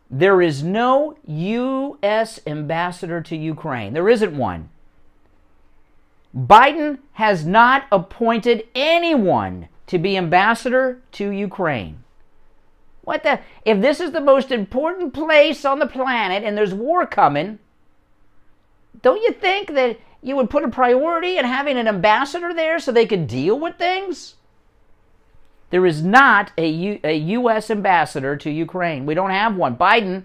There is no U.S. ambassador to Ukraine. There isn't one. Biden has not appointed anyone to be ambassador to Ukraine. What the? If this is the most important place on the planet and there's war coming, don't you think that you would put a priority in having an ambassador there so they could deal with things? There is not a U.S. ambassador to Ukraine. We don't have one. Biden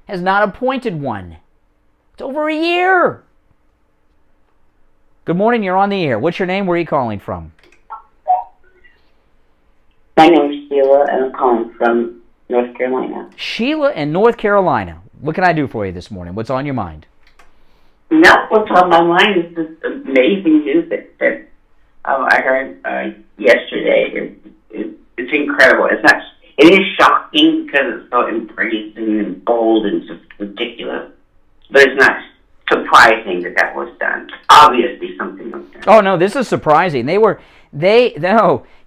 has not appointed one. It's over a year. Good morning, you're on the air. What's your name? Where are you calling from? My name is Sheila, and I'm calling from North Carolina. Sheila in North Carolina. What can I do for you this morning? What's on your mind? No, what's on my mind is this amazing news that I heard yesterday. It's incredible. It is shocking because it's so embracing and bold and just ridiculous. But it's not surprising that was done. Obviously, something was done. Oh no, this is surprising.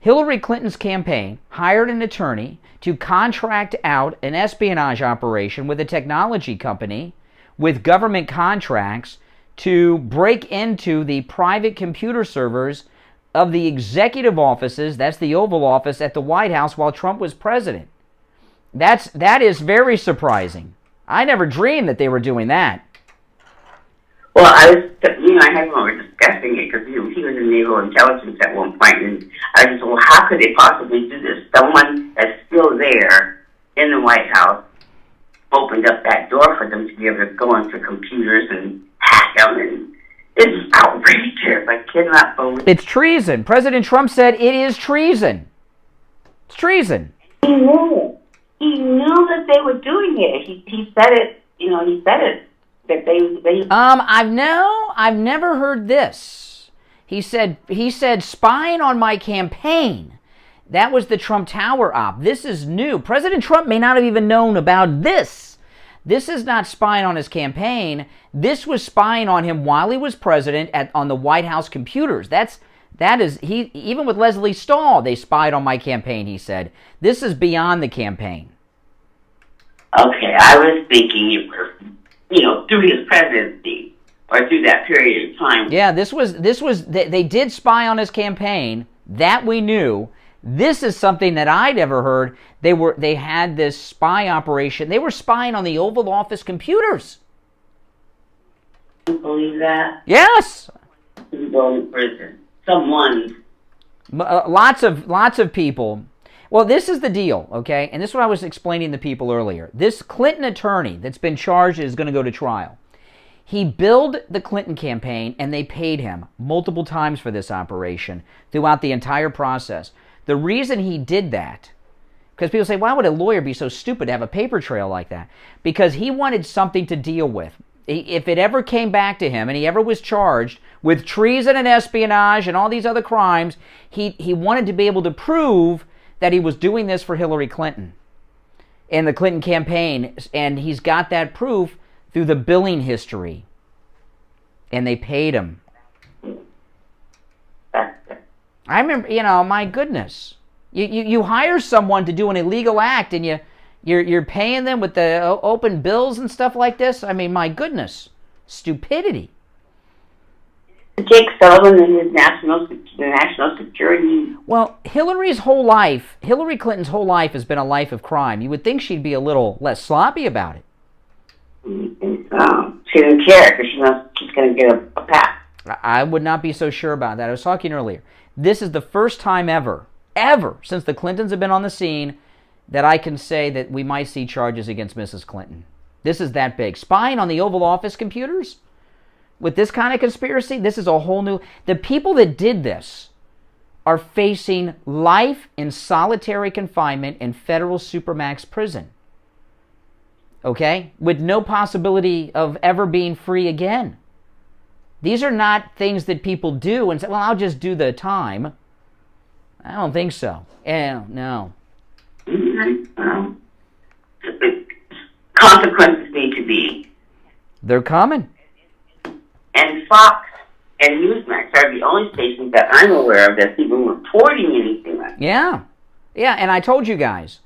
Hillary Clinton's campaign hired an attorney to contract out an espionage operation with a technology company with government contracts to break into the private computer servers of the executive offices, that's the Oval Office at the White House while Trump was president. That is very surprising. I never dreamed that they were doing that. Well, I had when we were discussing it because he was in naval intelligence at one point, and I just well, how could they possibly do this? Someone that's still there in the White House opened up that door for them to be able to go into computers and hack them, and it's outrageous. I cannot believe it's treason. President Trump said it is treason. It's treason. He knew. He knew that they were doing it. He said it. He said it. That they I've never heard this. He said spying on my campaign. That was the Trump Tower op. This is new. President Trump may not have even known about this. This is not spying on his campaign. This was spying on him while he was president on the White House computers. Even with Leslie Stahl, they spied on my campaign, he said. This is beyond the campaign. Okay, I was thinking it was through his presidency or through that period of time. Yeah, this was they did spy on his campaign. That we knew. This is something that I'd never heard. They had this spy operation. They were spying on the Oval Office computers. You believe that? Yes. He's going to prison. Someone. Lots of people. Well, this is the deal, okay? And this is what I was explaining to people earlier. This Clinton attorney that's been charged is going to go to trial. He billed the Clinton campaign, and they paid him multiple times for this operation throughout the entire process. The reason he did that, because people say, why would a lawyer be so stupid to have a paper trail like that? Because he wanted something to deal with. If it ever came back to him and he ever was charged with treason and espionage and all these other crimes, he wanted to be able to prove that he was doing this for Hillary Clinton and the Clinton campaign, and he's got that proof through the billing history. And they paid him. I remember, my goodness. You hire someone to do an illegal act and you're paying them with the open bills and stuff like this? I mean, my goodness. Stupidity. Jake Sullivan and his national security. Well, Hillary Clinton's whole life has been a life of crime. You would think she'd be a little less sloppy about it. She didn't care because she knows she's going to get a pass. I would not be so sure about that. I was talking earlier. This is the first time ever, since the Clintons have been on the scene, that I can say that we might see charges against Mrs. Clinton. This is that big. Spying on the Oval Office computers with this kind of conspiracy, this is a whole new... The people that did this are facing life in solitary confinement in federal supermax prison. Okay? With no possibility of ever being free again. These are not things that people do and say, well, I'll just do the time. I don't think so. No. Consequences need to be. They're coming. And Fox and Newsmax are the only stations that I'm aware of that's even reporting anything like that. Yeah. Yeah, and I told you guys,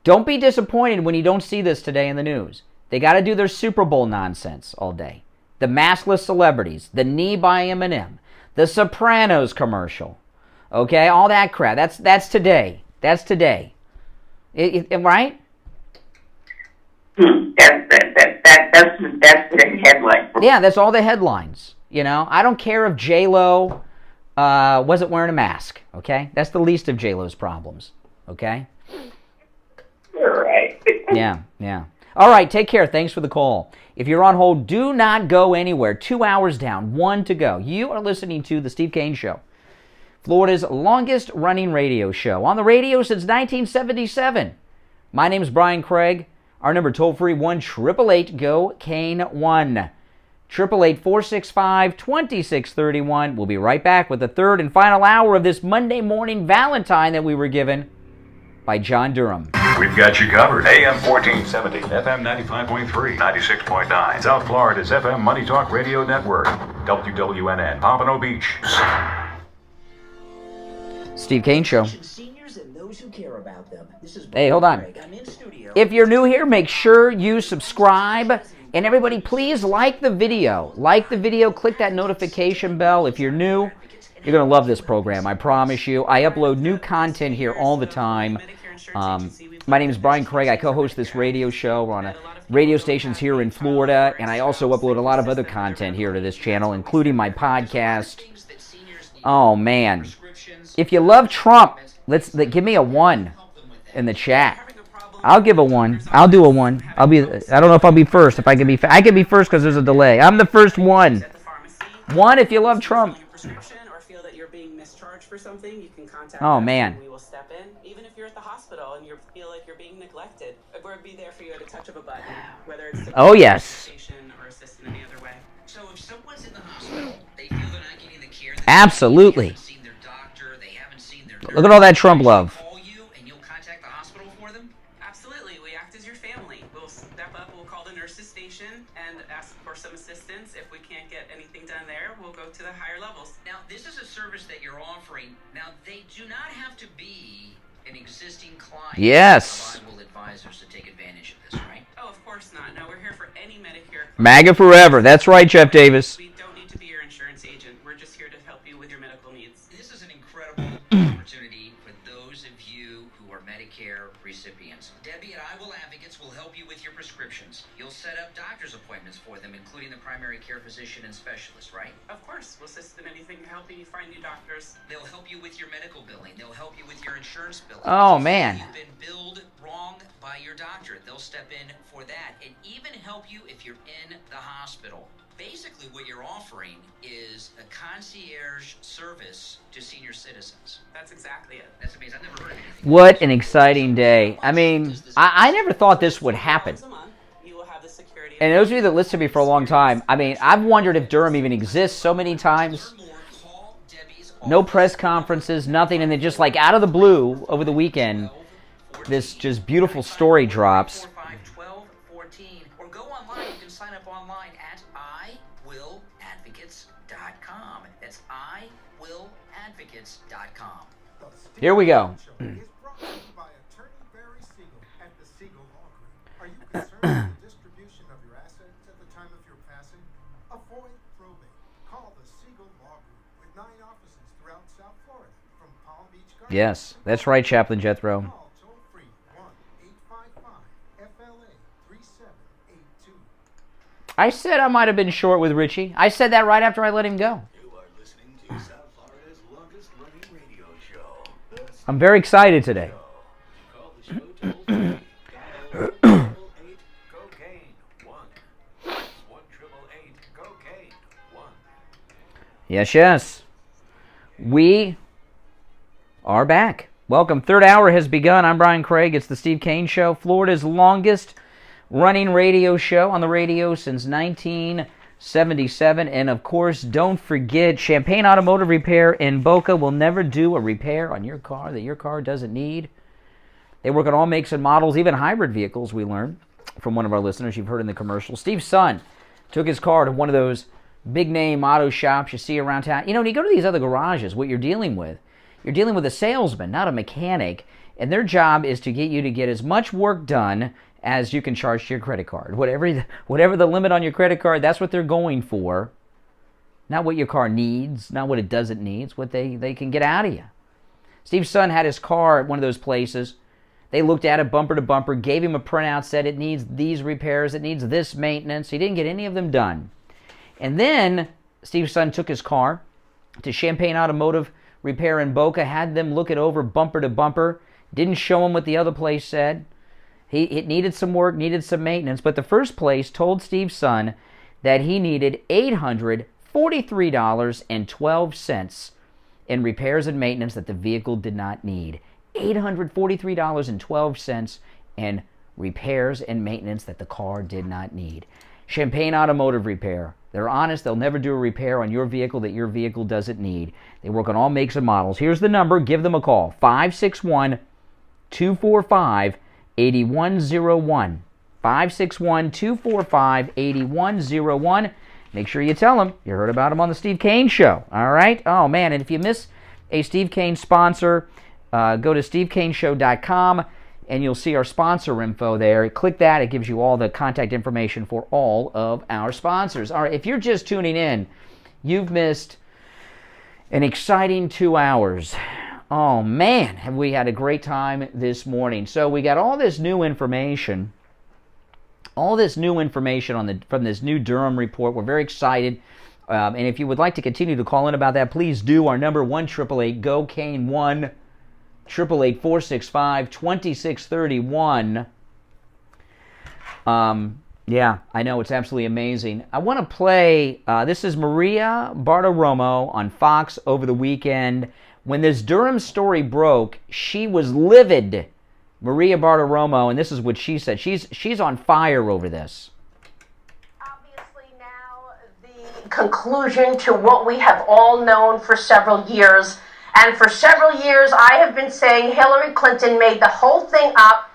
don't be disappointed when you don't see this today in the news. They got to do their Super Bowl nonsense all day. The maskless celebrities, the knee by Eminem, the Sopranos commercial. Okay, all that crap. That's today. That's today. Right? That's the headline. Yeah, that's all the headlines. You know, I don't care if J-Lo wasn't wearing a mask. Okay, that's the least of J-Lo's problems. Okay. You're right. Yeah. All right, take care. Thanks for the call. If you're on hold, do not go anywhere. 2 hours down, 1 to go. You are listening to The Steve Kane Show, Florida's longest running radio show. On the radio since 1977. My name is Brian Craig. Our number toll-free, 1-888-GO-KANE-1. 888-465-2631. We'll be right back with the third and final hour of this Monday morning Valentine that we were given by John Durham. We've got you covered. AM 1470, FM 95.3, 96.9. South Florida's FM Money Talk Radio Network. WWNN, Pompano Beach. Steve Kane Show. Seniors and those who care about them. This is Hey, hold on. If you're new here, make sure you subscribe. And everybody, please like the video. Like the video. Click that notification bell. If you're new, you're going to love this program. I promise you. I upload new content here all the time. My name is Brian Craig. I co-host this radio show. We're on radio stations here in Florida. And I also upload a lot of other content here to this channel, including my podcast. Oh, man. If you love Trump, give me a 1 in the chat. I'll give a 1. I'll do a 1. I don't know if I'll be first. If I can be I can be first because there's a delay. I'm the first one. 1 if you love Trump. Or feel that you're being mischarged for something, you can contact Oh us man. and we will step in. Even if you're at the hospital and you feel like you're being neglected, we'll be there for you at a touch of a button, whether it's Oh yes. or assist in any other way. So if someone's in the hospital, they feel they're not getting the care that Absolutely. they haven't seen their doctor, they haven't seen their Look at all that Trump love. call you and you'll contact the hospital for them? Absolutely, we act as your family. We'll step up, we'll call the nurses station and ask for some assistance. If we can't get anything done there, we'll go to the higher levels. Now, this is a service that you're offering. Now, they do not have to be an existing client. Yes. Of Viable Advisors to take advantage of this, right? Oh, of course not. No, we're here for any Medicare. MAGA forever. That's right, Jeff Davis. We don't need to be your insurance agent. We're just here to help you with your medical needs. This is an incredible opportunity for those of you who are Medicare recipients. Debbie at I Will Advocates will help you with your prescriptions. You'll set up doctor's appointments for them, including the primary care physician and specialist, right? Of course, we'll assist in anything helping you find new doctors. They'll help you with your medical billing. They'll help you with your insurance billing. Oh, man. You've been billed wrong by your doctor. They'll step in for that and even help you if you're in the hospital. Basically, what you're offering is a concierge service to senior citizens. That's exactly it. That's amazing. I've never heard of anything. What an exciting day. I mean, I never thought this would happen. And those of you that listen to me for a long time, I mean, I've wondered if Durham even exists so many times. No press conferences, nothing, and then just like out of the blue over the weekend, this just beautiful story drops. Or go online. You can sign up online at iwilladvocates.com. That's iwilladvocates.com. Here we go. Yes, that's right, Chaplain Jethro. I said I might have been short with Richie. I said that right after I let him go. I'm very excited today. Yes, yes. We are back. Welcome. Third hour has begun. I'm Brian Craig. It's the Steve Kane Show, Florida's longest running radio show on the radio since 1977. And, of course, don't forget, Champagne Automotive Repair in Boca will never do a repair on your car that your car doesn't need. They work on all makes and models, even hybrid vehicles, we learned from one of our listeners you've heard in the commercial. Steve's son took his car to one of those big-name auto shops you see around town. You know, when you go to these other garages, what you're dealing with a salesman, not a mechanic, and their job is to get you to get as much work done as you can charge to your credit card. Whatever the limit on your credit card, that's what they're going for. Not what your car needs, not what it doesn't need, it's what they can get out of you. Steve's son had his car at one of those places. They looked at it bumper to bumper, gave him a printout, said it needs these repairs, it needs this maintenance. He didn't get any of them done. And then Steve's son took his car to Champagne Automotive Repair in Boca, had them look it over bumper to bumper, didn't show him what the other place said. It needed some work, needed some maintenance, but the first place told Steve's son that he needed $843.12 in repairs and maintenance that the vehicle did not need. $843.12 in repairs and maintenance that the car did not need. Champagne Automotive Repair. They're honest. They'll never do a repair on your vehicle that your vehicle doesn't need. They work on all makes and models. Here's the number. Give them a call. 561-245-8101. 561-245-8101. Make sure you tell them you heard about them on the Steve Kane Show. All right? Oh, man. And if you miss a Steve Kane sponsor, go to stevekaneshow.com. and you'll see our sponsor info there. Click that. It gives you all the contact information for all of our sponsors. All right, if you're just tuning in, you've missed an exciting 2 hours. Oh, man, have we had a great time this morning. So we got all this new information, from this new Durham report. We're very excited. And if you would like to continue to call in about that, please do. Our number, 1-888-GO-KANE-1. 888-465-2631. Yeah, I know, it's absolutely amazing. I want to play, this is Maria Bartoromo on Fox over the weekend. When this Durham story broke, she was livid. Maria Bartoromo, and this is what she said. She's on fire over this. Obviously now the conclusion to what we have all known for several years. And for several years, I have been saying Hillary Clinton made the whole thing up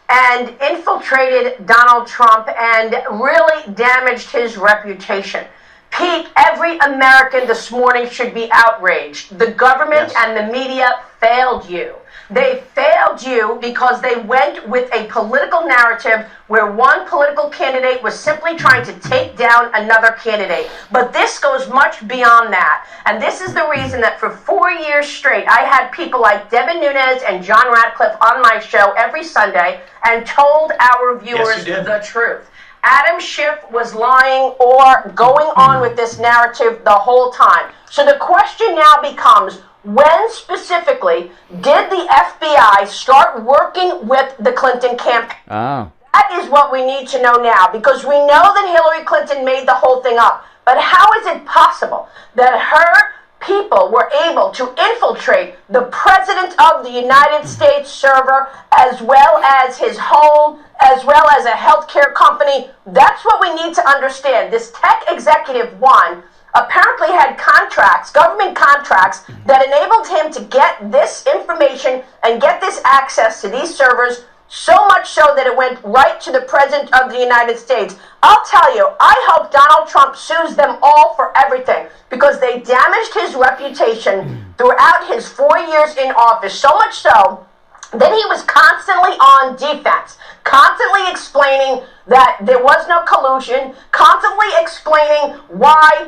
and infiltrated Donald Trump and really damaged his reputation. Pete, every American this morning should be outraged. The government and the media failed you. They failed you because they went with a political narrative where one political candidate was simply trying to take down another candidate. But this goes much beyond that. And this is the reason that for 4 years straight, I had people like Devin Nunes and John Ratcliffe on my show every Sunday and told our viewers the truth. Adam Schiff was lying or going on with this narrative the whole time. So the question now becomes, when specifically did the FBI start working with the Clinton campaign? Oh. That is what we need to know now, because we know that Hillary Clinton made the whole thing up. But how is it possible that her people were able to infiltrate the President of the United States server, as well as his home, as well as a healthcare company? That's what we need to understand. This tech executive one apparently had contracts, government contracts, that enabled him to get this information and get this access to these servers, so much so that it went right to the President of the United States. I'll tell you, I hope Donald Trump sues them all for everything, because they damaged his reputation throughout his 4 years in office, so much so that he was constantly on defense, constantly explaining that there was no collusion, constantly explaining why,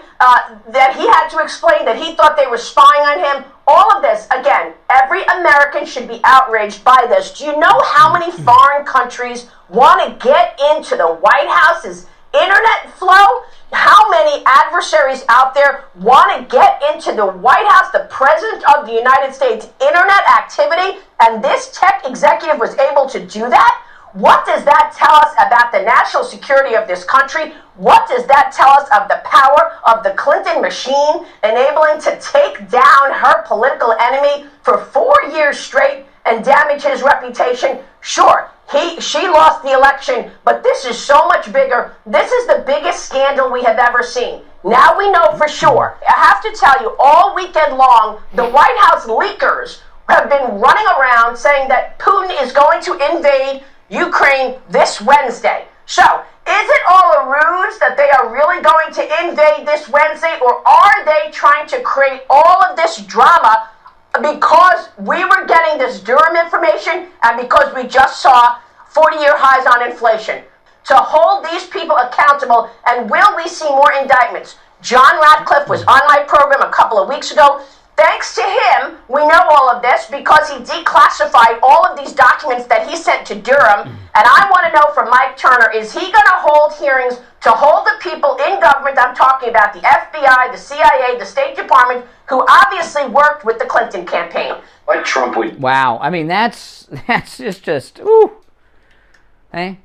that he had to explain that he thought they were spying on him. All of this, again, every American should be outraged by this. Do you know how many foreign countries want to get into the White House's internet flow? how many adversaries out there want to get into the White House, the President of the United States, internet activity, and this tech executive was able to do that? What does that tell us about the national security of this country? What does that tell us of the power of the Clinton machine enabling to take down her political enemy for 4 years straight and damage his reputation? Sure, she lost the election, but this is so much bigger. This is the biggest scandal we have ever seen. Now we know for sure. I have to tell you, all weekend long, the White House leakers have been running around saying that Putin is going to invade Ukraine this Wednesday. So, is it all a ruse that they are really going to invade this Wednesday, or are they trying to create all of this drama because we were getting this Durham information and because we just saw 40-year highs on inflation? To hold these people accountable, and will we see more indictments? John Ratcliffe was on my program a couple of weeks ago. Thanks to him, we know all of this because he declassified all of these documents that he sent to Durham. And I want to know from Mike Turner, is he going to hold hearings to hold the people in government, I'm talking about the FBI, the CIA, the State Department, who obviously worked with the Clinton campaign? Like Trump would. Wow. I mean, that's just ooh. Hey?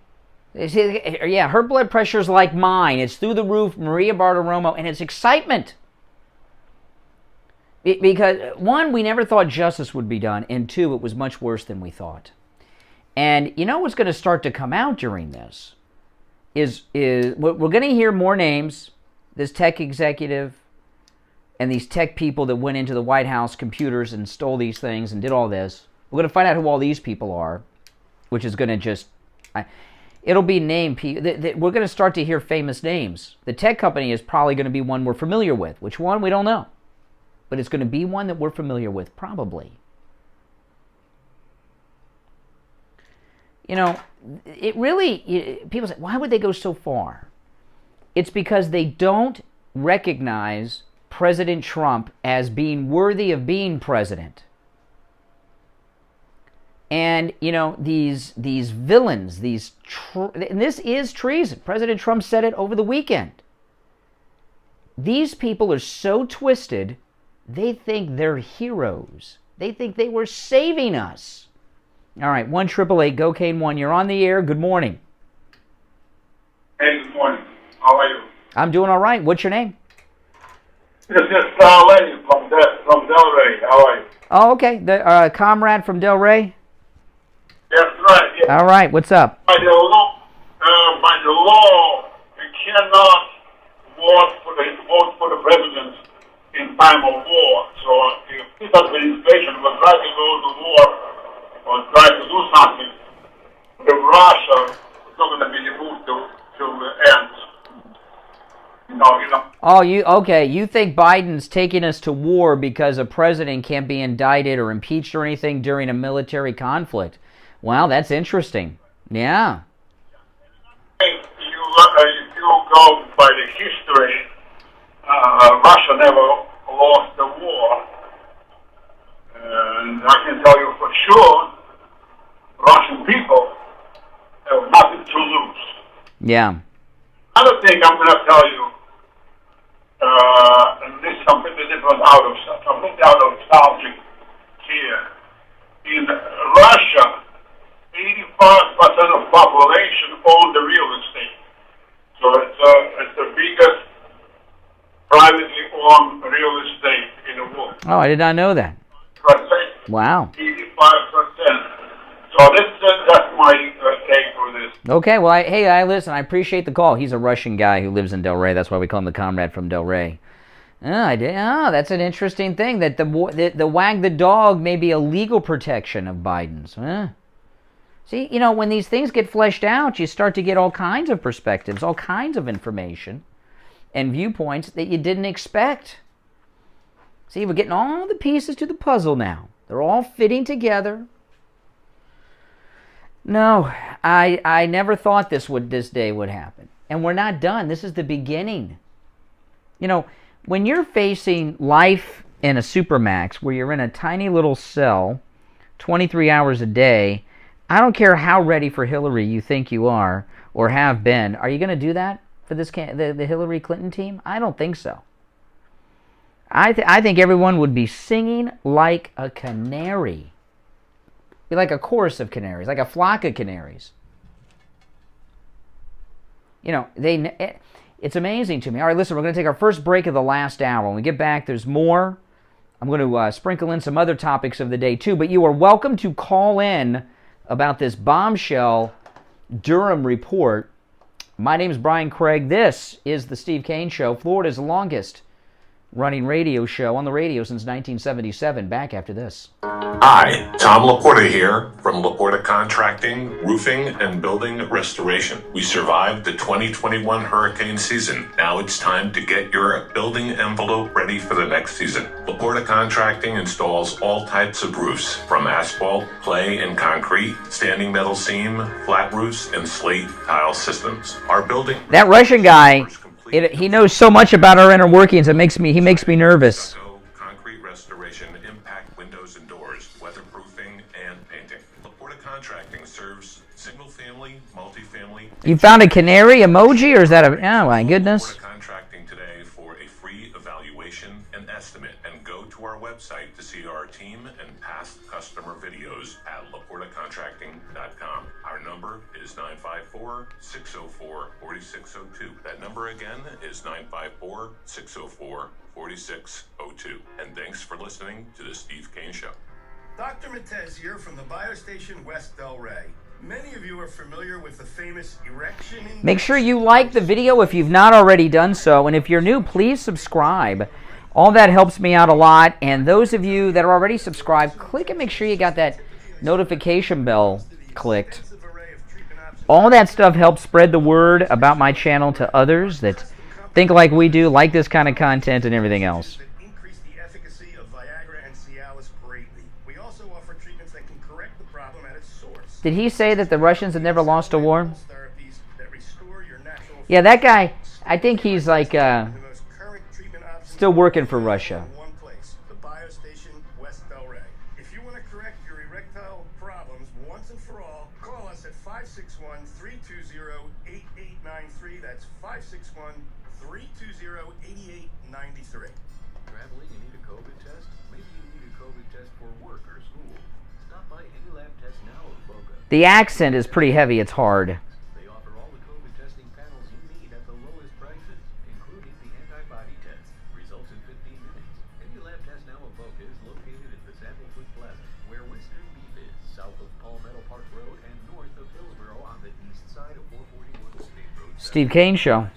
Yeah, her blood pressure's like mine. It's through the roof, Maria Bartoromo, and it's excitement. Because, one, we never thought justice would be done, and two, it was much worse than we thought. And you know what's going to start to come out during this is we're going to hear more names, this tech executive and these tech people that went into the White House computers and stole these things and did all this. We're going to find out who all these people are, which is going to just... it'll be named people. We're going to start to hear famous names. The tech company is probably going to be one we're familiar with. Which one? We don't know. But it's going to be one that we're familiar with, probably. You know, it really... people say, why would they go so far? It's because they don't recognize President Trump as being worthy of being president. And, you know, these villains, and this is treason. President Trump said it over the weekend. These people are so twisted... they think they're heroes. They think they were saving us. All right, 1-888-GO-CANE-1. You're on the air. Good morning. Hey, good morning. How are you? I'm doing all right. What's your name? This is Lenny from Delray. How are you? Oh, okay. The comrade from Delray? That's right. Yeah. All right. What's up? By the law, you cannot vote for the president in time of war. So if this administration will try to go to war or try to do something, the Russia is not going to be moved to the end. Oh, you think Biden's taking us to war because a president can't be indicted or impeached or anything during a military conflict? Wow, that's interesting. Yeah. If you go by the history, Russia never lost the war, and I can tell you for sure, Russian people have nothing to lose. Yeah. Another thing I'm going to tell you, and this is completely different completely out of subject here. In Russia, 85% of population own the real estate. So it's the biggest privately owned real estate in the world. Oh, I did not know that. Wow. 85%. So that's my take for this. Okay, well, I listen, I appreciate the call. He's a Russian guy who lives in Delray. That's why we call him the comrade from Delray. That's an interesting thing, that the wag the dog may be a legal protection of Biden's. See, you know, when these things get fleshed out, you start to get all kinds of perspectives, all kinds of information and viewpoints that you didn't expect. See, we're getting all the pieces to the puzzle now. They're all fitting together. No, I never thought this day would happen. And we're not done. This is the beginning. You know, when you're facing life in a supermax where you're in a tiny little cell 23 hours a day, I don't care how ready for Hillary you think you are or have been. Are you going to do that? for the Hillary Clinton team? I don't think so. I think everyone would be singing like a canary. Be like a chorus of canaries, like a flock of canaries. You know, it's amazing to me. All right, listen, we're going to take our first break of the last hour. When we get back, there's more. I'm going to sprinkle in some other topics of the day, too. But you are welcome to call in about this bombshell Durham report. My name is Brian Craig. This is the Steve Kane Show, Florida's longest running radio show on the radio since 1977. Back after this. Hi, Tom Laporta here from Laporta Contracting, Roofing and Building Restoration. We survived the 2021 hurricane season. Now it's time to get your building envelope ready for the next season. Laporta Contracting installs all types of roofs, from asphalt, clay, and concrete, standing metal seam, flat roofs, and slate tile systems. Our building... That Russian guy... he knows so much about our inner workings. He makes me nervous. Concrete restoration, impact windows and doors, weatherproofing, and painting. Laporta Contracting serves single-family, multifamily. You found a canary emoji, or is that a? Oh my goodness! Laporta Contracting today for a free evaluation and estimate, and go to our website to see our team and past customer videos at laportacontracting.com. Our number is 954-604-4602. That number again is 954-604-4602. And thanks for listening to the Steve Kane Show. Dr. Matez here from the Biostation West Delray. Many of you are familiar with the famous erection... Make sure you like the video if you've not already done so. And if you're new, please subscribe. All that helps me out a lot. And those of you that are already subscribed, click and make sure you got that notification bell clicked. All that stuff helps spread the word about my channel to others that think like we do, like this kind of content and everything else. Increase the efficacy of Viagra and Cialis greatly. We also offer treatments that can correct the problem at its source. Did he say that the Russians have never lost a war? Yeah, that guy, I think he's like still working for Russia. The Biostation West Delray. If you want to correct your erectile problems once and for all, call us at 561-320-8893. That's 561-320-8893. Traveling and need a COVID test? Maybe you need a COVID test for work or school. Stop by any lab test now in Boca. The accent is pretty heavy, it's hard. They offer all the COVID testing panels you need at the lowest prices, including the antibody test. Results in 15 minutes. Any lab test now in Boca is located at the Sandalwood Plaza, where Western Beef is, south of Palmetto Park Road and north of Hillsborough on the east side of 441 State Road. Steve Kane Show.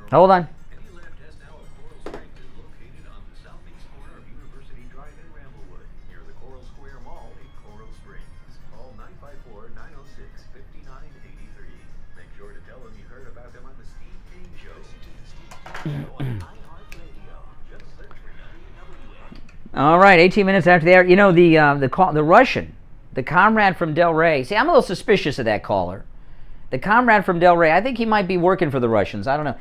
Hold on. Any lab test now of Coral Springs is located on the southeast corner of University Drive in Ramblewood, near the Coral Square Mall in Coral Springs. Call 954-906-5983. Make sure to tell them you heard about them on the Steve Kane Show. All right, 18 minutes after the air. You know, the Russian, the comrade from Del Rey. See, I'm a little suspicious of that caller. The comrade from Del Rey, I think he might be working for the Russians. I don't know.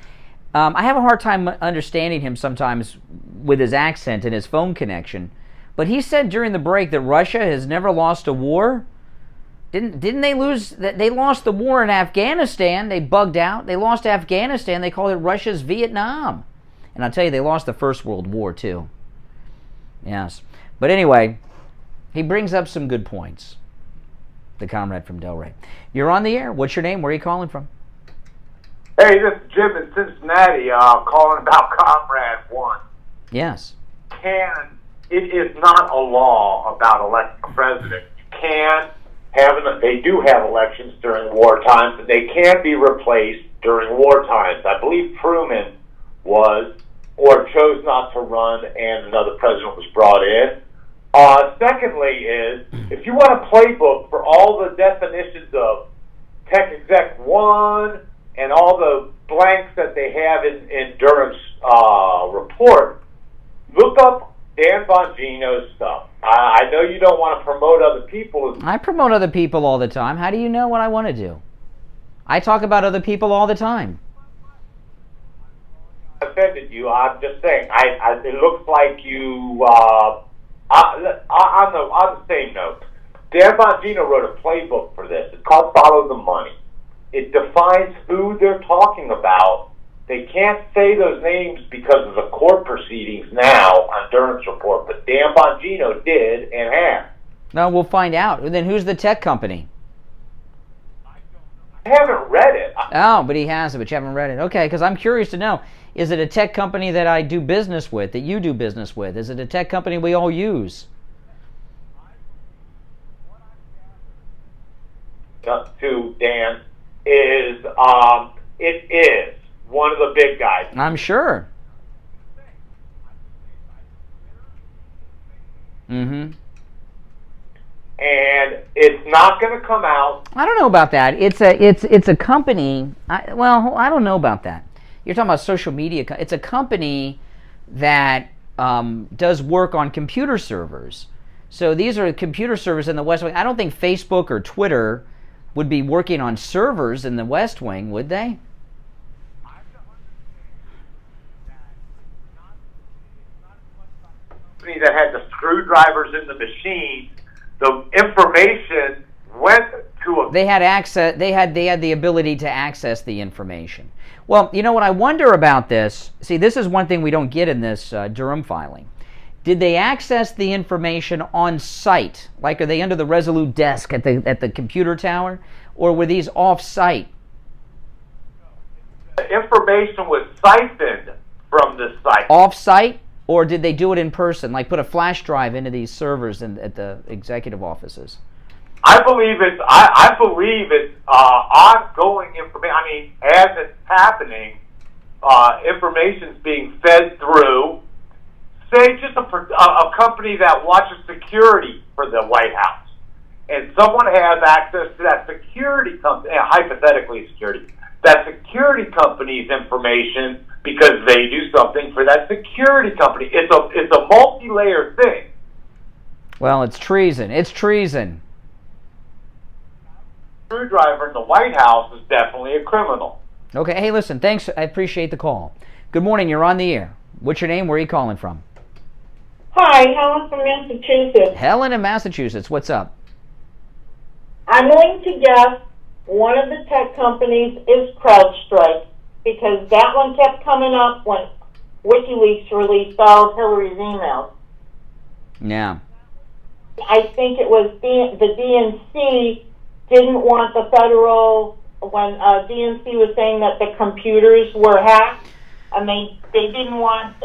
I have a hard time understanding him sometimes with his accent and his phone connection. But he said during the break that Russia has never lost a war. Didn't they lose? They lost the war in Afghanistan. They bugged out. They lost Afghanistan. They called it Russia's Vietnam. And I'll tell you, they lost the First World War too. Yes. But anyway, he brings up some good points. The comrade from Del Rey. You're on the air. What's your name? Where are you calling from? Hey, this is Jim in Cincinnati, calling about Comrade 1. Yes. It is not a law about electing a president. They do have elections during war times, and they can be replaced during war times. I believe Truman chose not to run, and another president was brought in. Secondly is, if you want a playbook for all the definitions of Tech Exec 1 and all the blanks that they have in Durham's report, look up Dan Bongino's stuff. I know you don't want to promote other people. I promote other people all the time. How do you know what I want to do? I talk about other people all the time. Offended you. I'm just saying. It looks like you... on the same note, Dan Bongino wrote a playbook for this. It's called Follow the Money. it defines who they're talking about. They can't say those names because of the court proceedings now on Durham's report, but Dan Bongino did and has. No, we'll find out. Then who's the tech company? I haven't read it. Oh, but he has it, but you haven't read it. Okay, because I'm curious to know, is it a tech company that I do business with, that you do business with? Is it a tech company we all use? To Dan is it is one of the big guys. I'm sure. Mm-hmm. And it's not going to come out. I don't know about that. It's a company. I don't know about that. You're talking about social media. It's a company that does work on computer servers. So these are computer servers in the West Wing. I don't think Facebook or Twitter would be working on servers in the West Wing, would they? Company that had the screwdrivers in the machine, the information went to a... They had access. They had the ability to access the information. Well, you know what I wonder about this? See, this is one thing we don't get in this Durham filing. Did they access the information on site? Like, are they under the Resolute desk at the computer tower, or were these off-site? The information was siphoned from the site. Off-site, or did they do it in person? Like, put a flash drive into these servers at the executive offices? I believe it's ongoing information. I mean, as it's happening, information's being fed through. Say just a company that watches security for the White House, and someone has access to that security company, hypothetically that security company's information because they do something for that security company. It's a multi-layered thing. Well, it's treason. It's treason. Screwdriver in the White House is definitely a criminal. Okay, hey, listen, thanks. I appreciate the call. Good morning. You're on the air. What's your name? Where are you calling from? Hi, Helen from Massachusetts. Helen in Massachusetts. What's up? I'm willing to guess one of the tech companies is CrowdStrike because that one kept coming up when WikiLeaks released all of Hillary's emails. Yeah. I think it was the DNC didn't want the federal, when DNC was saying that the computers were hacked, and they didn't want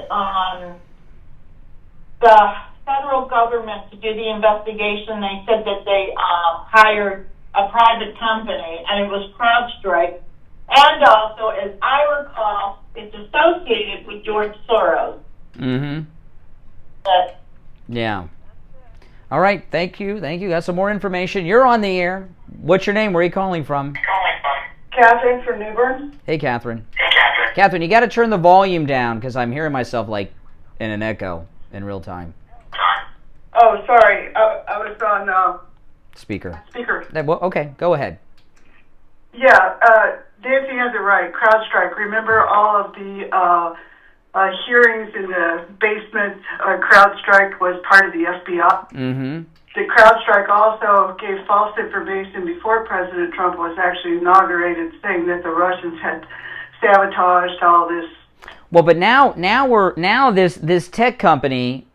the federal government to do the investigation. They said that they hired a private company, and it was CrowdStrike. And also, as I recall, it's associated with George Soros. Mm-hmm. Yeah. All right, thank you. Got some more information. You're on the air. What's your name? Where are you calling from? Catherine from New Bern. Hey, Catherine. Catherine, you got to turn the volume down because I'm hearing myself like in an echo in real time. Oh, sorry. I was on Speaker. speaker. Well, okay, go ahead. Yeah, Nancy has it right. CrowdStrike. Remember all of the hearings in the basement? CrowdStrike was part of the FBI. Mm-hmm. The CrowdStrike also gave false information before President Trump was actually inaugurated, saying that the Russians had sabotaged all this. Well, but now this tech company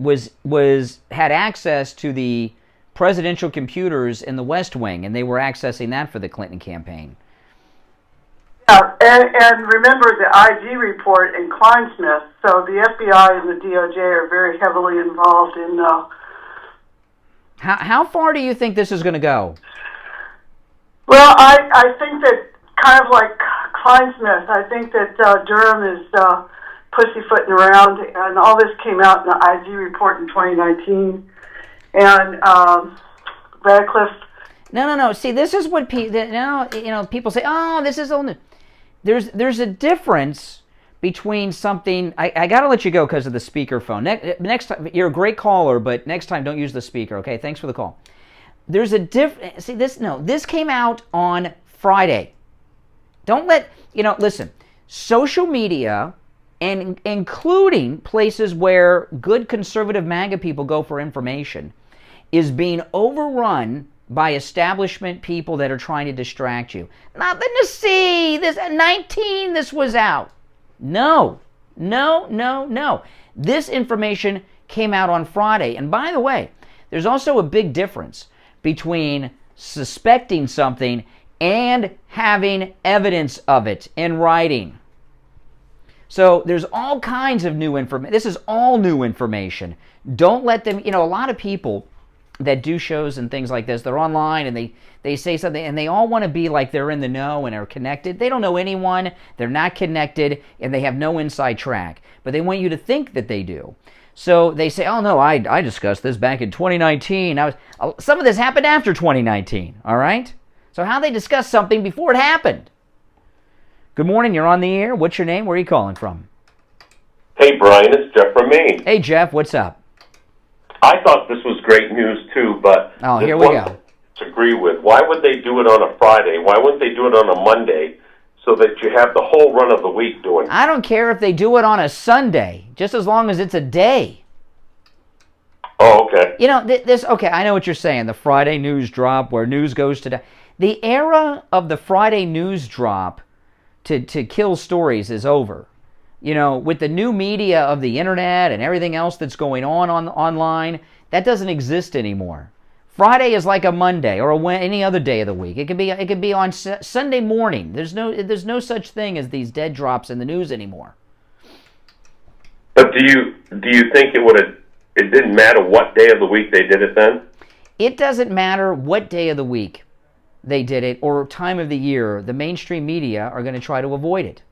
had access to the presidential computers in the West Wing, and they were accessing that for the Clinton campaign. Yeah, and remember the IG report in Kleinsmith. So the FBI and the DOJ are very heavily involved in. How far do you think this is going to go? Well, I think that kind of like Kleinsmith, I think that Durham is pussyfooting around, and all this came out in the IG report in 2019. And Radcliffe. No. See, this is what people say. Oh, this is only. There's a difference between something. I got to let you go because of the speakerphone. Next time, you're a great caller, but next time don't use the speaker. Okay, thanks for the call. There's a difference. See, this came out on Friday. Don't let listen. Social media, and including places where good conservative MAGA people go for information, is being overrun by establishment people that are trying to distract you. Nothing to see. This at 19, this was out. No. This information came out on Friday. And by the way, there's also a big difference between suspecting something and having evidence of it in writing. So there's all kinds of new information. This is all new information. Don't let them, a lot of people that do shows and things like this, they're online and they say something and they all want to be like they're in the know and are connected. They don't know anyone, they're not connected, and they have no inside track. But they want you to think that they do. So they say, oh no, I discussed this back in 2019. Some of this happened after 2019, all right? So how they discuss something before it happened? Good morning, you're on the air. What's your name? Where are you calling from? Hey, Brian, it's Jeff from Maine. Hey, Jeff, what's up? I thought this was great news, too, but... Oh, here we go. ...to agree with. Why would they do it on a Friday? Why wouldn't they do it on a Monday so that you have the whole run of the week doing it? I don't care if they do it on a Sunday, just as long as it's a day. Oh, okay. Okay, I know what you're saying, the Friday news drop where news goes to... The era of the Friday news drop to kill stories is over. With the new media of the internet and everything else that's going on online, that doesn't exist anymore. Friday is like a Monday or any other day of the week. It could be on Sunday morning. There's no such thing as these dead drops in the news anymore. But do you think it didn't matter what day of the week they did it then? It doesn't matter what day of the week they did it or time of the year. The mainstream media are going to try to avoid it.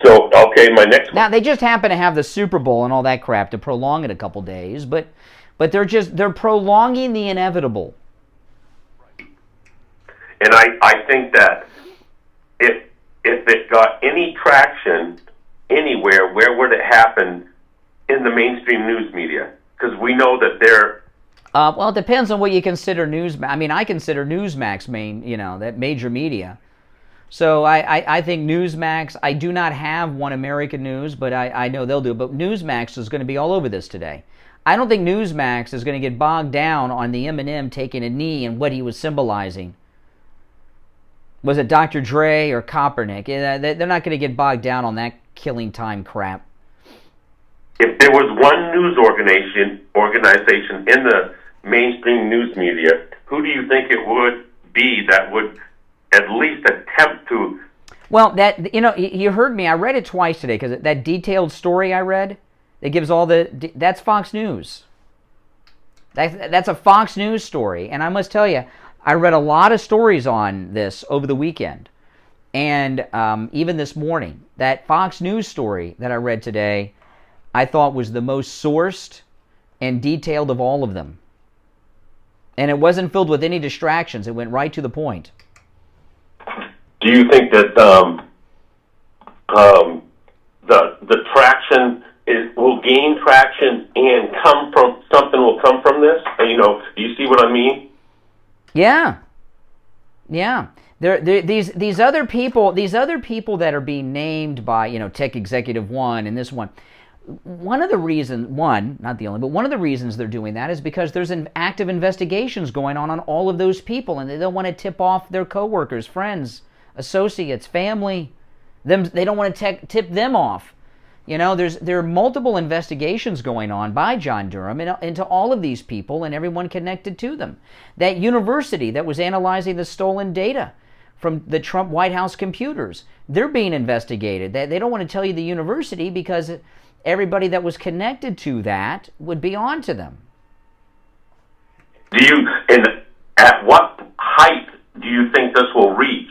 So, okay, my next... Now, they just happen to have the Super Bowl and all that crap to prolong it a couple days, but they're prolonging the inevitable. And I think that if it got any traction anywhere, where would it happen in the mainstream news media? Because we know that they're... Well, it depends on what you consider Newsmax. I mean, I consider Newsmax that major media. So I think Newsmax, I do not have One American News, but I know they'll do it. But Newsmax is going to be all over this today. I don't think Newsmax is going to get bogged down on the Eminem taking a knee and what he was symbolizing. Was it Dr. Dre or Kaepernick? They're not going to get bogged down on that killing time crap. If there was one news organization in the mainstream news media, who do you think it would be that would at least attempt to... Well, you heard me. I read it twice today because that detailed story I read, it gives all that's Fox News. That's a Fox News story. And I must tell you, I read a lot of stories on this over the weekend. And even this morning, that Fox News story that I read today, I thought was the most sourced and detailed of all of them. And it wasn't filled with any distractions. It went right to the point. Do you think that the traction will gain traction and something will come from this? Do you see what I mean? Yeah. These other people that are being named by Tech Executive One and this one. One of the reasons, not the only, but one of the reasons they're doing that is because there's active investigations going on all of those people, and they don't want to tip off their coworkers, friends, associates, family. They don't want to tip them off. There are multiple investigations going on by John Durham into all of these people and everyone connected to them. That university that was analyzing the stolen data from the Trump White House computers, they're being investigated. They don't want to tell you the university because everybody that was connected to that would be on to them. At what height do you think this will reach?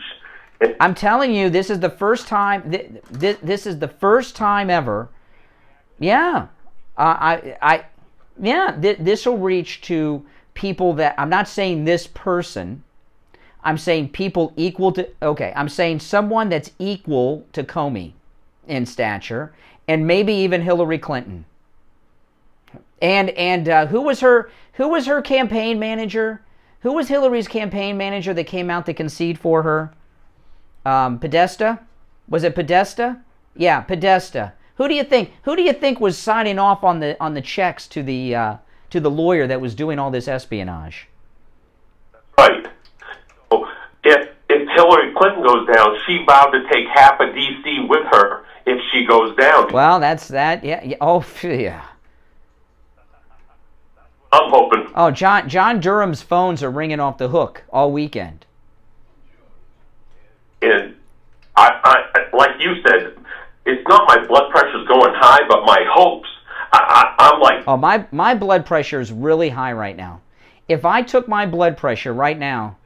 I'm telling you, this is the first time. This is the first time ever. Yeah, This will reach to people that I'm not saying this person. I'm saying people equal to. Okay, I'm saying someone that's equal to Comey in stature, and maybe even Hillary Clinton. And who was her campaign manager? Who was Hillary's campaign manager that came out to concede for her? Podesta? Was it Podesta? Yeah, Podesta. Who do you think was signing off on the checks to the lawyer that was doing all this espionage? Manhattan goes down, she vowed to take half of D.C. with her if she goes down. Well, that's that. Yeah. Oh, yeah. I'm hoping. Oh, John Durham's phones are ringing off the hook all weekend. And I like you said, it's not my blood pressure's going high, but my hopes. I'm like... Oh, my blood pressure is really high right now. If I took my blood pressure right now...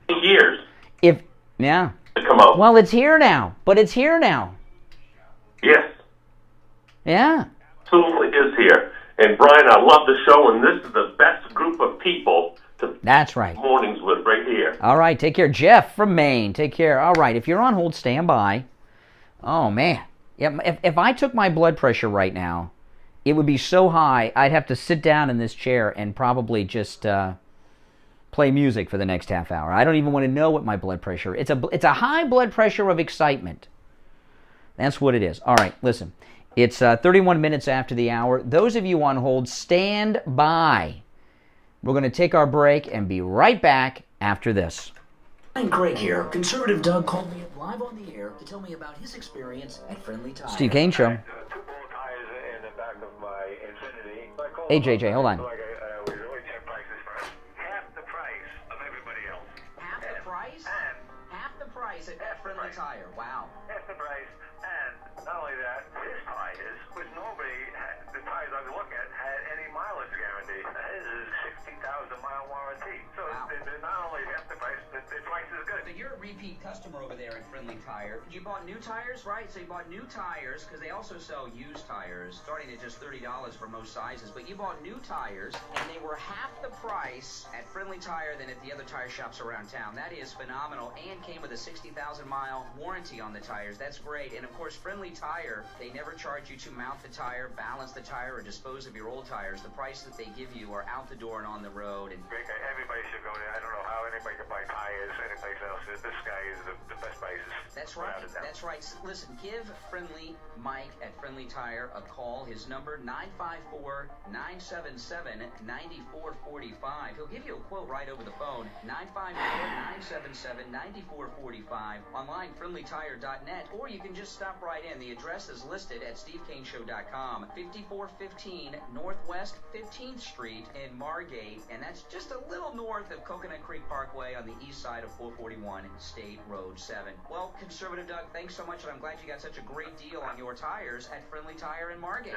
Years. Yeah. To come out. Well, it's here now. But it's here now. Yes. Yeah. Absolutely is here. And Brian, I love the show, and this is the best group of people to... That's right. Mornings with right here. All right, take care. Jeff from Maine, take care. All right, if you're on hold, stand by. Oh, man. Yeah, if I took my blood pressure right now, it would be so high, I'd have to sit down in this chair and probably just play music for the next half hour. I don't even want to know what my blood pressure is. It's a high blood pressure of excitement. That's what it is. All right, listen. It's 31 minutes after the hour. Those of you on hold, stand by. We're going to take our break and be right back after this. I'm Craig here. Conservative Doug called me up live on the air to tell me about his experience at Friendly Tire. Steve Kane Show. Hey, JJ, hold on. Half the price at Friendly Tire. Wow. Half the price, and not only that, his tires, which nobody, the tires I was looking at, had any mileage guarantee. His is 60,000 mile warranty. So they're not only half the price, but the price is good. So you're a repeat customer over there at Friendly Tire. You bought new tires, right? So you bought new tires, because they also sell used tires, starting at just $30 for most sizes. But you bought new tires, and they were half the price at Friendly Tire than at the other tire shops around town. That is phenomenal, and came with a 60,000 mile warranty on the tires. That's great. And of course, Friendly Tire, they never charge you to mount the tire, balance the tire, or dispose of your old tires. The price that they give you are out the door and on the road. And everybody should go there. I don't know how anybody can buy tires anyplace else. This guy is the best prices. That's right. That's right. Listen, give Friendly Mike at Friendly Tire a call. His number, 954-977-9445. He'll give you a quote right over the phone, 954-977-9445. Online, friendlytire.net, or you can just stop right in. The address is listed at stevekaneshow.com. 5415 Northwest 15th Street in Margate, and that's just a little north of Coconut Creek Parkway on the east side of 441 State Road 7. Well, Conservative Doug, thanks so much, and I'm glad you got such a great deal on your tires at Friendly Tire in Margate.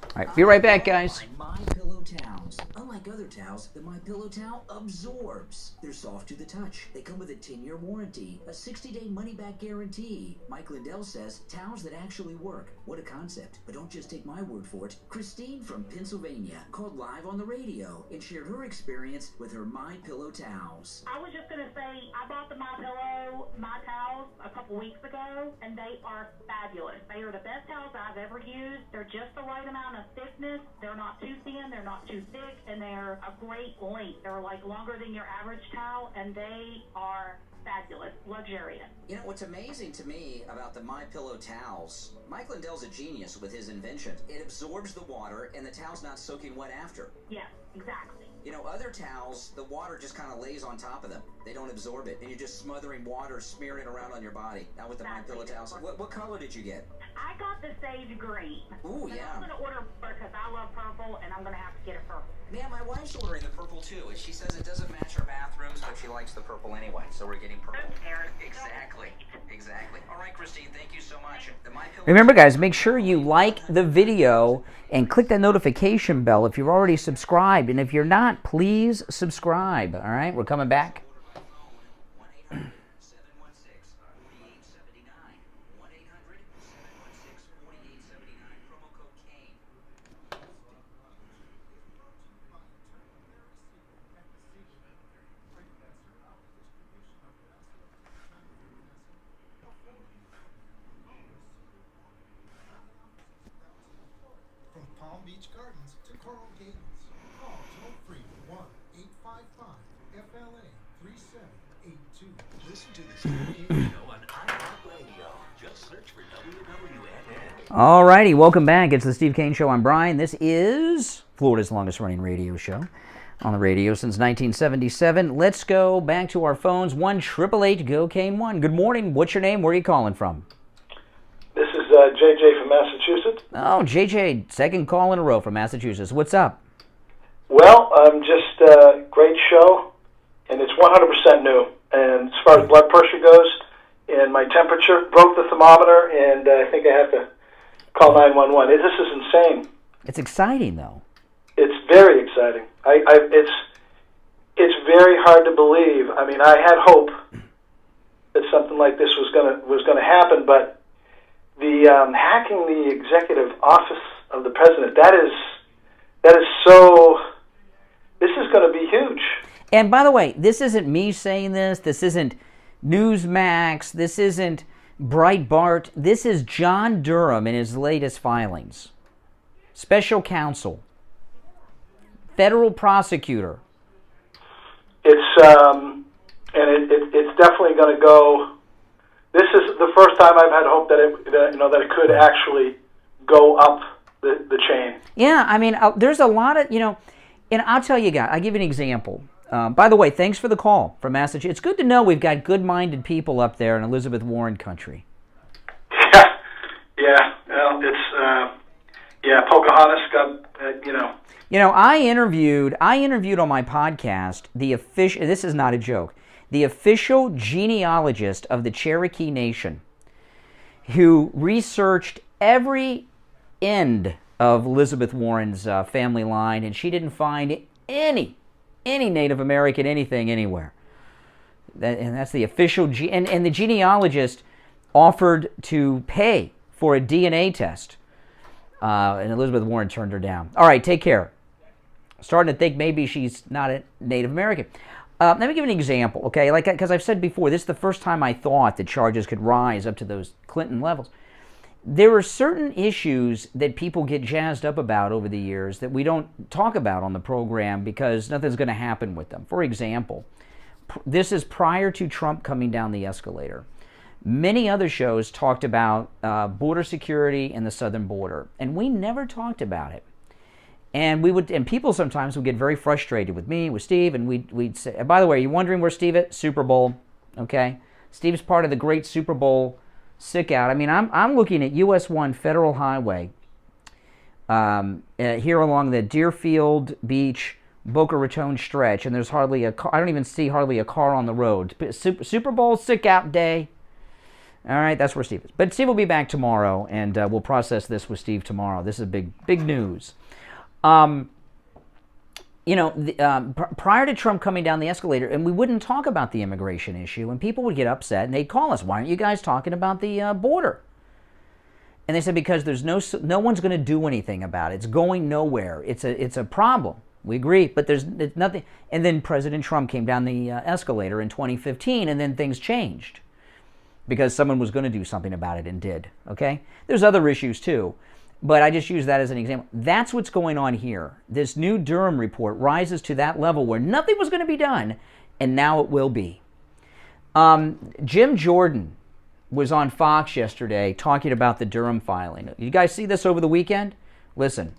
All right, be right back, guys. MyPillow towels. Unlike other towels, the MyPillow towel absorbs. They're soft to the touch. They come with a 10-year warranty, a 60-day money-back guarantee. Mike Lindell says towels that actually work. What a concept. But don't just take my word for it. Christine from Pennsylvania called live on the radio and shared her experience with her MyPillow towels. I was just going to say, I bought the MyPillow, my towels, a couple weeks ago, and they are fabulous. They are the best towels I've ever used. They're just the right amount of thickness. They're not too thin, they're not too thick, and they're a great length. They're like longer than your average towel, and they are fabulous, luxurious. You know, what's amazing to me about the MyPillow towels, Mike Lindell's a genius with his invention. It absorbs the water, and the towel's not soaking wet after. Yes, exactly. You know, other towels, the water just kind of lays on top of them. They don't absorb it, and you're just smothering water, smearing it around on your body. Now with the MyPillow towels, what color did you get? I got the sage green. Ooh, but yeah. I'm going to order because I love purple, and I'm going to have to get it purple. Yeah, my wife's ordering the purple too. She says it doesn't match our bathrooms, but she likes the purple anyway, so we're getting purple. Exactly. All right, Christine, thank you so much. The MyPillow. Remember, guys, make sure you like the video and click that notification bell if you're already subscribed. And if you're not, please subscribe. All right, we're coming back. From Palm Beach Gardens to Coral Gables. Call toll-free 1-855-FLA-3782. Listen to the Steve Kane Show on iHeartRadio. Just search for WWNN. All righty, welcome back. It's the Steve Kane Show. I'm Brian. This is Florida's longest-running radio show. on the radio since 1977. Let's go back to our phones. 1-888-GO-KANE-1. Good morning. What's your name? Where are you calling from? This is JJ from Massachusetts. Oh, JJ, second call in a row from Massachusetts. What's up? Well, just great show, and it's 100% new. And as far as blood pressure goes, and my temperature, broke the thermometer, and I think I have to call 911. This is insane. It's exciting, though. It's very exciting. It's very hard to believe. I mean, I had hope that something like this was gonna happen, but the hacking the executive office of the president, that is so. This is going to be huge. And by the way, this isn't me saying this. This isn't Newsmax. This isn't Breitbart. This is John Durham in his latest filings. Special counsel, federal prosecutor. It's it's definitely going to go. This is the first time I've had hope that it could actually go up the chain. Yeah, I mean, there's a lot of and I'll tell you guys. I'll give you an example. By the way, thanks for the call from Massachusetts. It's good to know we've got good-minded people up there in Elizabeth Warren country. Yeah. Well, it's Pocahontas got I interviewed on my podcast the official. This is not a joke. The official genealogist of the Cherokee Nation, who researched every end of Elizabeth Warren's family line, and she didn't find any Native American anything anywhere. And that's the official and the genealogist offered to pay for a DNA test, and Elizabeth Warren turned her down. All right, take care. Starting to think maybe she's not a Native American. Let me give you an example, okay? Because I've said before, this is the first time I thought that charges could rise up to those Clinton levels. There are certain issues that people get jazzed up about over the years that we don't talk about on the program because nothing's going to happen with them. For example, this is prior to Trump coming down the escalator. Many other shows talked about border security and the southern border, and we never talked about it. And people sometimes would get very frustrated with me, with Steve, and we'd say, and by the way, are you wondering where Steve is? Super Bowl, okay? Steve's part of the great Super Bowl sick out. I mean, I'm looking at US 1 Federal Highway here along the Deerfield Beach, Boca Raton stretch, and there's hardly a car. I don't even see hardly a car on the road. Super Bowl sick out day. All right, that's where Steve is. But Steve will be back tomorrow, and we'll process this with Steve tomorrow. This is big news. Prior to Trump coming down the escalator, and we wouldn't talk about the immigration issue, and people would get upset, and they'd call us, why aren't you guys talking about the border? And they said, because there's no one's going to do anything about it. It's going nowhere. It's a problem. We agree, but it's nothing. And then President Trump came down the escalator in 2015, and then things changed because someone was going to do something about it and did, okay? There's other issues too. But I just use that as an example. That's what's going on here. This new Durham report rises to that level where nothing was going to be done, and now it will be. Jim Jordan was on Fox yesterday talking about the Durham filing. You guys see this over the weekend? Listen.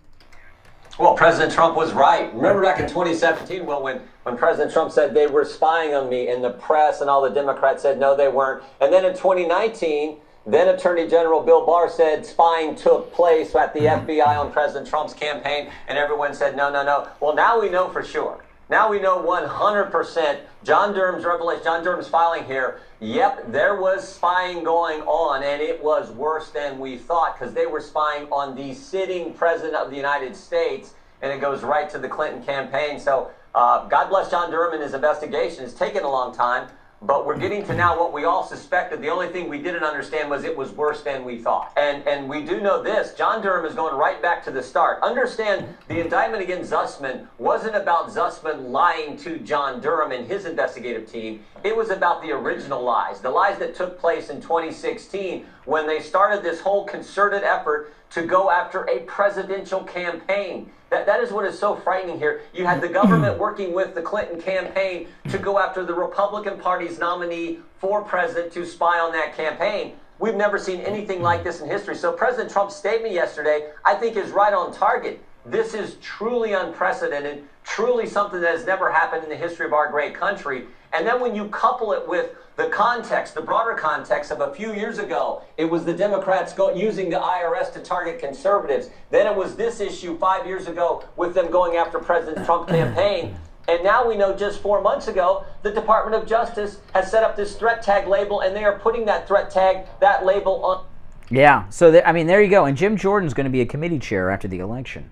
Well, President Trump was right. Remember back in 2017, when President Trump said they were spying on me, and the press and all the Democrats said no, they weren't. And then in 2019... then Attorney General Bill Barr said spying took place at the FBI on President Trump's campaign, and everyone said no. Well, now we know for sure. Now we know 100%. John Durham's revelation, John Durham's filing here, yep, there was spying going on, and it was worse than we thought because they were spying on the sitting President of the United States, and it goes right to the Clinton campaign. So God bless John Durham and his investigation. It's taken a long time. But we're getting to now what we all suspected. The only thing we didn't understand was it was worse than we thought. And we do know this. John Durham is going right back to the start. Understand, the indictment against Zussman wasn't about Zussman lying to John Durham and his investigative team. It was about the original lies, the lies that took place in 2016 when they started this whole concerted effort to go after a presidential campaign. That is what is so frightening here. You had the government working with the Clinton campaign to go after the Republican Party's nominee for president to spy on that campaign. We've never seen anything like this in history. So President Trump's statement yesterday, I think, is right on target. This is truly unprecedented, truly something that has never happened in the history of our great country. And then when you couple it with the context, the broader context of a few years ago, it was the Democrats using the IRS to target conservatives. Then it was this issue 5 years ago with them going after President Trump's campaign. And now we know just 4 months ago, the Department of Justice has set up this threat tag label, and they are putting that threat tag, that label on. Yeah, so there you go. And Jim Jordan's going to be a committee chair after the election.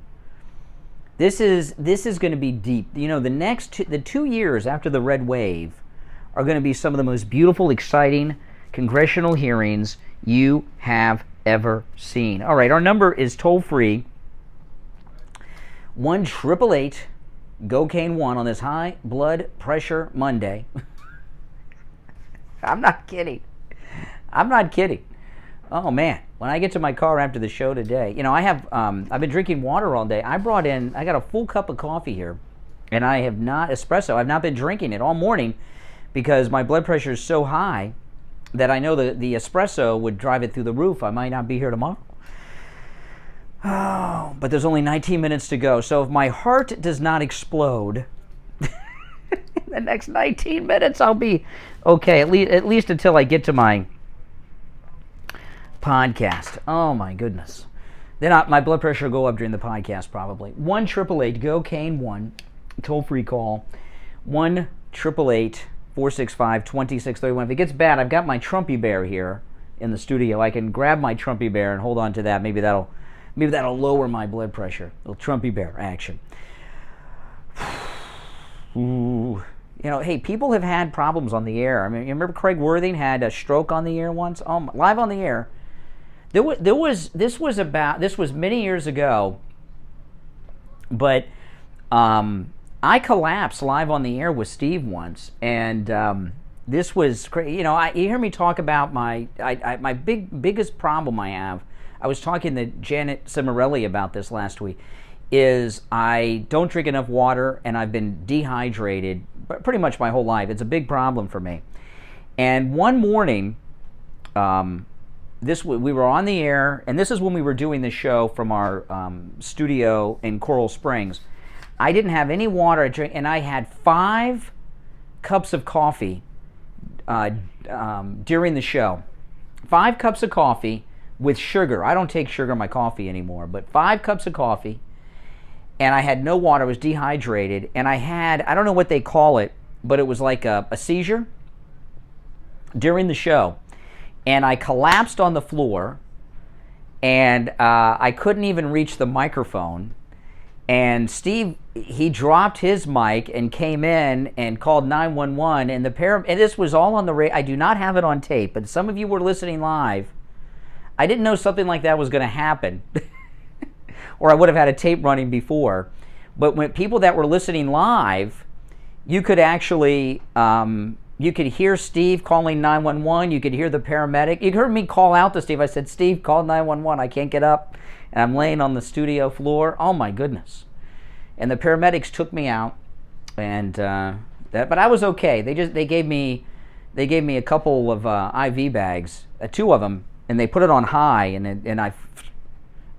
This is going to be deep. You know, the 2 years after the red wave are going to be some of the most beautiful, exciting congressional hearings you have ever seen. All right, our number is toll-free, 1-888-GO-CANE-1 on this high blood pressure Monday. I'm not kidding. Oh man, when I get to my car after the show today, you know, I've been drinking water all day. I got a full cup of coffee here, and I have not espresso. I've not been drinking it all morning because my blood pressure is so high that I know the espresso would drive it through the roof. I might not be here tomorrow. Oh, but there's only 19 minutes to go. So if my heart does not explode in the next 19 minutes, I'll be okay, at least until I get to my podcast. Oh my goodness. Then my blood pressure will go up during the podcast probably. 1-888-GO-CANE-1, toll-free call. 1-888-465-2631. If it gets bad, I've got my Trumpy Bear here in the studio. I can grab my Trumpy Bear and hold on to that. Maybe that'll lower my blood pressure. A little Trumpy Bear action. Ooh. You know, hey, people have had problems on the air. I mean, you remember Craig Worthing had a stroke on the air once? Oh, live on the air. This was many years ago, but I collapsed live on the air with Steve once, and this was crazy. You know, you hear me talk about my biggest problem I have. I was talking to Janet Cimarelli about this last week. Is I don't drink enough water, and I've been dehydrated pretty much my whole life. It's a big problem for me. And one morning, we were on the air, and this is when we were doing the show from our studio in Coral Springs. I didn't have any water to drink, and I had 5 cups of coffee during the show. 5 cups of coffee with sugar. I don't take sugar in my coffee anymore, but 5 cups of coffee, and I had no water. I was dehydrated, and I don't know what they call it, but it was like a seizure during the show. And I collapsed on the floor, and I couldn't even reach the microphone. And Steve, he dropped his mic and came in and called 911. And and this was all on the radio. I do not have it on tape, but some of you were listening live. I didn't know something like that was going to happen, or I would have had a tape running before. But when people that were listening live, you could actually, you could hear Steve calling 911. You could hear the paramedic. You heard me call out to Steve. I said, "Steve, call 911. I can't get up, and I'm laying on the studio floor." Oh my goodness! And the paramedics took me out, and but I was okay. They gave me a couple of IV bags, 2 of them, and they put it on high, and I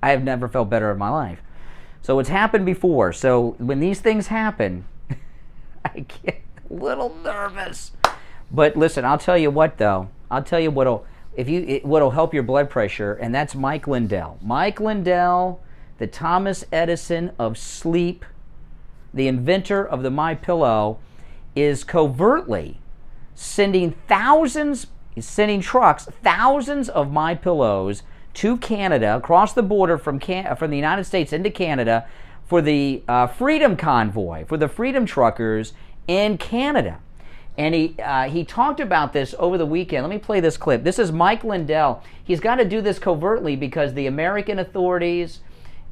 have never felt better in my life. So it's happened before. So when these things happen, I get a little nervous. But listen, I'll tell you what though. I'll tell you what'll help your blood pressure, and that's Mike Lindell. Mike Lindell, the Thomas Edison of sleep, the inventor of the MyPillow, is covertly sending trucks, thousands of MyPillows to Canada, across the border from the United States into Canada, for the Freedom Convoy, for the Freedom Truckers in Canada. And he talked about this over the weekend. Let me play this clip. This is Mike Lindell. He's got to do this covertly because the American authorities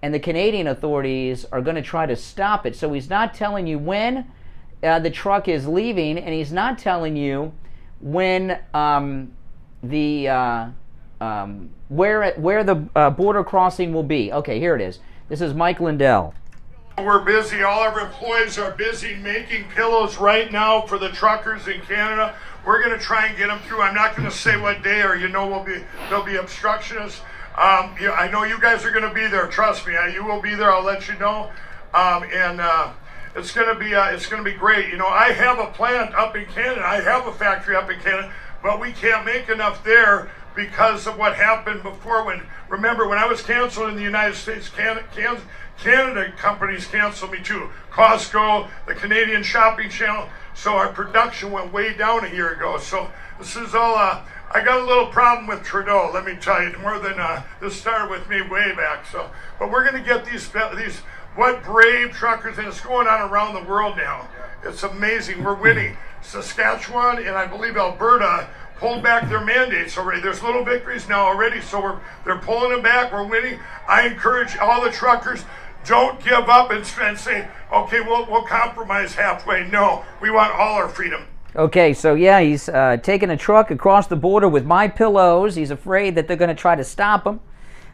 and the Canadian authorities are going to try to stop it. So he's not telling you when the truck is leaving, and he's not telling you when where the border crossing will be. Okay, here it is. This is Mike Lindell. We're busy. All our employees are busy making pillows right now for the truckers in Canada. We're going to try and get them through. I'm not going to say what day, or there'll be obstructionists. I know you guys are going to be there. Trust me, you will be there. I'll let you know. It's going to be great. You know, I have a plant up in Canada. I have a factory up in Canada, but we can't make enough there because of what happened before. Remember when I was canceled in the United States, Canada companies canceled me too. Costco, the Canadian Shopping Channel. So our production went way down a year ago. So this is all. I got a little problem with Trudeau. Let me tell you, more than this started with me way back. So, but we're going to get these what brave truckers, and it's going on around the world now. It's amazing. We're winning. Saskatchewan and I believe Alberta pulled back their mandates already. There's little victories now already, so they're pulling them back. We're winning. I encourage all the truckers, don't give up and say, okay, we'll compromise halfway. No, we want all our freedom. Okay, so yeah, he's taking a truck across the border with My Pillows. He's afraid that they're going to try to stop him,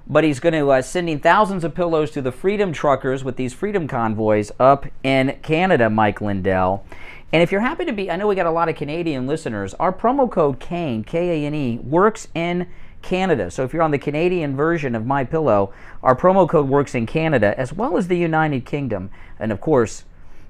but he's going to sending thousands of pillows to the Freedom Truckers with these Freedom Convoys up in Canada, Mike Lindell. And if you're happy to be, I know we got a lot of Canadian listeners, our promo code KANE, K-A-N-E, works in Canada. So if you're on the Canadian version of My Pillow, our promo code works in Canada as well as the United Kingdom. And of course,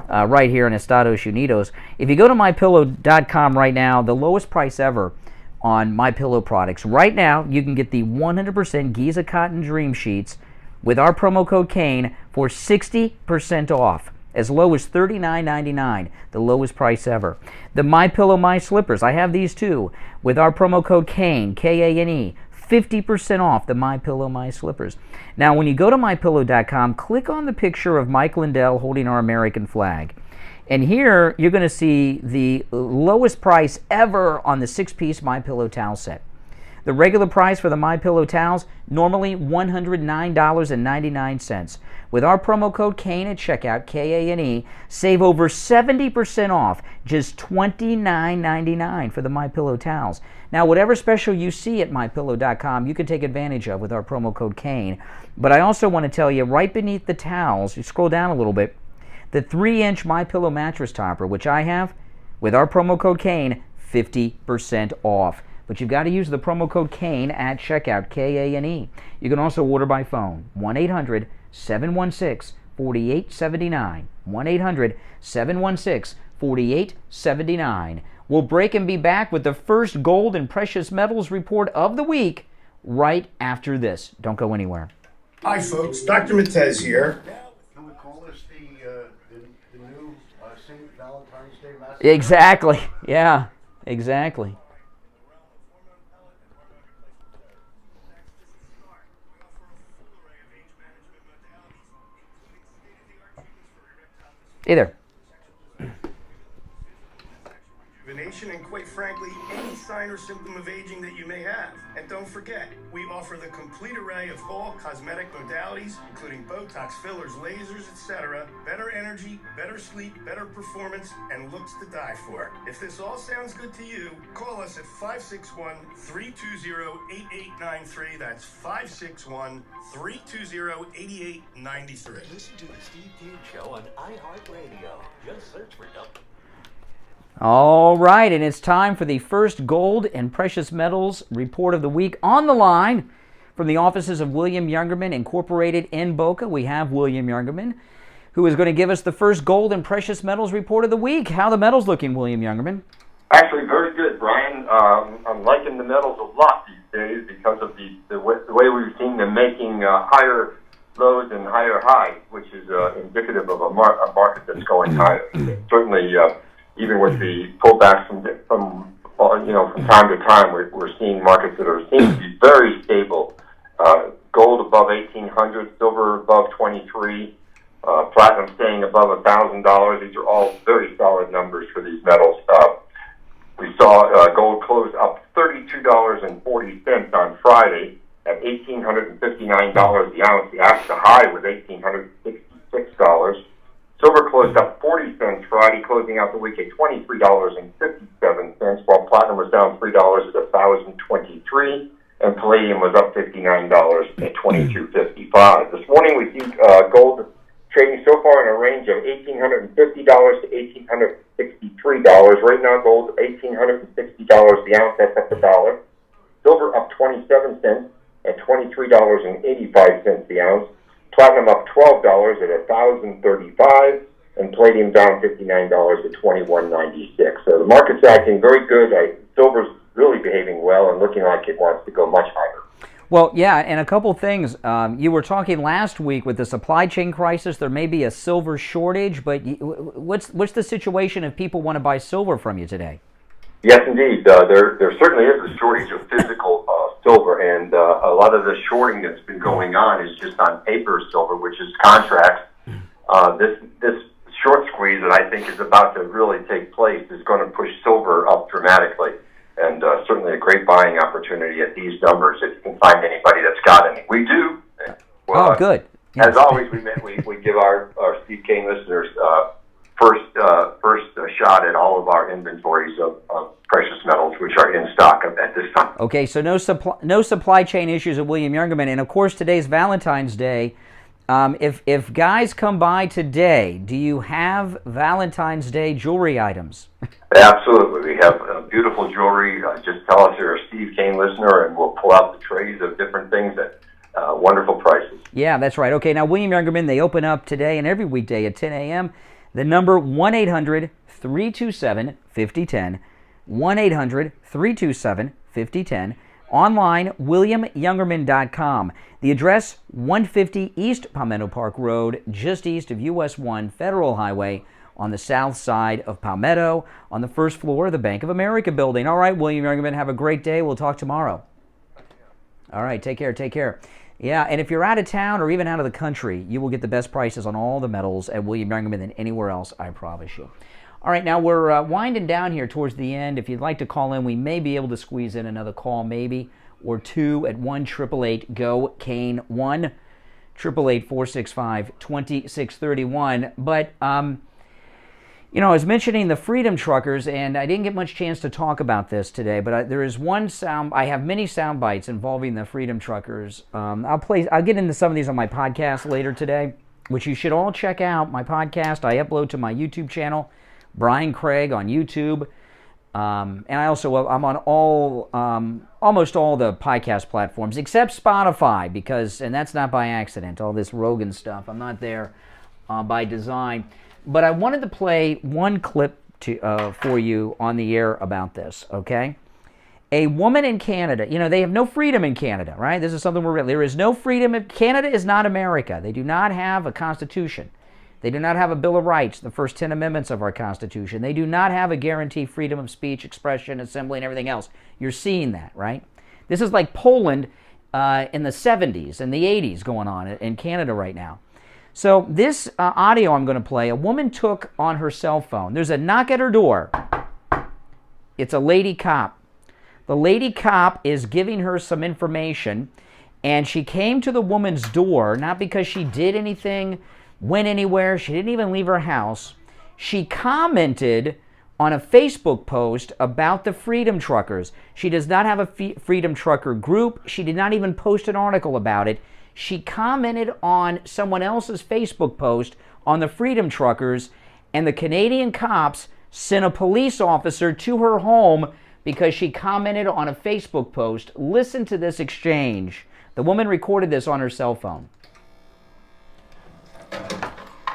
right here in Estados Unidos. If you go to MyPillow.com right now, the lowest price ever on MyPillow products. Right now, you can get the 100% Giza Cotton Dream Sheets with our promo code KANE for 60% off. As low as $39.99, the lowest price ever. The MyPillow My Slippers, I have these too, with our promo code KANE, K-A-N-E, 50% off the MyPillow My Slippers. Now, when you go to MyPillow.com, click on the picture of Mike Lindell holding our American flag. And here, you're going to see the lowest price ever on the 6-piece MyPillow towel set. The regular price for the MyPillow towels, normally $109.99. With our promo code KANE at checkout, K-A-N-E, save over 70% off, just $29.99 for the MyPillow towels. Now, whatever special you see at MyPillow.com, you can take advantage of with our promo code KANE. But I also want to tell you, right beneath the towels, you scroll down a little bit, the 3-inch MyPillow mattress topper, which I have, with our promo code KANE, 50% off. But you've got to use the promo code KANE at checkout, K-A-N-E. You can also order by phone, 1-800-716-4879, 1-800-716-4879. We'll break and be back with the first gold and precious metals report of the week right after this. Don't go anywhere. Hi, folks. Dr. Matez here. Can we call this the new St. Valentine's Day Massacre? Exactly. Yeah, exactly. Hey there. And quite frankly, any sign or symptom of aging that you may have. And don't forget, we offer the complete array of all cosmetic modalities, including Botox, fillers, lasers, etc. Better energy, better sleep, better performance, and looks to die for. If this all sounds good to you, call us at 561-320-8893. That's 561-320-8893. Listen to the Steve Kane Show on iHeartRadio. Just search for W. All right, and it's time for the first gold and precious metals report of the week. On the line from the offices of William Youngerman Incorporated in Boca, we have William Youngerman, who is going to give us the first gold and precious metals report of the week. How are the metals looking, William Youngerman? Actually, very good, Brian. I'm liking the metals a lot these days because of the way we've seen them making higher lows and higher highs, which is indicative of a market that's going higher. Certainly, even with the pullbacks from time to time, we're seeing markets that seem to be very stable. Gold above 1,800, silver above 23, platinum staying above $1,000. These are all very solid numbers for these metals. We saw gold close up $32.40 on Friday at $1,859 the ounce. The high was $1,866. Silver closed up 40 cents Friday, closing out the week at $23.57, while platinum was down $3 at $1,023, and palladium was up $59 at $22.55. This morning we see gold trading so far in a range of $1,850 to $1,863. Right now, gold $1,860 the ounce. That's up $1. Silver up 27 cents at $23.85 the ounce. Platinum up $12 at $1,035, and palladium down $59 at $21.96. So the market's acting very good. Silver's really behaving well and looking like it wants to go much higher. Well, yeah, and a couple things. You were talking last week with the supply chain crisis. There may be a silver shortage, but what's the situation if people want to buy silver from you today? Yes, indeed. There certainly is a shortage of physical silver, and a lot of the shorting that's been going on is just on paper silver, which is contracts. This short squeeze that I think is about to really take place is going to push silver up dramatically, and certainly a great buying opportunity at these numbers if you can find anybody that's got any. We do. Well, good. As always, we give our Steve Kane listeners first shot at all of our inventories of precious metals, which are in stock at this time. Okay, so no supply chain issues at William Youngerman, and of course today's Valentine's Day. If guys come by today, do you have Valentine's Day jewelry items? Absolutely. We have beautiful jewelry. Just tell us you're a Steve Kane listener, and we'll pull out the trays of different things at wonderful prices. Yeah, that's right. Okay, now William Youngerman, they open up today and every weekday at 10 a.m. The number 1-800-327-5010. 1-800-327-5010. Online, WilliamYoungerman.com. The address, 150 East Palmetto Park Road, just east of US 1 Federal Highway, on the south side of Palmetto, on the first floor of the Bank of America building. All right, William Youngerman, have a great day. We'll talk tomorrow. All right, take care. Yeah, and if you're out of town or even out of the country, you will get the best prices on all the metals at William Youngerman than anywhere else, I promise you. All right, now we're winding down here towards the end. If you'd like to call in, we may be able to squeeze in another call, maybe, or two at 1-888-GO-KANE, 1-888-465-2631. But, I was mentioning the Freedom Truckers, and I didn't get much chance to talk about this today, but there is one I have many sound bites involving the Freedom Truckers. I'll get into some of these on my podcast later today, which you should all check out. My podcast, I upload to my YouTube channel, Brian Craig on YouTube, and I'm on almost all the podcast platforms except Spotify, and that's not by accident. All this Rogan stuff, I'm not there by design. But I wanted to play one clip for you on the air about this. Okay, a woman in Canada. They have no freedom in Canada, right? This is something there is no freedom. Canada is not America. They do not have a constitution. They do not have a Bill of Rights, the first 10 amendments of our Constitution. They do not have a guaranteed freedom of speech, expression, assembly, and everything else. You're seeing that, right? This is like Poland in the 70s and the 80s going on in Canada right now. So this audio I'm going to play, a woman took on her cell phone. There's a knock at her door. It's a lady cop. The lady cop is giving her some information, and she came to the woman's door, not because she did anything, went anywhere. She didn't even leave her house. She commented on a Facebook post about the Freedom Truckers. She does not have a Freedom Trucker group. She did not even post an article about it. She commented on someone else's Facebook post on the Freedom Truckers, and the Canadian cops sent a police officer to her home because she commented on a Facebook post. Listen to this exchange. The woman recorded this on her cell phone.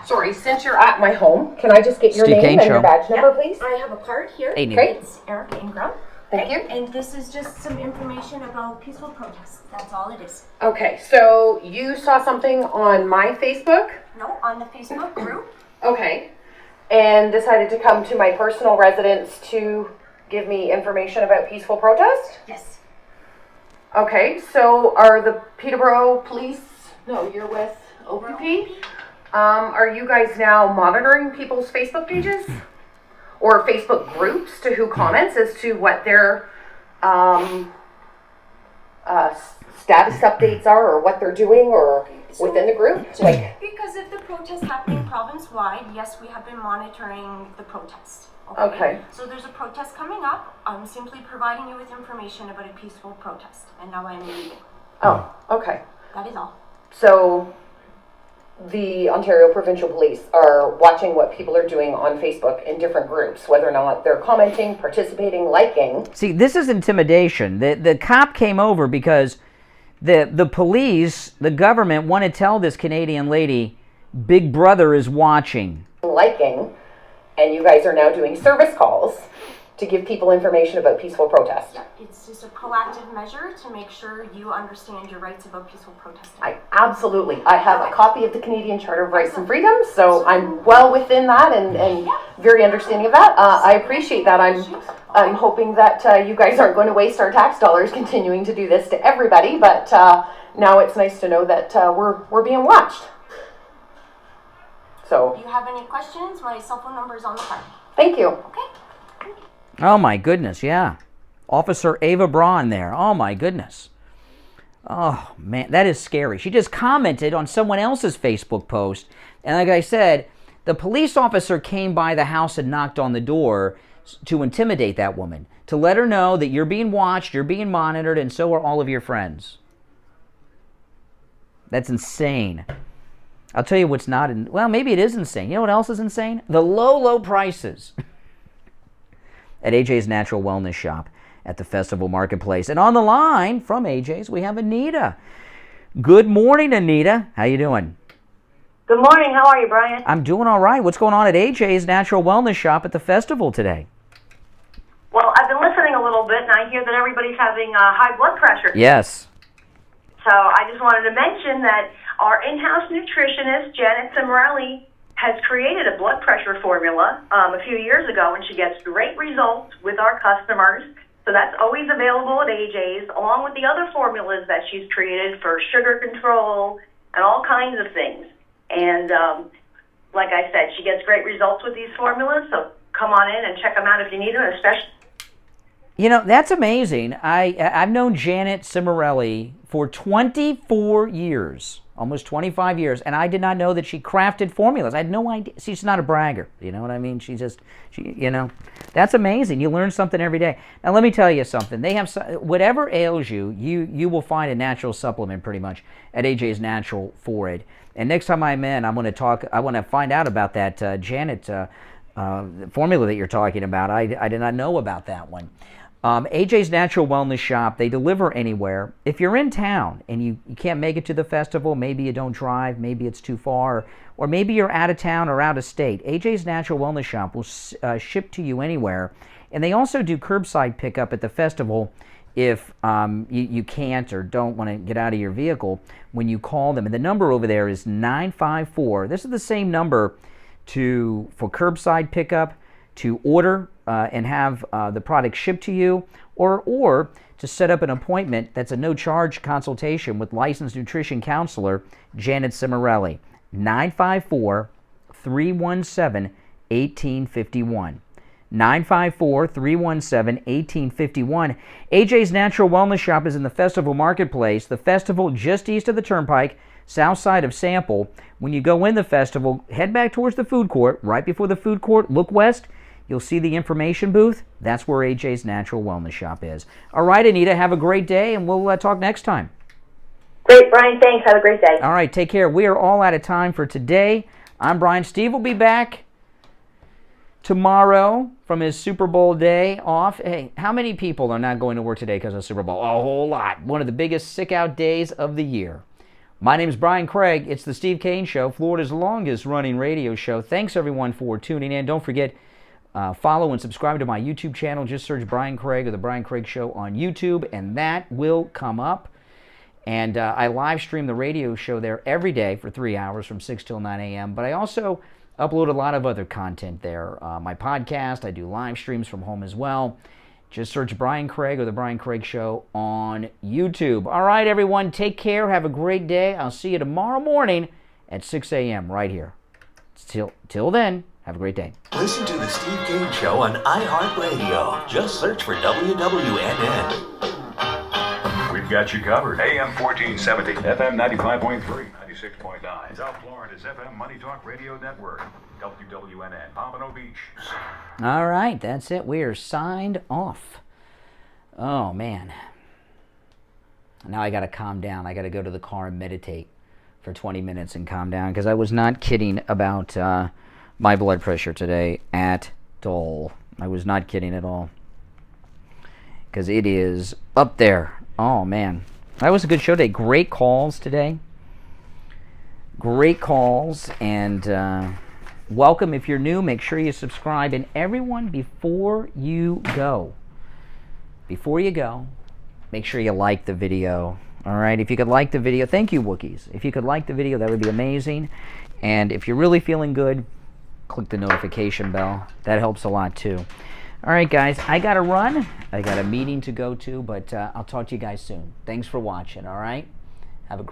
Sorry, since you're at my home, can I just get your Steve name Kane and Show. your badge number, please? I have a card here. Hey, Neil. It's Eric Ingram. Thank you. And this is just some information about peaceful protests. That's all it is. Okay, so you saw something on my Facebook? No, on the Facebook group. Okay. And decided to come to my personal residence to give me information about peaceful protest? Yes. Okay, so are the Peterborough Police, no, you're with OPP? Are you guys now monitoring people's Facebook pages? Or Facebook groups to who comments as to what their status updates are or what they're doing or within the group? Because if the protest happening province-wide, yes, we have been monitoring the protest. Okay. So there's a protest coming up. I'm simply providing you with information about a peaceful protest. And now I'm leaving. Oh, okay. That is all. So the Ontario Provincial Police are watching what people are doing on Facebook in different groups, whether or not they're commenting, participating, liking. See, this is intimidation. The cop came over because The police, the government want to tell this Canadian lady, Big Brother is watching. Liking, and you guys are now doing service calls to give people information about peaceful protest. It's just a proactive measure to make sure you understand your rights about peaceful protesting. I have a copy of the Canadian Charter of Rights and Freedoms, so I'm well within that and very understanding of that. I appreciate that. I'm hoping that you guys aren't going to waste our tax dollars continuing to do this to everybody, but now it's nice to know that we're being watched. So. If you have any questions, my cell phone number is on the card. Thank you. Okay. Oh my goodness, yeah. Officer Ava Braun there. Oh my goodness. Oh man, that is scary. She just commented on someone else's Facebook post. And like I said, the police officer came by the house and knocked on the door to intimidate that woman, to let her know that you're being watched, you're being monitored, and so are all of your friends. That's insane. I'll tell you what's not, well, maybe it is insane. You know what else is insane? The low prices at AJ's Natural Wellness Shop at the Festival Marketplace. And on the line from AJ's, we have Anita. Good morning, Anita. How you doing? Good morning. How are you, Brian? I'm doing all right. What's going on at AJ's Natural Wellness Shop at the festival today? Well, I've been listening a little bit, and I hear that everybody's having high blood pressure. Yes. So I just wanted to mention that our in-house nutritionist, Janet Cimarelli, has created a blood pressure formula a few years ago, and she gets great results with our customers. So that's always available at AJ's, along with the other formulas that she's created for sugar control and all kinds of things. And like I said, she gets great results with these formulas, so come on in and check them out if you need them, especially. You know, that's amazing. I've known Janet Cimarelli for 24 years, almost 25 years, and I did not know that she crafted formulas. I had no idea. She's not a bragger, you know what I mean? She, you know, that's amazing. You learn something every day. Now, let me tell you something. They have, whatever ails you, you will find a natural supplement pretty much at AJ's Natural for it. And next time I'm in, I want to find out about that Janet formula that you're talking about. I did not know about that one. AJ's Natural Wellness Shop, they deliver anywhere. If you're in town and you can't make it to the festival, maybe you don't drive, maybe it's too far, or maybe you're out of town or out of state, AJ's Natural Wellness Shop will ship to you anywhere. And they also do curbside pickup at the festival if you can't or don't want to get out of your vehicle when you call them. And the number over there is 954. This is the same number for curbside pickup, to order and have the product shipped to you, or to set up an appointment that's a no-charge consultation with licensed nutrition counselor Janet Cimarelli. 954-317-1851. 954-317-1851. AJ's Natural Wellness Shop is in the Festival Marketplace, the festival just east of the Turnpike, south side of Sample. When you go in the festival, head back towards the food court. Right before the food court, look west. You'll see the information booth. That's where AJ's Natural Wellness Shop is. All right, Anita, have a great day, and we'll talk next time. Great, Brian. Thanks. Have a great day. All right, take care. We are all out of time for today. I'm Brian. Steve will be back tomorrow from his Super Bowl day off. Hey, how many people are not going to work today because of Super Bowl? A whole lot. One of the biggest sick-out days of the year. My name is Brian Craig. It's the Steve Kane Show, Florida's longest-running radio show. Thanks, everyone, for tuning in. Don't forget, follow and subscribe to my YouTube channel. Just search Brian Craig or The Brian Craig Show on YouTube, and that will come up. And I live stream the radio show there every day for 3 hours from 6 till 9 a.m. But I also upload a lot of other content there. My podcast, I do live streams from home as well. Just search Brian Craig or The Brian Craig Show on YouTube. All right, everyone, take care. Have a great day. I'll see you tomorrow morning at 6 a.m. right here. Till then, have a great day. Listen to The Steve Kane Show on iHeartRadio. Just search for WWNN. We've got you covered. AM 1470, FM 95.3, 96.9. South Florida's FM Money Talk Radio Network. WWNN, Pompano Beach. All right, that's it. We are signed off. Oh, man. Now I got to calm down. I got to go to the car and meditate for 20 minutes and calm down, because I was not kidding about my blood pressure today at all. I was not kidding at all, because it is up there. Oh, man. That was a good show today. Great calls today. Great calls. And welcome. If you're new, make sure you subscribe. And everyone, before you go, make sure you like the video. All right? If you could like the video, thank you, Wookiees. If you could like the video, that would be amazing. And if you're really feeling good, click the notification bell. That helps a lot, too. All right, guys, I got to run. I got a meeting to go to, but I'll talk to you guys soon. Thanks for watching, all right? Have a great